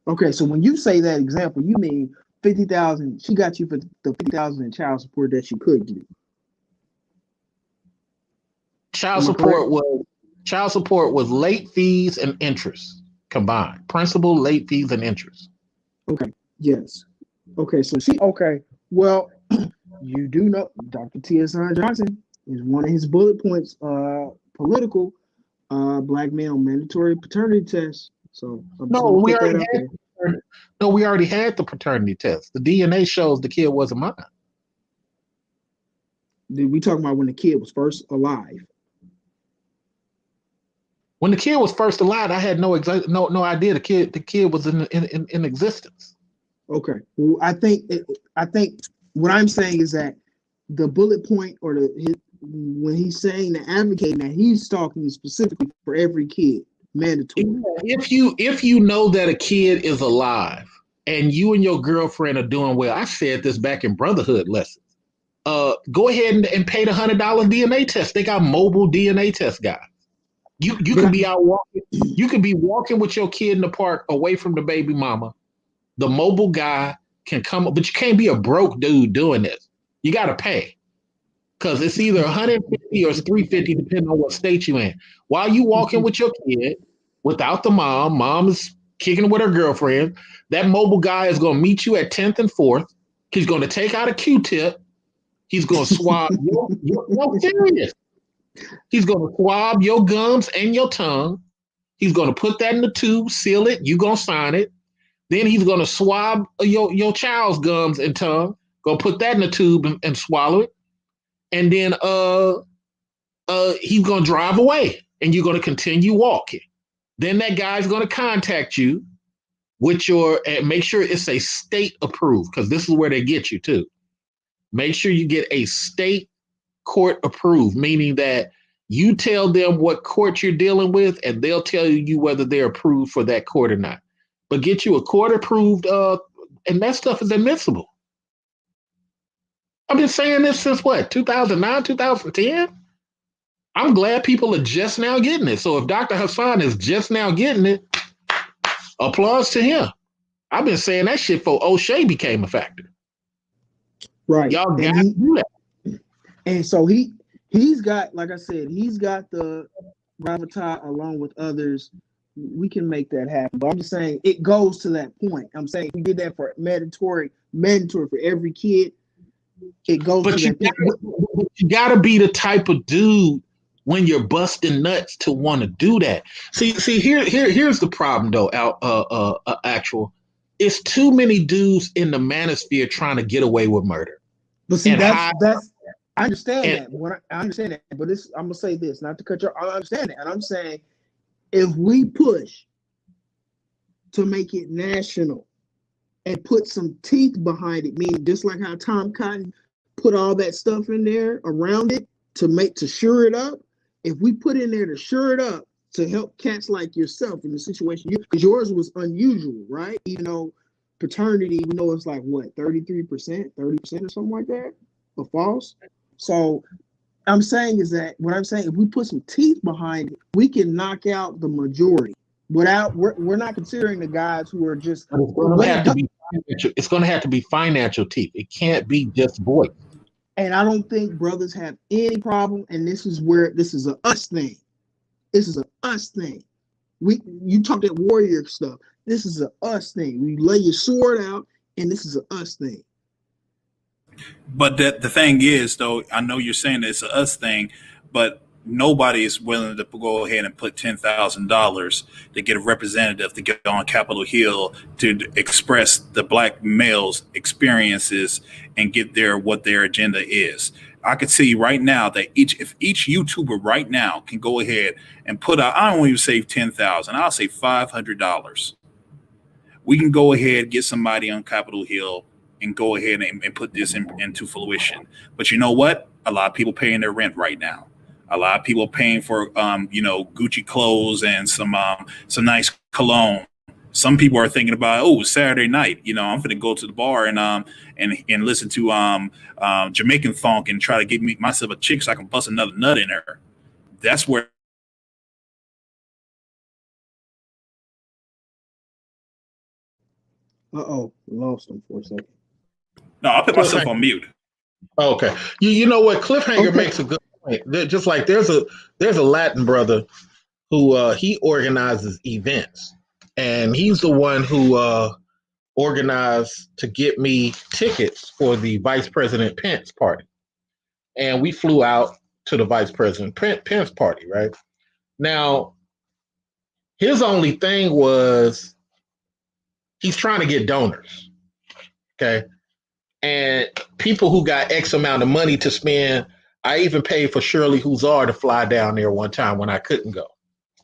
Okay, so when you say that example, you mean 50,000. She got you for the 50,000 in child support that she could give. Child support was late fees and interest combined. Principal, late fees, and interest. Okay. Yes. Okay. So well, you do know Dr. T.S. Johnson is one of his bullet points, political black male mandatory paternity test. So we already had the paternity test. The DNA shows the kid wasn't mine. Did we talk about when the kid was first alive? When the kid was first alive, I had no idea the kid was in existence. Okay. Well, I think what I'm saying is that the bullet point or when he's saying the advocating that he's talking specifically for every kid, mandatory. If you know that a kid is alive and you and your girlfriend are doing well, I said this back in brotherhood lessons. Go ahead and pay the $100 DNA test. They got mobile DNA test guys. You could be out walking. You could be walking with your kid in the park away from the baby mama. The mobile guy can come, but you can't be a broke dude doing this. You got to pay because it's either 150 or it's 350, depending on what state you're in. While you walking with your kid without the mom is kicking with her girlfriend. That mobile guy is going to meet you at 10th and 4th. He's going to take out a Q-tip. He's going to swab no, serious. He's going to swab your gums and your tongue. He's going to put that in the tube, seal it. You're going to sign it. Then he's going to swab your child's gums and tongue. Go put that in the tube and swallow it. And then he's going to drive away, and you're going to continue walking. Then that guy's going to contact you with and make sure it's a state approved, because this is where they get you too. Make sure you get a state court approved, meaning that you tell them what court you're dealing with, and they'll tell you whether they're approved for that court or not. But get you a court approved, and that stuff is admissible. I've been saying this since what, 2009, 2010? I'm glad people are just now getting it. So if Dr. Hassan is just now getting it, applause to him. I've been saying that shit before O'Shea became a factor. Right. Y'all got to do that. And so he's got, like I said, he's got the gravitas along with others. We can make that happen. But I'm just saying it goes to that point. I'm saying we did that for mandatory for every kid. It goes but to you gotta be the type of dude when you're busting nuts to want to do that. See, here's the problem though, actual. It's too many dudes in the manosphere trying to get away with murder. But see, that's I understand that. I understand that, but I'm gonna say this, not to cut you. I understand that, and I'm saying if we push to make it national and put some teeth behind it, meaning just like how Tom Cotton put all that stuff in there around it to shore it up. If we put in there to shore it up to help cats like yourself in the situation, because yours was unusual, right? Even though paternity, we know it's like what, 33%, 30% or something like that, or false. So I'm saying is that what I'm saying, if we put some teeth behind it, we can knock out the majority. We're not considering the guys who are just. It's going to have to be financial teeth. It can't be just voice. And I don't think brothers have any problem. And this is a us thing. This is a us thing. You talk that warrior stuff. This is a us thing. We lay your sword out, and this is a us thing. But the thing is, though, I know you're saying it's a us thing, but nobody is willing to go ahead and put $10,000 to get a representative to get on Capitol Hill to express the black males' experiences and get what their agenda is. I could see right now that if each YouTuber right now can go ahead and put out, I don't even say 10,000, I'll say $500. We can go ahead, get somebody on Capitol Hill and go ahead and put this into fruition. But you know what? A lot of people paying their rent right now. A lot of people paying for, Gucci clothes and some nice cologne. Some people are thinking about, Saturday night, I'm going to go to the bar and listen to Jamaican funk and try to get myself a chick so I can bust another nut in her. That's where. Lost him for a second. No, I'll put myself on mute. Okay. You know what? Cliffhanger makes a good point. Just like there's a Latin brother who he organizes events, and he's the one who organized to get me tickets for the Vice President Pence party. And we flew out to the Vice President Pence party, right? Now, his only thing was he's trying to get donors, okay? And people who got X amount of money to spend. I even paid for Shirley Huzar to fly down there one time when I couldn't go,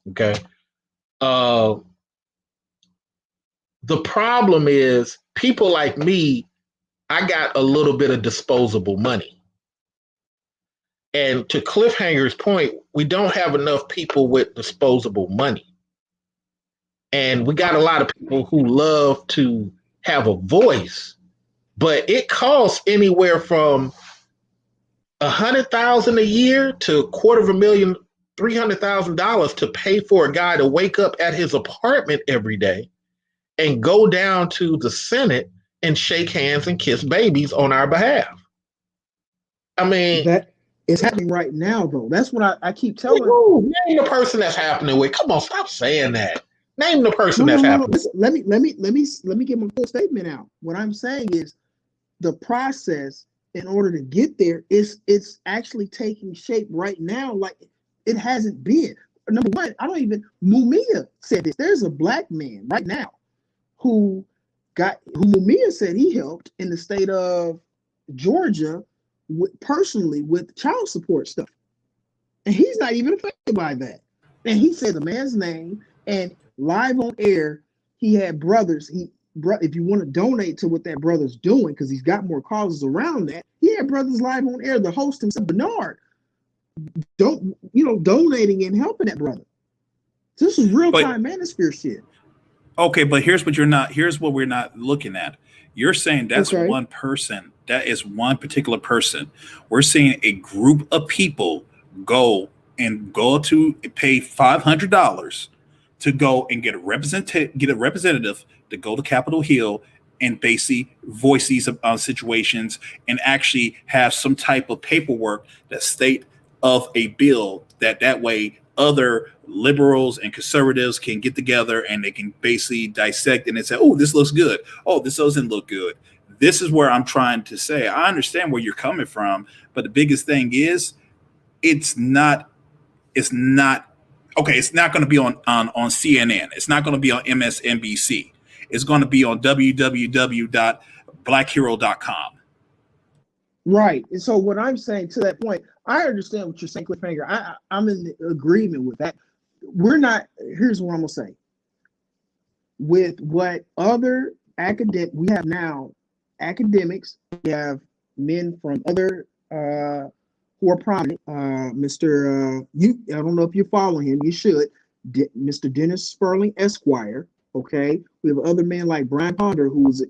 okay? The problem is people like me, I got a little bit of disposable money. And to Cliffhanger's point, we don't have enough people with disposable money. And we got a lot of people who love to have a voice, but it costs anywhere from $100,000 a year to $250,000 $300,000 to pay for a guy to wake up at his apartment every day and go down to the Senate and shake hands and kiss babies on our behalf. I mean, that is happening right now, though. That's what I keep telling. Name the person that's happening with. Come on, stop saying that. Name the person that's happening. Listen, let me get my full statement out. What I'm saying is the process in order to get there it's actually taking shape right now, like it hasn't been. Number one, Mumia said this. There's a black man right now who Mumia said he helped in the state of Georgia personally with child support stuff. And he's not even affected by that. And he said the man's name, and live on air, he had brothers. If you want to donate to what that brother's doing, because he's got more causes around that, he had brothers live on air. The host himself, Bernard, donating and helping that brother. This is real time manosphere shit. Okay, but here's what we're not looking at. You're saying that's one person. That is one particular person. We're seeing a group of people go to pay $500 to go and get a representative to go to Capitol Hill and basically voice these situations and actually have some type of paperwork that state of a bill that way other liberals and conservatives can get together and they can basically dissect and say, oh, this looks good. Oh, this doesn't look good. This is where I'm trying to say, I understand where you're coming from, but the biggest thing is it's not okay. It's not going to be on CNN. It's not going to be on MSNBC. It's going to be on www.blackhero.com. Right. And so what I'm saying to that point, I understand what you're saying, Cliffhanger. I'm in agreement with that. Here's what I'm going to say. With what other we have now academics, we have men from other who are prominent. I don't know if you're following him, you should. Mr. Dennis Sperling, Esquire. Okay. We have other men like Brian Ponder, who's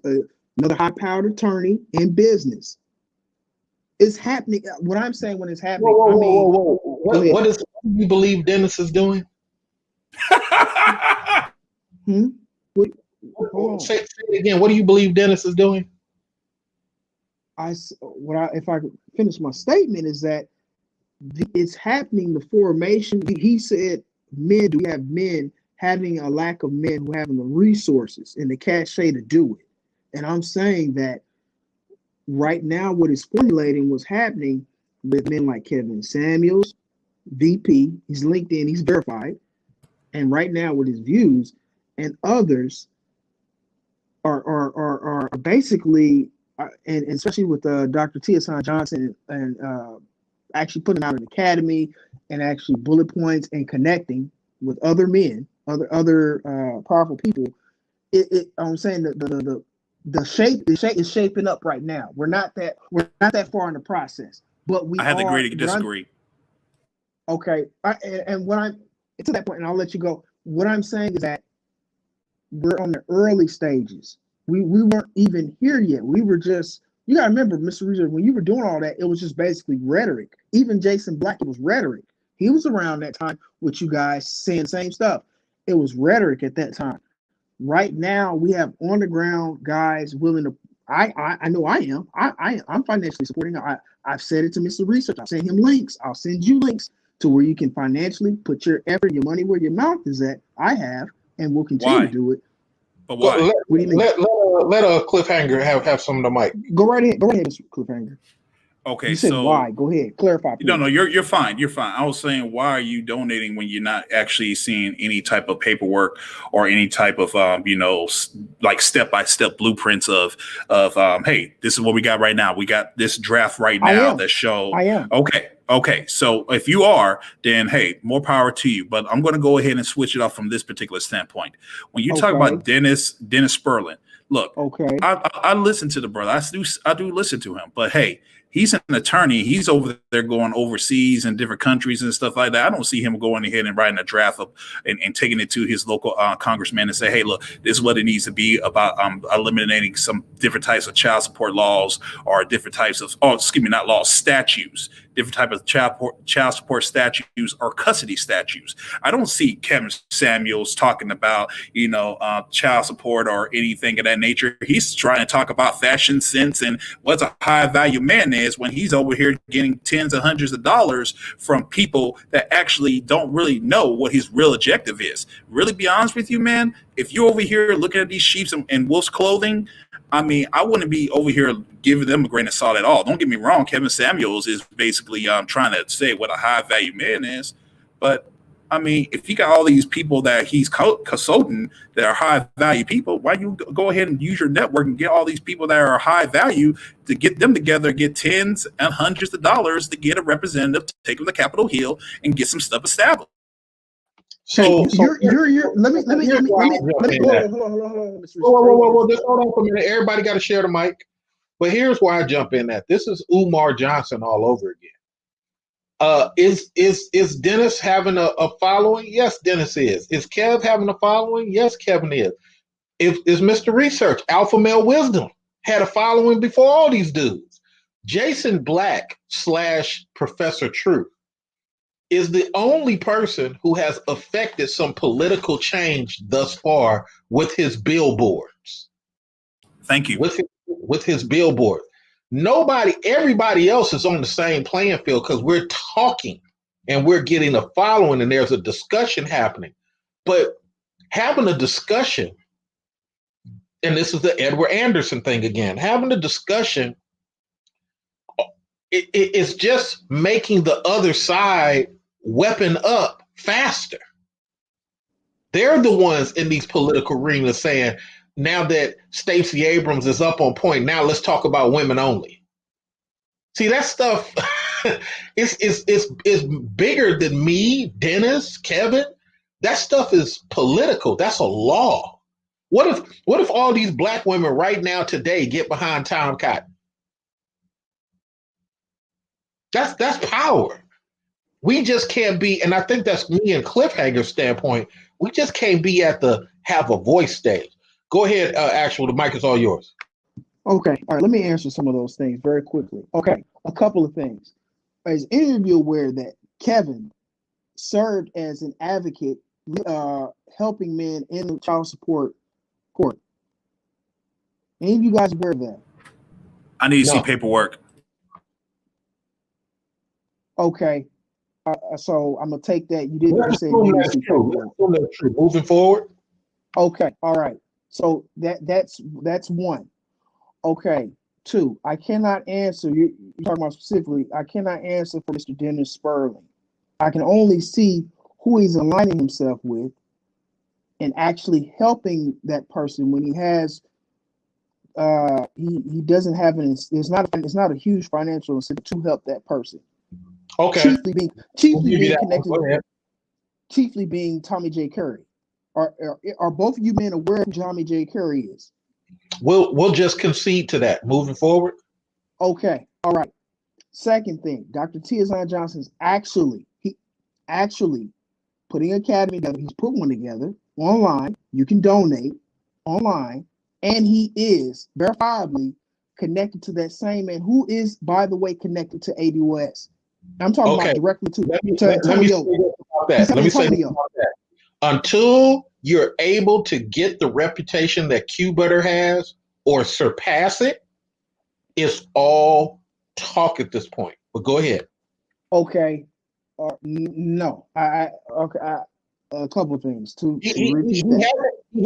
another high-powered attorney in business. It's happening. What I'm saying when it's happening, whoa. What do you believe Dennis is doing? Say it again. What do you believe Dennis is doing? If I could finish my statement, is that it's happening. The formation. He said, "Men, do we have men having a lack of men who having the resources and the cachet to do it?" And I'm saying that right now, what is formulating what's happening with men like Kevin Samuels, VP. He's LinkedIn. He's verified, and right now with his views and others are basically. And especially with Dr. Tiasan Johnson and actually putting out an academy and actually bullet points and connecting with other men, other powerful people. I'm saying that the shape is shaping up right now. We're not that far in the process, but I have to agree to disagree. Okay, and when I'm to that point, and I'll let you go. What I'm saying is that we're on the early stages. We weren't even here yet. We were just, you gotta remember, Mr. Reader, when you were doing all that, it was just basically rhetoric. Even Jason Black, it was rhetoric. He was around that time with you guys saying the same stuff. It was rhetoric at that time. Right now, we have on the ground guys willing to. I know I am. I'm financially supporting. I've said it to Mr. Research. I've sent him links. I'll send you links to where you can financially put your effort, your money where your mouth is at. I have, and we'll continue to do it. But why? What do you mean? Let a Cliffhanger have some of the mic. Go right ahead, Mr. Cliffhanger. Okay, you said so why? Go ahead, clarify. Please. No, you're fine. You're fine. I was saying, why are you donating when you're not actually seeing any type of paperwork or any type of like step-by-step blueprints of hey, this is what we got right now. We got this draft right now that show. I am. Okay. So if you are, then hey, more power to you. But I'm going to go ahead and switch it up from this particular standpoint. When you talk about Dennis Sperling, look, I listen to the brother. I do listen to him. But hey, He's an attorney. He's over there going overseas in different countries and stuff like that. I don't see him going ahead and writing a draft up and taking it to his local congressman and say, hey, look, this is what it needs to be about eliminating some different types of child support laws or different types of, not laws, statutes, different type of child support statutes or custody statutes. I don't see Kevin Samuels talking about, child support or anything of that nature. He's trying to talk about fashion sense and what's a high value man is when he's over here getting tens of hundreds of dollars from people that actually don't really know what his real objective is. Really be honest with you, man, if you're over here looking at these sheeps in wolf's clothing, I mean, I wouldn't be over here giving them a grain of salt at all. Don't get me wrong. Kevin Samuels is basically trying to say what a high value man is. But I mean, if you got all these people that he's consulting that are high value people, why you go ahead and use your network and get all these people that are high value to get them together, get tens and hundreds of dollars to get a representative to take them to Capitol Hill and get some stuff established. So let me hold on. Whoa, just hold on for a minute. Everybody got to share the mic. But here's where I jump in at. This is Umar Johnson all over again. Is Dennis having a following? Yes, Dennis is. Is Kev having a following? Yes, Kevin is. Is Mr. Research, Alpha Male Wisdom, had a following before all these dudes? Jason Black / Professor Truth is the only person who has affected some political change thus far with his billboards. Thank you. With his billboard. Everybody else is on the same playing field because we're talking and we're getting a following and there's a discussion happening. But having a discussion, and this is the Edward Anderson thing again, having a discussion, it's just making the other side weapon up faster. They're the ones in these political arenas saying, now that Stacey Abrams is up on point, now let's talk about women only. See, that stuff is bigger than me, Dennis, Kevin. That stuff is political. That's a law. What if all these black women right now today get behind Tom Cotton? That's power. We just can't be, and I think that's me and Cliffhanger's standpoint, we just can't be at the have a voice stage. Go ahead, Actual, the mic is all yours. Okay, all right, let me answer some of those things very quickly. Okay, a couple of things. Is any of you aware that Kevin served as an advocate helping men in the child support court? Any of you guys aware of that? I need to see paperwork. Okay, so I'm gonna take that you didn't say that's true. Moving forward. Okay, all right. So that's one. Okay, two. I cannot answer you're talking about specifically. I cannot answer for Mr. Dennis Sperling. I can only see who he's aligning himself with and actually helping that person when he has. He doesn't have it's not a huge financial incentive to help that person. Okay. Chiefly being Tommy J. Curry. Are both of you men aware of who Tommy J. Curry is? We'll just concede to that. Moving forward. Okay. All right. Second thing, Dr. Tiazon Johnson's actually putting an academy together. He's put one together online. You can donate online, and he is verifiably connected to that same man who is, by the way, connected to ADOS. I'm talking about directly to Antonio. Let me say about that. Until you're able to get the reputation that Q-Butter has or surpass it, it's all talk at this point. But go ahead. Okay. No. A couple of things. He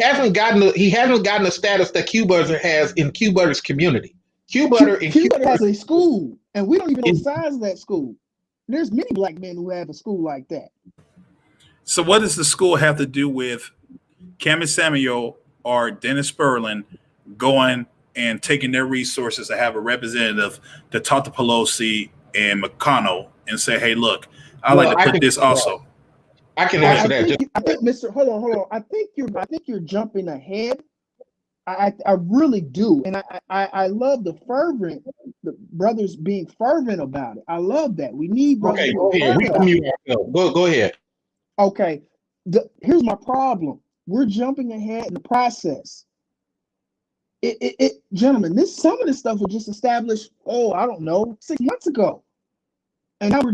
hasn't gotten the status that Q-Butter has in Q-Butter's community. Q-Butter has a school, and we don't even know the size of that school. There's many black men who have a school like that. So what does the school have to do with Kevin Samuel or Dennis Sperling going and taking their resources to have a representative to talk to Pelosi and McConnell and say, hey, look, I'd like to put this also. I can answer that. I think, Mr. Hold on. I think you're jumping ahead. I really do, and I love the brothers being fervent about it. I love that. We need brothers Okay, being go ahead. We fervent can about it. mute ourselves. Go ahead. Okay, here's my problem. We're jumping ahead in the process. Gentlemen, some of this stuff was just established. Oh, I don't know, 6 months ago, and now we're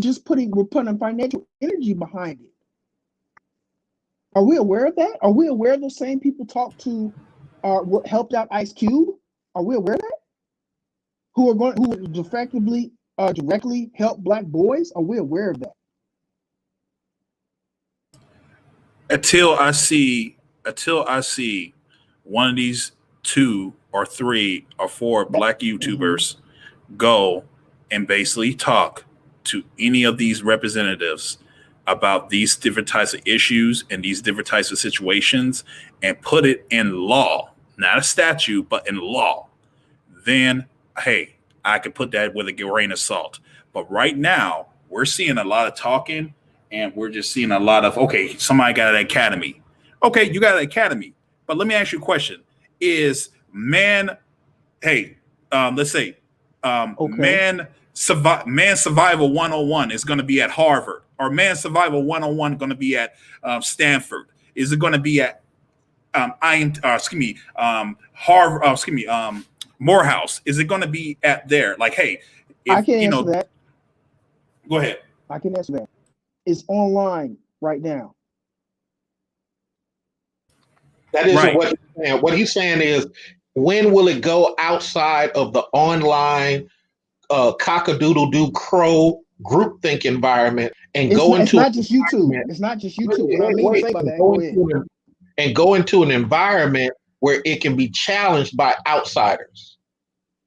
putting financial energy behind it. Are we aware of that? Are we aware those same people talked to, helped out Ice Cube? Are we aware of that? Who effectively, directly help Black boys? Are we aware of that? Until I see one of these 2 or 3 or 4 Black YouTubers go and basically talk to any of these representatives about these different types of issues and these different types of situations and put it in law, not a statute, but in law, then, hey, I could put that with a grain of salt. But right now, we're seeing a lot of talking, and we're just seeing a lot of, okay, somebody got an academy. Okay, you got an academy. But let me ask you a question. Is man, hey, let's say man survival 101 is going to be at Harvard, or man survival 101 going to be at Stanford? Is it going to be at Harvard? Morehouse? Is it going to be at there? Like, hey, I can answer that. Go ahead. I can answer that. It's online right now. That isn't what he's saying. What he's saying is, when will it go outside of the online cock-a-doodle-doo crow groupthink environment and it's not just YouTube. It's not just YouTube. And go into an environment where it can be challenged by outsiders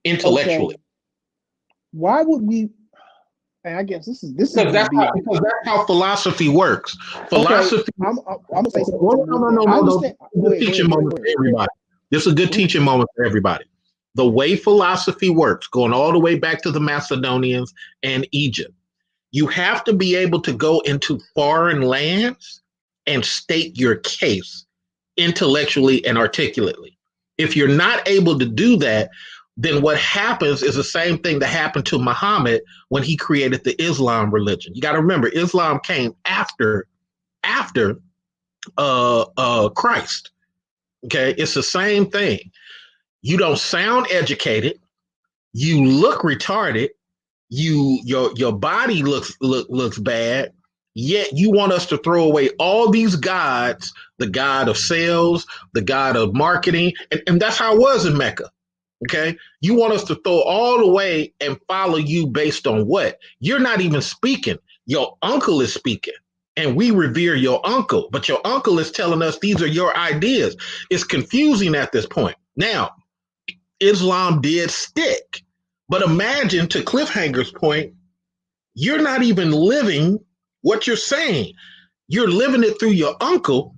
intellectually. Okay. Why would we? And I guess this is because that's how philosophy works. Philosophy. Okay. I'm gonna say something. No. Teaching moment for everybody. This is a good teaching moment for everybody. The way philosophy works, going all the way back to the Macedonians and Egypt, you have to be able to go into foreign lands and state your case intellectually and articulately. If you're not able to do that, then what happens is the same thing that happened to Muhammad when he created the Islam religion. You got to remember, Islam came after Christ. Okay, it's the same thing. You don't sound educated. You look retarded. Your body looks bad. Yet you want us to throw away all these gods, the god of sales, the god of marketing, and that's how it was in Mecca. Okay, you want us to throw all away and follow you based on what? You're not even speaking. Your uncle is speaking, and we revere your uncle, but your uncle is telling us these are your ideas. It's confusing at this point. Now, Islam did stick, but imagine, to Cliffhanger's point, you're not even living what you're saying. You're living it through your uncle,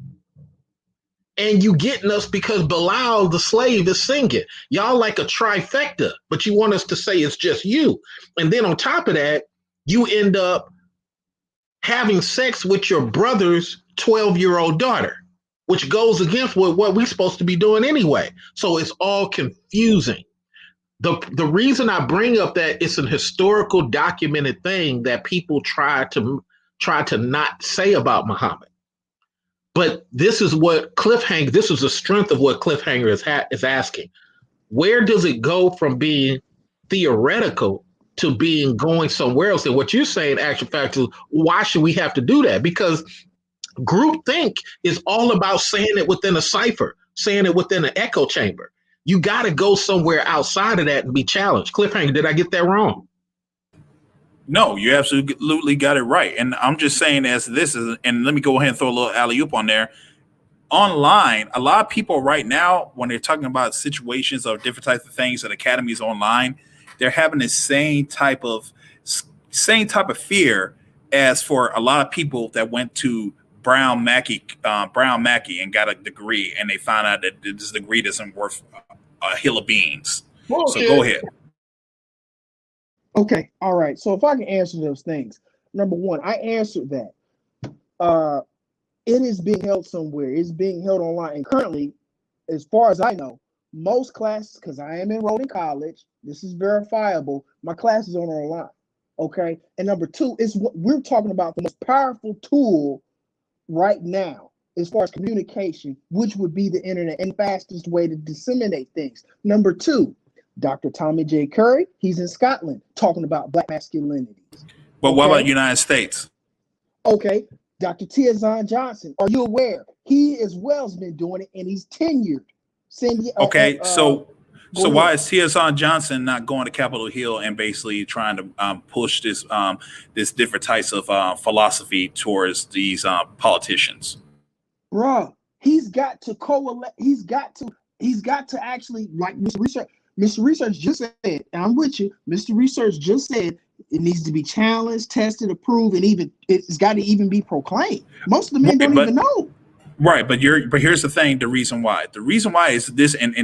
and you getting us because Bilal, the slave, is singing. Y'all like a trifecta, but you want us to say it's just you. And then on top of that, you end up having sex with your brother's 12-year-old daughter, which goes against what we're supposed to be doing anyway. So it's all confusing. The reason I bring up that it's an historical documented thing that people try to not say about Muhammad. But this is what Cliffhanger, this is the strength of what Cliffhanger is asking. Where does it go from being theoretical to being going somewhere else? And what you're saying, actual fact, is why should we have to do that? Because groupthink is all about saying it within a cipher, saying it within an echo chamber. You got to go somewhere outside of that and be challenged. Cliffhanger, did I get that wrong? No, you absolutely got it right. And I'm just saying, as this is, and let me go ahead and throw a little alley-oop on there. Online, a lot of people right now, when they're talking about situations or different types of things at academies online, they're having the same type of fear as for a lot of people that went to Brown Mackey and got a degree, and they found out that this degree isn't worth a hill of beans. So go ahead. Okay, all right. So if I can answer those things, number one, I answered that. It is being held somewhere. It's being held online, and currently, as far as I know, most classes, because I am enrolled in college, this is verifiable. My classes are online. Okay. And number two is what we're talking about, the most powerful tool right now as far as communication, which would be the internet, and fastest way to disseminate things. Number two, Dr. Tommy J. Curry, he's in Scotland talking about black masculinity. But what about United States? Okay, Dr. Tiazon Johnson, are you aware? He as well has been doing it, and he's tenured. Okay, so why is Tiazon Johnson not going to Capitol Hill and basically trying to push this this different types of philosophy towards these politicians? Bruh, he's got to coalesce. He's got to actually, like Mr. Research just said, and I'm with you. Mr. Research just said it needs to be challenged, tested, approved, and even it's got to even be proclaimed. Most of the men don't even know. Right, but here's the thing. The reason why is this, and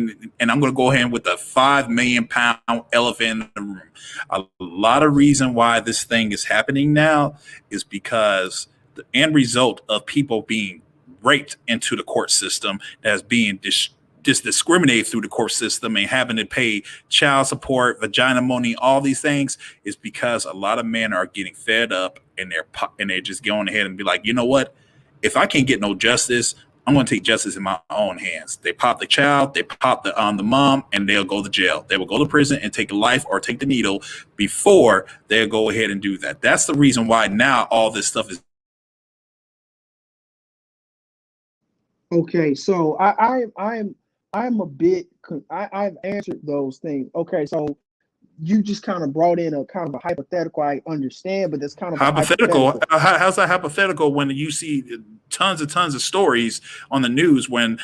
I'm going to go ahead with the 5 million pound elephant in the room. A lot of reason why this thing is happening now is because the end result of people being raped into the court system, that's being discriminated through the court system and having to pay child support, vagina money, all these things, is because a lot of men are getting fed up and they're just going ahead and be like, you know what? If I can't get no justice, I'm going to take justice in my own hands. They pop the child, they pop the mom, and they'll go to jail. They will go to prison and take life or take the needle before they'll go ahead and do that. That's the reason why now all this stuff is. Okay, so I'm a bit. I've answered those things. Okay, so you just kind of brought in a kind of a hypothetical. I understand, but that's kind of hypothetical. How's that hypothetical when you see tons of stories on the news when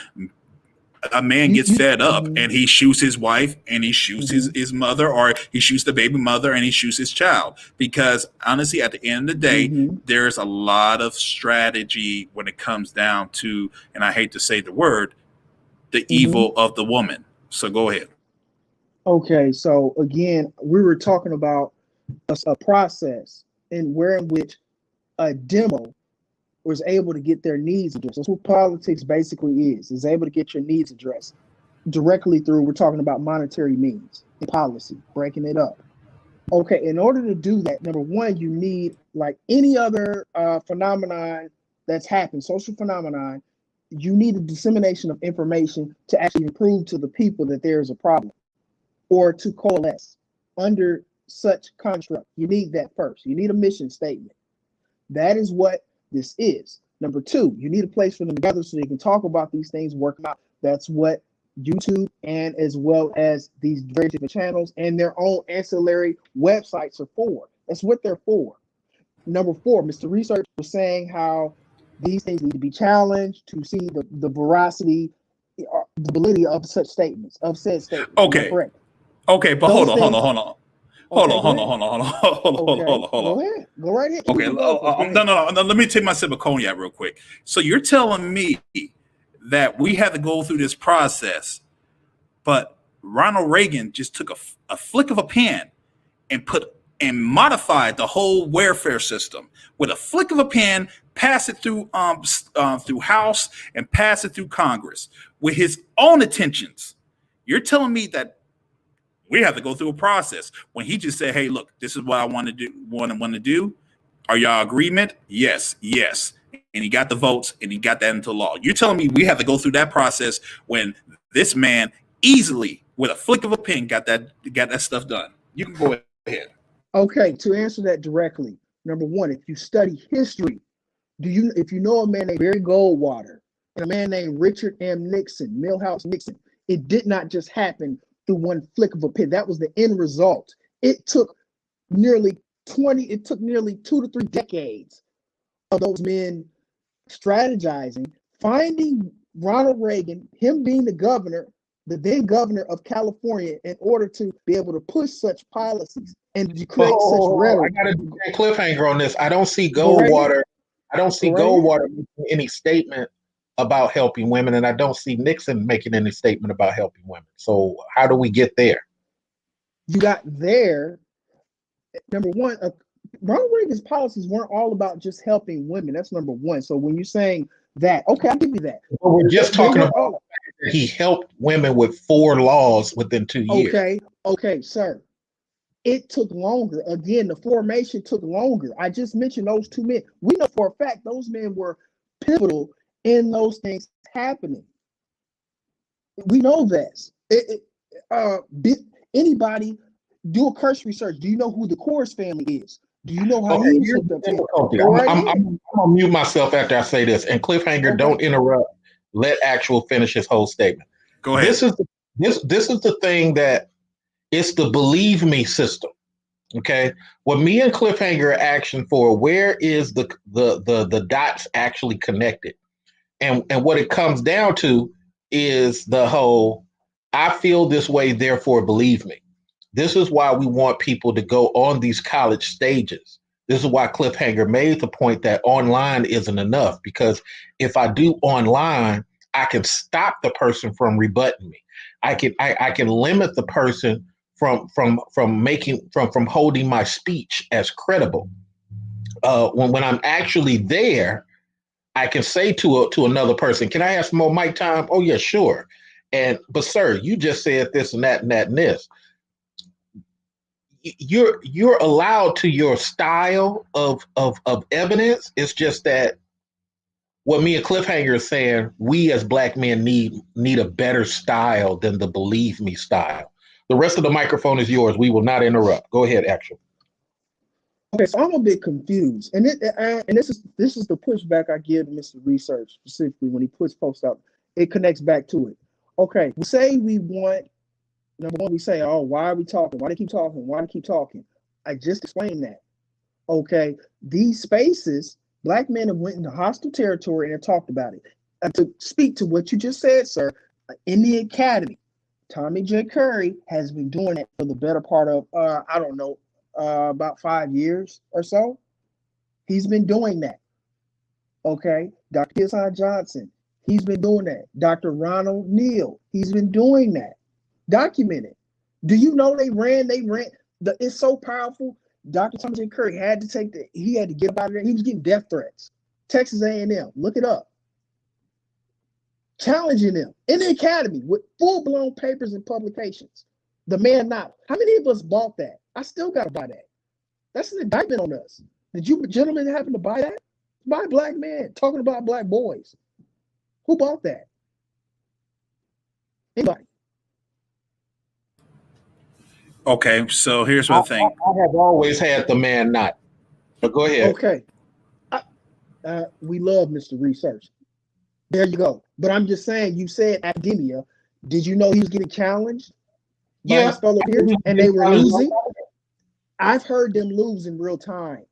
a man gets fed up and he shoots his wife and he shoots his mother, or he shoots the baby mother and he shoots his child? Because honestly, at the end of the day, there's a lot of strategy when it comes down to, and I hate to say the word, the evil of the woman. So go ahead. Okay, so again, we were talking about a process in which a demo was able to get their needs addressed. That's what politics basically is able to get your needs addressed directly through, we're talking about monetary means and policy, breaking it up. Okay, in order to do that, number one, you need, like any other phenomenon that's happened, social phenomenon, you need a dissemination of information to actually prove to the people that there is a problem, or to coalesce under such construct. You need that first. You need a mission statement. That is what this is. Number two, you need a place for them together so they can talk about these things, work them out. That's what YouTube and as well as these very different channels and their own ancillary websites are for. That's what they're for. Number four, Mr. Research was saying how these things need to be challenged to see the veracity, the validity of such statements, of said statements. Okay. Correct. Okay, but hold on. Go ahead. Go right ahead. Okay. No. Let me take my sip of cognac real quick. So you're telling me that we had to go through this process, but Ronald Reagan just took a flick of a pen and modified the whole welfare system with a flick of a pen, pass it through House and pass it through Congress with his own intentions. You're telling me that we have to go through a process when he just said, "Hey, look, this is what I want to do. Are y'all agreement? Yes. And he got the votes and he got that into law." You're telling me we have to go through that process when this man easily, with a flick of a pen, got that stuff done? You can go ahead. Okay, to answer that directly, number one, if you study history, if you know a man named Barry Goldwater and a man named Richard M. Nixon, Milhouse Nixon, it did not just happen through one flick of a pen. That was the end result. It took nearly 2 to 3 decades of those men strategizing, finding Ronald Reagan, him being the then governor of California, in order to be able to push such policies and to create such rhetoric. I got a cliffhanger on this. I don't see Goldwater. Goldwater making any statement about helping women, and I don't see Nixon making any statement about helping women. So how do we get there? You got there. Number one, Ronald Reagan's policies weren't all about just helping women. That's number one. So when you're saying that, okay, I'll give you that. But we're just talking about he helped women with 4 laws within 2 years. Okay, sir. It took longer. Again, the formation took longer. I just mentioned those 2 men. We know for a fact those men were pivotal in those things happening. We know this. Anybody do a curse research? Do you know who the Coors family is? Do you know how he was hooked up to it? I'm gonna mute myself after I say this. And Cliffhanger, don't interrupt. Let Actual finish his whole statement. Go ahead. This is the thing that it's the believe me system. Okay, what me and Cliffhanger are asking for, where is the dots actually connected? And what it comes down to is the whole I feel this way, therefore believe me. This is why we want people to go on these college stages. This is why Cliffhanger made the point that online isn't enough, because if I do online, I can stop the person from rebutting me. I can limit the person from holding my speech as credible. When I'm actually there, I can say to another person, "Can I have some more mic time?" "Oh yeah, sure." But sir, you just said this and that and that and this. You're allowed to your style of evidence. It's just that what me and Cliffhanger is saying, we as black men need a better style than the believe me style. The rest of the microphone is yours. We will not interrupt. Go ahead, Action. Okay, so I'm a bit confused, and this is the pushback I give to Mr. Research specifically when he puts posts out. It connects back to it. Okay, we say we want. Number one, we say, "Oh, why are we talking? Why do they keep talking? Why do they keep talking?" I just explained that. Okay, these spaces, black men have went into hostile territory and have talked about it. To speak to what you just said, sir, in the academy, Tommy J. Curry has been doing it for the better part of I don't know, about 5 years or so. He's been doing that. Okay, Dr. Keason Johnson, he's been doing that. Dr. Ronald Neal, he's been doing that. Documented. Do you know they ran? It's so powerful. Dr. Thomas J. Curry had to get up out of there. He was getting death threats. Texas A&M, look it up. Challenging them in the academy with full-blown papers and publications. The man not. How many of us bought that? I still got to buy that. That's an indictment on us. Did you gentlemen happen to buy that? Buy black men talking about black boys. Who bought that? Anybody? Okay, so here's what I think. I have always had the man not. But go ahead. Okay. We love Mr. Research. There you go. But I'm just saying, you said academia. Did you know he was getting challenged by his fellow peers and they were losing? I've heard them lose in real time.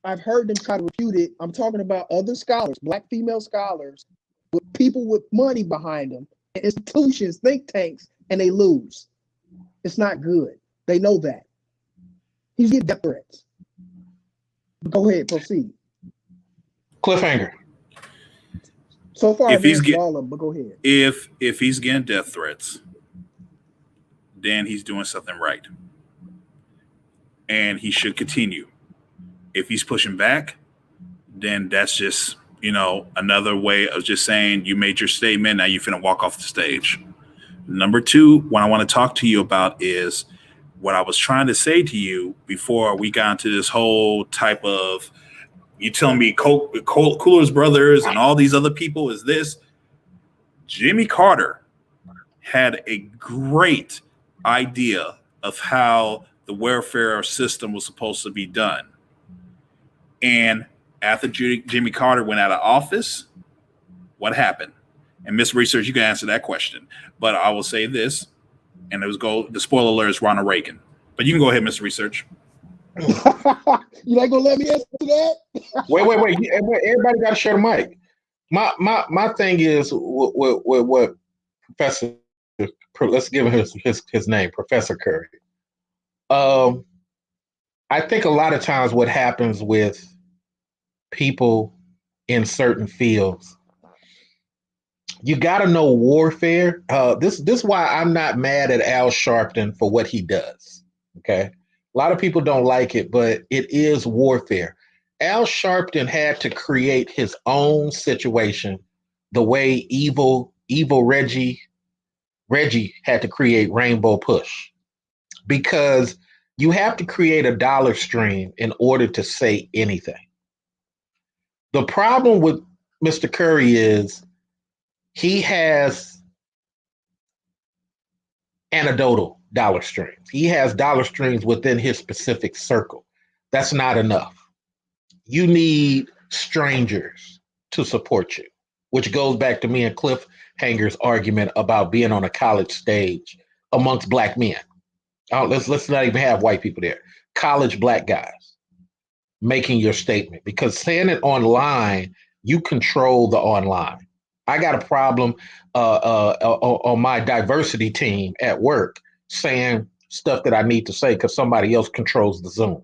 I've heard them try to refute it. I'm talking about other scholars, black female scholars, with people with money behind them, institutions, think tanks, and they lose. It's not good. They know that. He's getting death threats. Go ahead, proceed. Cliffhanger. So far, I've answered all of them, but go ahead. If he's getting death threats, then he's doing something right. And he should continue. If he's pushing back, then that's just, another way of just saying you made your statement, now you finna walk off the stage. Number two, what I want to talk to you about is what I was trying to say to you before we got into this whole type of, you telling me Coolers Brothers and all these other people is this. Jimmy Carter had a great idea of how the welfare system was supposed to be done. And after Jimmy Carter went out of office, what happened? And Miss Research, you can answer that question. But I will say this, and the spoiler alert is Ronald Reagan. But you can go ahead, Miss Research. You not gonna let me answer that? Wait. Everybody got to share the mic. My thing is what Professor. Let's give him his name, Professor Curry. I think a lot of times what happens with people in certain fields, you got to know warfare. This is why I'm not mad at Al Sharpton for what he does. Okay, a lot of people don't like it, but it is warfare. Al Sharpton had to create his own situation the way evil evil Reggie had to create Rainbow Push, because you have to create a dollar stream in order to say anything. The problem with Mr. Curry is he has anecdotal dollar streams. He has dollar streams within his specific circle. That's not enough. You need strangers to support you, which goes back to me and Cliffhanger's argument about being on a college stage amongst black men. Let's not even have white people there. College black guys making your statement, because saying it online, you control the online. I got a problem on my diversity team at work saying stuff that I need to say because somebody else controls the Zoom.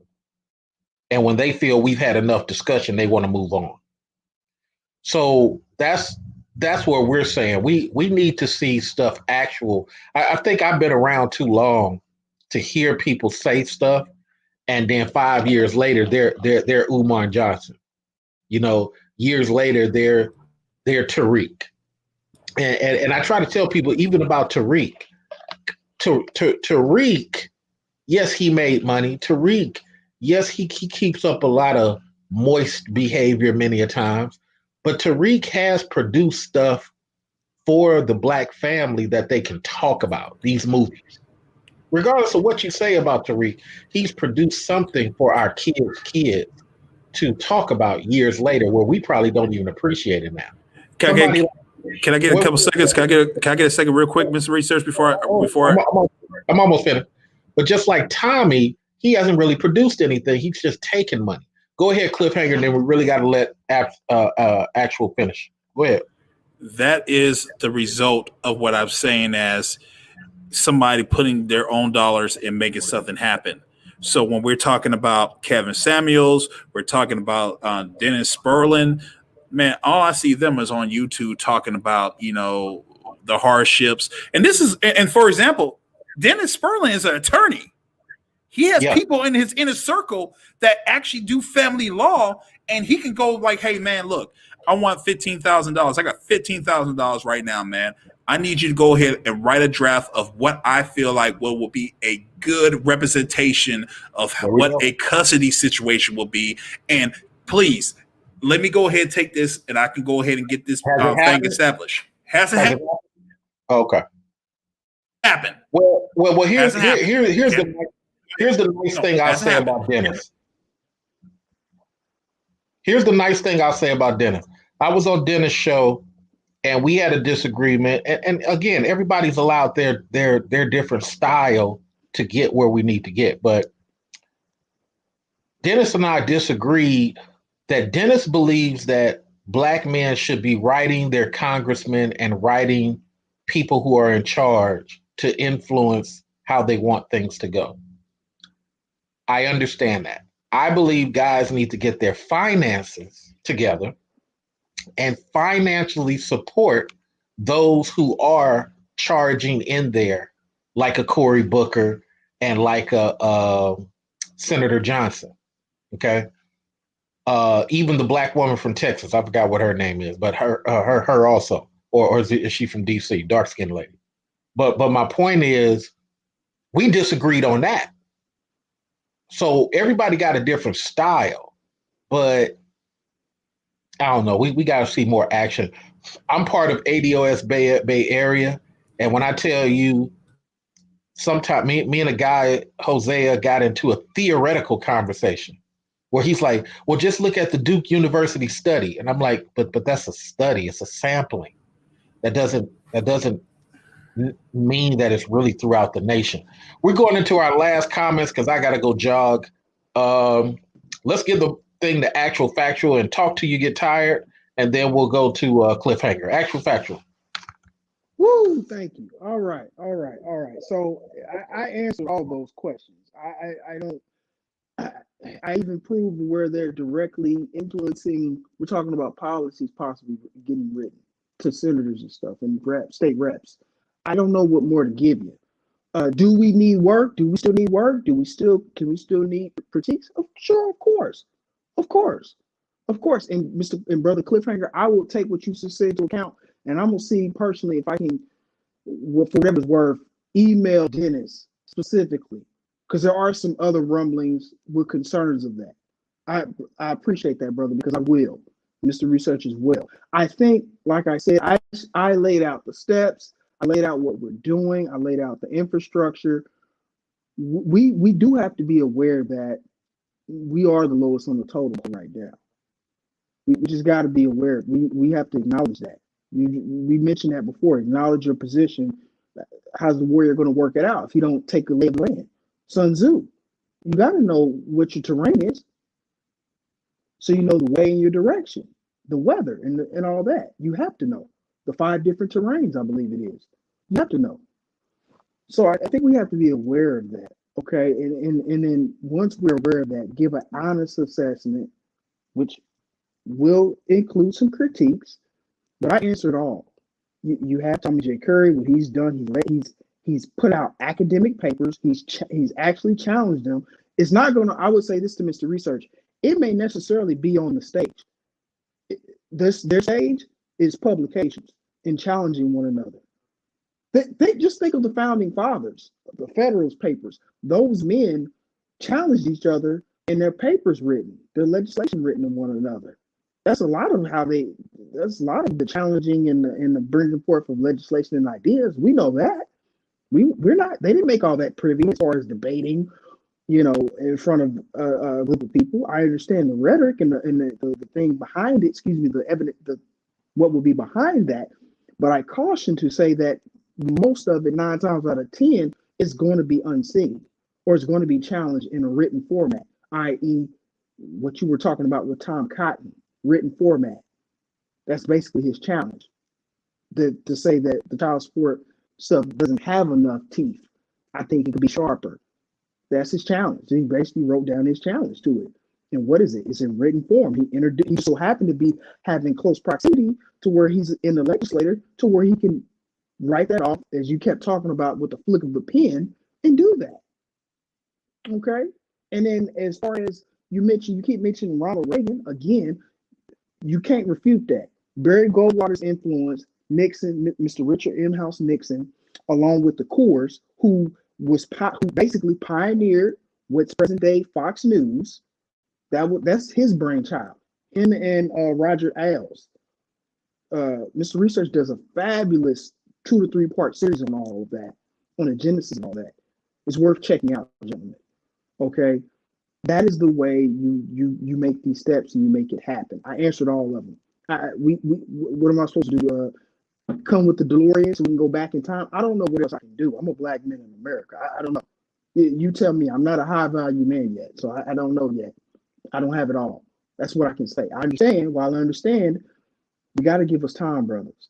And when they feel we've had enough discussion, they want to move on. So that's where we're saying we need to see stuff actual. I think I've been around too long to hear people say stuff, and then 5 years later they're Umar Johnson. Years later they're Tariq. And I try to tell people even about Tariq. Tariq, yes, he made money. Tariq, yes, he keeps up a lot of moist behavior many a times, but Tariq has produced stuff for the black family that they can talk about, these movies. Regardless of what you say about Tariq, he's produced something for our kids to talk about years later, where we probably don't even appreciate it now. Can I get a couple seconds? Can I get a second real quick, Mr. Research, I'm almost finished. But just like Tommy, he hasn't really produced anything. He's just taken money. Go ahead, Cliffhanger, and then we really got to let Actual finish. Go ahead. That is the result of what I'm saying as somebody putting their own dollars and making something happen. So when we're talking about Kevin Samuels, we're talking about Dennis Sperlin, man, all I see them is on YouTube talking about, the hardships. And for example, Dennis Sperlin is an attorney. He has people in his inner circle that actually do family law, and he can go like, hey, man, look, I want $15,000. I got $15,000 right now, man. I need you to go ahead and write a draft of what I feel like will be a good representation of what a custody situation will be. And please, let me go ahead and take this, and I can go ahead and get this thing established. Hasn't happened. Okay. Happened. Well. Here's the nice thing I'll say about Dennis. Here's the nice thing I'll say about Dennis. I was on Dennis' show, and we had a disagreement. And again, everybody's allowed their different style to get where we need to get. But Dennis and I disagreed that Dennis believes that black men should be writing their congressmen and writing people who are in charge to influence how they want things to go. I understand that. I believe guys need to get their finances together and financially support those who are charging in there, like a Cory Booker and like a Senator Johnson. Okay. Even the black woman from Texas, I forgot what her name is, but her also, or is she from DC, dark skinned lady? But my point is, we disagreed on that. So everybody got a different style, but I don't know. We got to see more action. I'm part of ADOS Bay Area, and when I tell you, sometimes me and a guy, Hosea, got into a theoretical conversation where he's like, well, just look at the Duke University study. And I'm like, but that's a study. It's a sampling. That doesn't mean that it's really throughout the nation. We're going into our last comments because I got to go jog. Let's give the thing the actual factual and talk till you get tired, and then we'll go to Cliffhanger. Actual factual. Woo! Thank you. All right. So I answered all those questions. I even proved where they're directly influencing. We're talking about policies possibly getting written to senators and stuff and state reps. I don't know what more to give you. Do we need work? Do we still need work? Can we still need critiques? Oh, sure, of course. And Brother Cliffhanger, I will take what you said into account. And I'm gonna see personally if I can, for whatever's worth, email Dennis specifically, because there are some other rumblings with concerns of that. I appreciate that, brother, because I will. Mr. Research as well. I think, like I said, I laid out the steps. I laid out what we're doing. I laid out the infrastructure. We do have to be aware that we are the lowest on the totem right now. We just got to be aware. We have to acknowledge that. We mentioned that before. Acknowledge your position. How's the warrior going to work it out if you don't take the lay of the land? Sun Tzu, you got to know what your terrain is, so you know the way and your direction, the weather, and all that. You have to know the 5 different terrains. I believe it is. You have to know. So I think we have to be aware of that. Okay, and then once we're aware of that, give an honest assessment, which will include some critiques. But I answered all. You have Tommy J. Curry. What he's done, he's put out academic papers. He's actually challenged them. It's not going to. I would say this to Mr. Research. It may necessarily be on the stage. Their stage is publications and challenging one another. Just think of the founding fathers, the Federalist Papers. Those men challenged each other in their papers written, their legislation written in one another. That's a lot of the challenging and the bringing forth of legislation and ideas. We know that. We're not. They didn't make all that privy as far as debating, in front of a group of people. I understand the rhetoric and the thing behind it. Excuse me, the evidence, what would be behind that. But I caution to say that most of it, 9 times out of 10, is going to be unseen, or it's going to be challenged in a written format, i.e., what you were talking about with Tom Cotton, written format. That's basically his challenge. To say that the child support stuff doesn't have enough teeth, I think it could be sharper. That's his challenge. He basically wrote down his challenge to it. And what is it? It's in written form. He so happened to be having close proximity to where he's in the legislature, to where he can write that off, as you kept talking about, with the flick of the pen, and do that. Okay? And then as far as you keep mentioning Ronald Reagan, again, you can't refute that. Barry Goldwater's influence, Nixon, Mr. Richard M. House Nixon, along with the Coors, who basically pioneered what's present day Fox News. That's his brainchild. Him and Roger Ailes. Mr. Research does a fabulous 2 to 3 part series on all of that, on the genesis and all that. It's worth checking out, gentlemen. Okay, that is the way you make these steps and you make it happen. I answered all of them. What am I supposed to do? Come with the DeLorean so we can go back in time? I don't know what else I can do. I'm a black man in America. I don't know. You tell me. I'm not a high value man yet, so I don't know yet. I don't have it all. That's what I can say. I understand. While I understand, you got to give us time, brothers.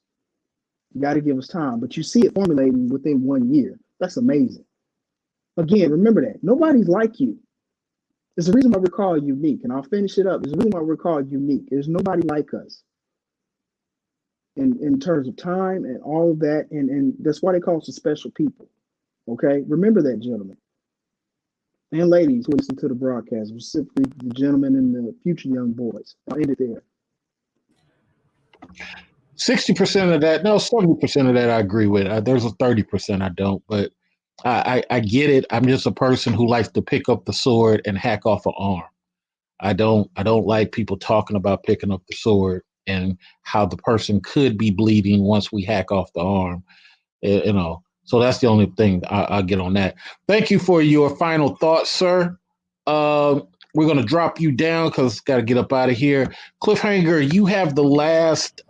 You got to give us time. But you see it formulating within 1 year. That's amazing. Again, remember that. Nobody's like you. There's a reason why we're called unique. And I'll finish it up. There's a reason why we're called unique. There's nobody like us in terms of time and all of that. And that's why they call us a special people. Okay? Remember that, gentlemen. And ladies who listen to the broadcast, specifically the gentlemen and the future young boys. I'll end it there. 60% of that, no, 70% of that I agree with. There's a 30% I don't, but I get it. I'm just a person who likes to pick up the sword and hack off an arm. I don't like people talking about picking up the sword and how the person could be bleeding once we hack off the arm. So that's the only thing I'll get on that. Thank you for your final thoughts, sir. We're going to drop you down because got to get up out of here. Cliffhanger, you have the last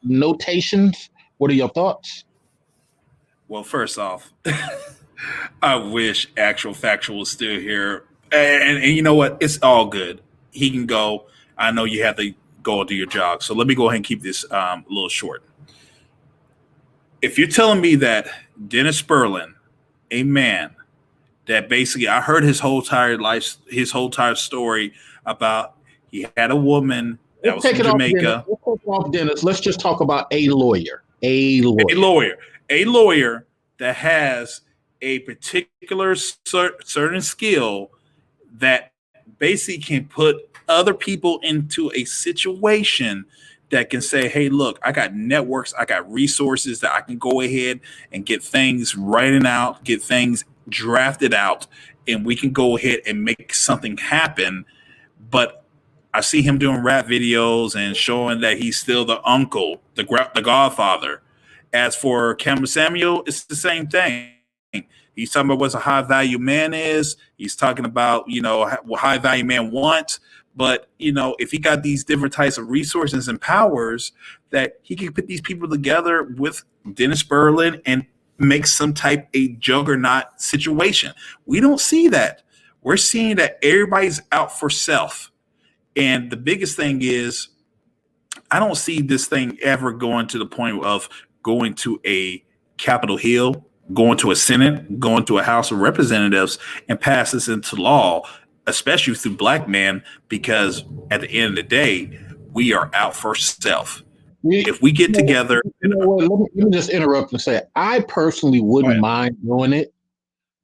notations. What are your thoughts? Well, first off, I wish Actual Factual was still here. And you know what? It's all good. He can go. I know you have to go do your jog. So let me go ahead and keep this a little short. If you're telling me that Dennis Sperlin, a man that basically, I heard his whole entire life, his whole entire story about he had a woman that was from Jamaica. Let's take it off Dennis. Let's just talk about a lawyer. A lawyer that has a particular certain skill that basically can put other people into a situation that can say, hey, look, I got networks, I got resources that I can go ahead and get things writing out, get things drafted out, and we can go ahead and make something happen. But I see him doing rap videos and showing that he's still the uncle, the godfather. As for Cameron Samuel, it's the same thing. He's talking about what a high value man is. He's talking about, what high value man wants. But, if he got these different types of resources and powers, that he can put these people together with Dennis Berlin and make some type a juggernaut situation. We don't see that. We're seeing that everybody's out for self. And the biggest thing is, I don't see this thing ever going to the point of going to a Capitol Hill, going to a Senate, going to a House of Representatives, and pass this into law, especially through black men, because at the end of the day, we are out for self. If we get together, let me just interrupt and say, I personally wouldn't mind doing it,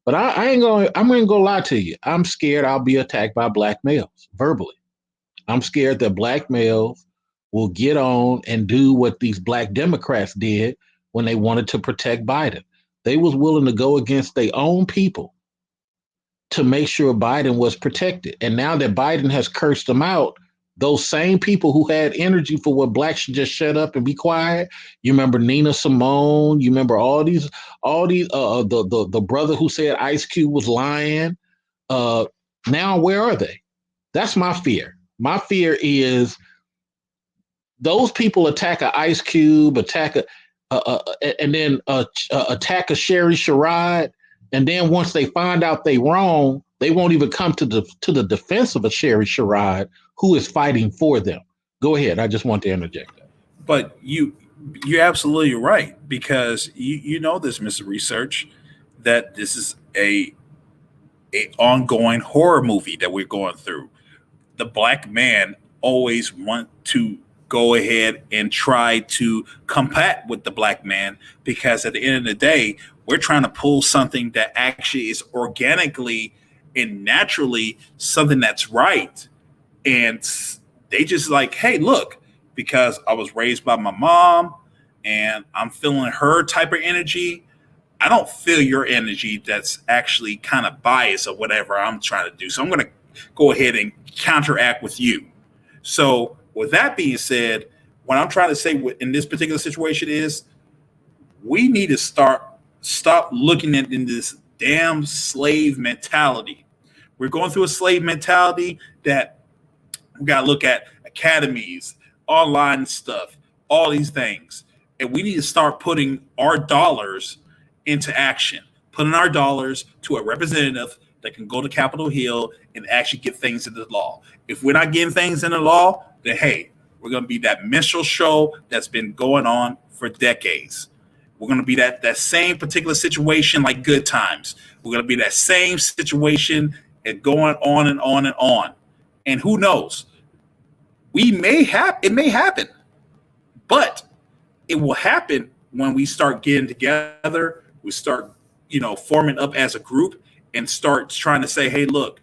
but I'm gonna go lie to you. I'm scared I'll be attacked by black males verbally. I'm scared that black males will get on and do what these black Democrats did when they wanted to protect Biden. They was willing to go against their own people to make sure Biden was protected. And now that Biden has cursed them out, those same people who had energy for what blacks should just shut up and be quiet. You remember Nina Simone. You remember all these the brother who said Ice Cube was lying. Now where are they? That's my fear. My fear is those people attack a Ice Cube, attack and then attack a Sherry Sherrod, and then once they find out they wrong, they won't even come to the defense of a Sherry Sherrod who is fighting for them. Go ahead. I just want to interject that. But you're absolutely right, because you know this, Mr. Research, that this is a ongoing horror movie that we're going through. The black man always want to go ahead and try to combat with the black man, because at the end of the day, we're trying to pull something that actually is organically and naturally something that's right. And they just like, hey, look, because I was raised by my mom and I'm feeling her type of energy, I don't feel your energy that's actually kind of biased or whatever I'm trying to do. So I'm going to go ahead and counteract with you. So with that being said, what I'm trying to say in this particular situation is we need to stop looking at in this damn slave mentality. We're going through a slave mentality that we got to look at academies, online stuff, all these things. And we need to start putting our dollars into action, putting our dollars to a representative that can go to Capitol Hill and actually get things into the law. If we're not getting things in the law, then hey, we're going to be that minstrel show that's been going on for decades. We're going to be that same particular situation like Good Times. We're going to be that same situation and going on and on and on. And who knows? It may happen, but it will happen when we start getting together. We start, forming up as a group and start trying to say, hey, look,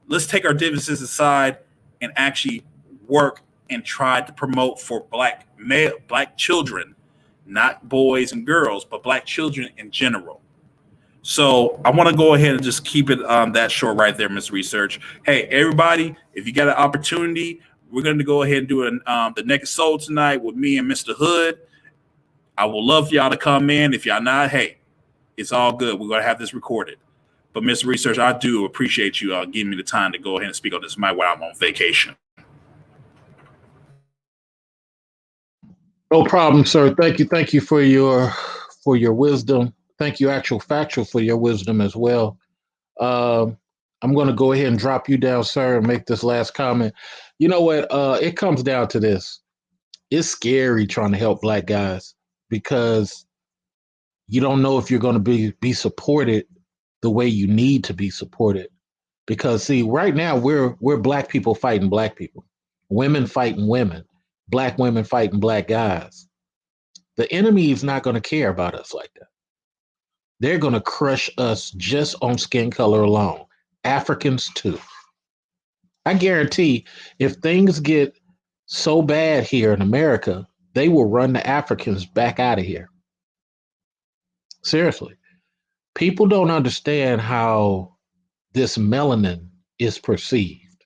let's take our differences aside and actually work and try to promote for black children, not boys and girls, but black children in general. So I want to go ahead and just keep it that short right there, Mr. Research. Hey, everybody, if you got an opportunity, we're going to go ahead and do the Naked Soul tonight with me and Mr. Hood. I would love for y'all to come in. If y'all not, hey, it's all good. We're going to have this recorded. But Mr. Research, I do appreciate you giving me the time to go ahead and speak on this mic while I'm on vacation. No problem, sir. Thank you for your wisdom. Thank you, factual, for your wisdom as well. I'm going to go ahead and drop you down, sir, and make this last comment. You know what? It comes down to this. It's scary trying to help black guys because you don't know if you're going to be supported the way you need to be supported. Because see, right now we're black people fighting black people, women fighting women, black women fighting black guys. The enemy is not going to care about us like that. They're going to crush us just on skin color alone. Africans too. I guarantee if things get so bad here in America, they will run the Africans back out of here. Seriously. People don't understand how this melanin is perceived.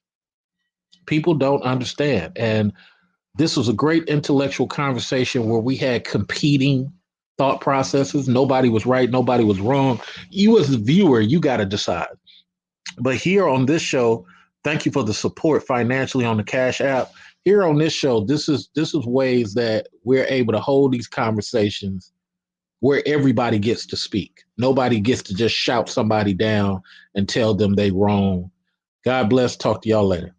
People don't understand. And this was a great intellectual conversation where we had competing thought processes. Nobody was right, nobody was wrong. You, as the viewer, you got to decide. But here on this show, thank you for the support financially on the Cash App. Here on this show, this is ways that we're able to hold these conversations where everybody gets to speak. Nobody gets to just shout somebody down and tell them they wrong. God bless. Talk to y'all later.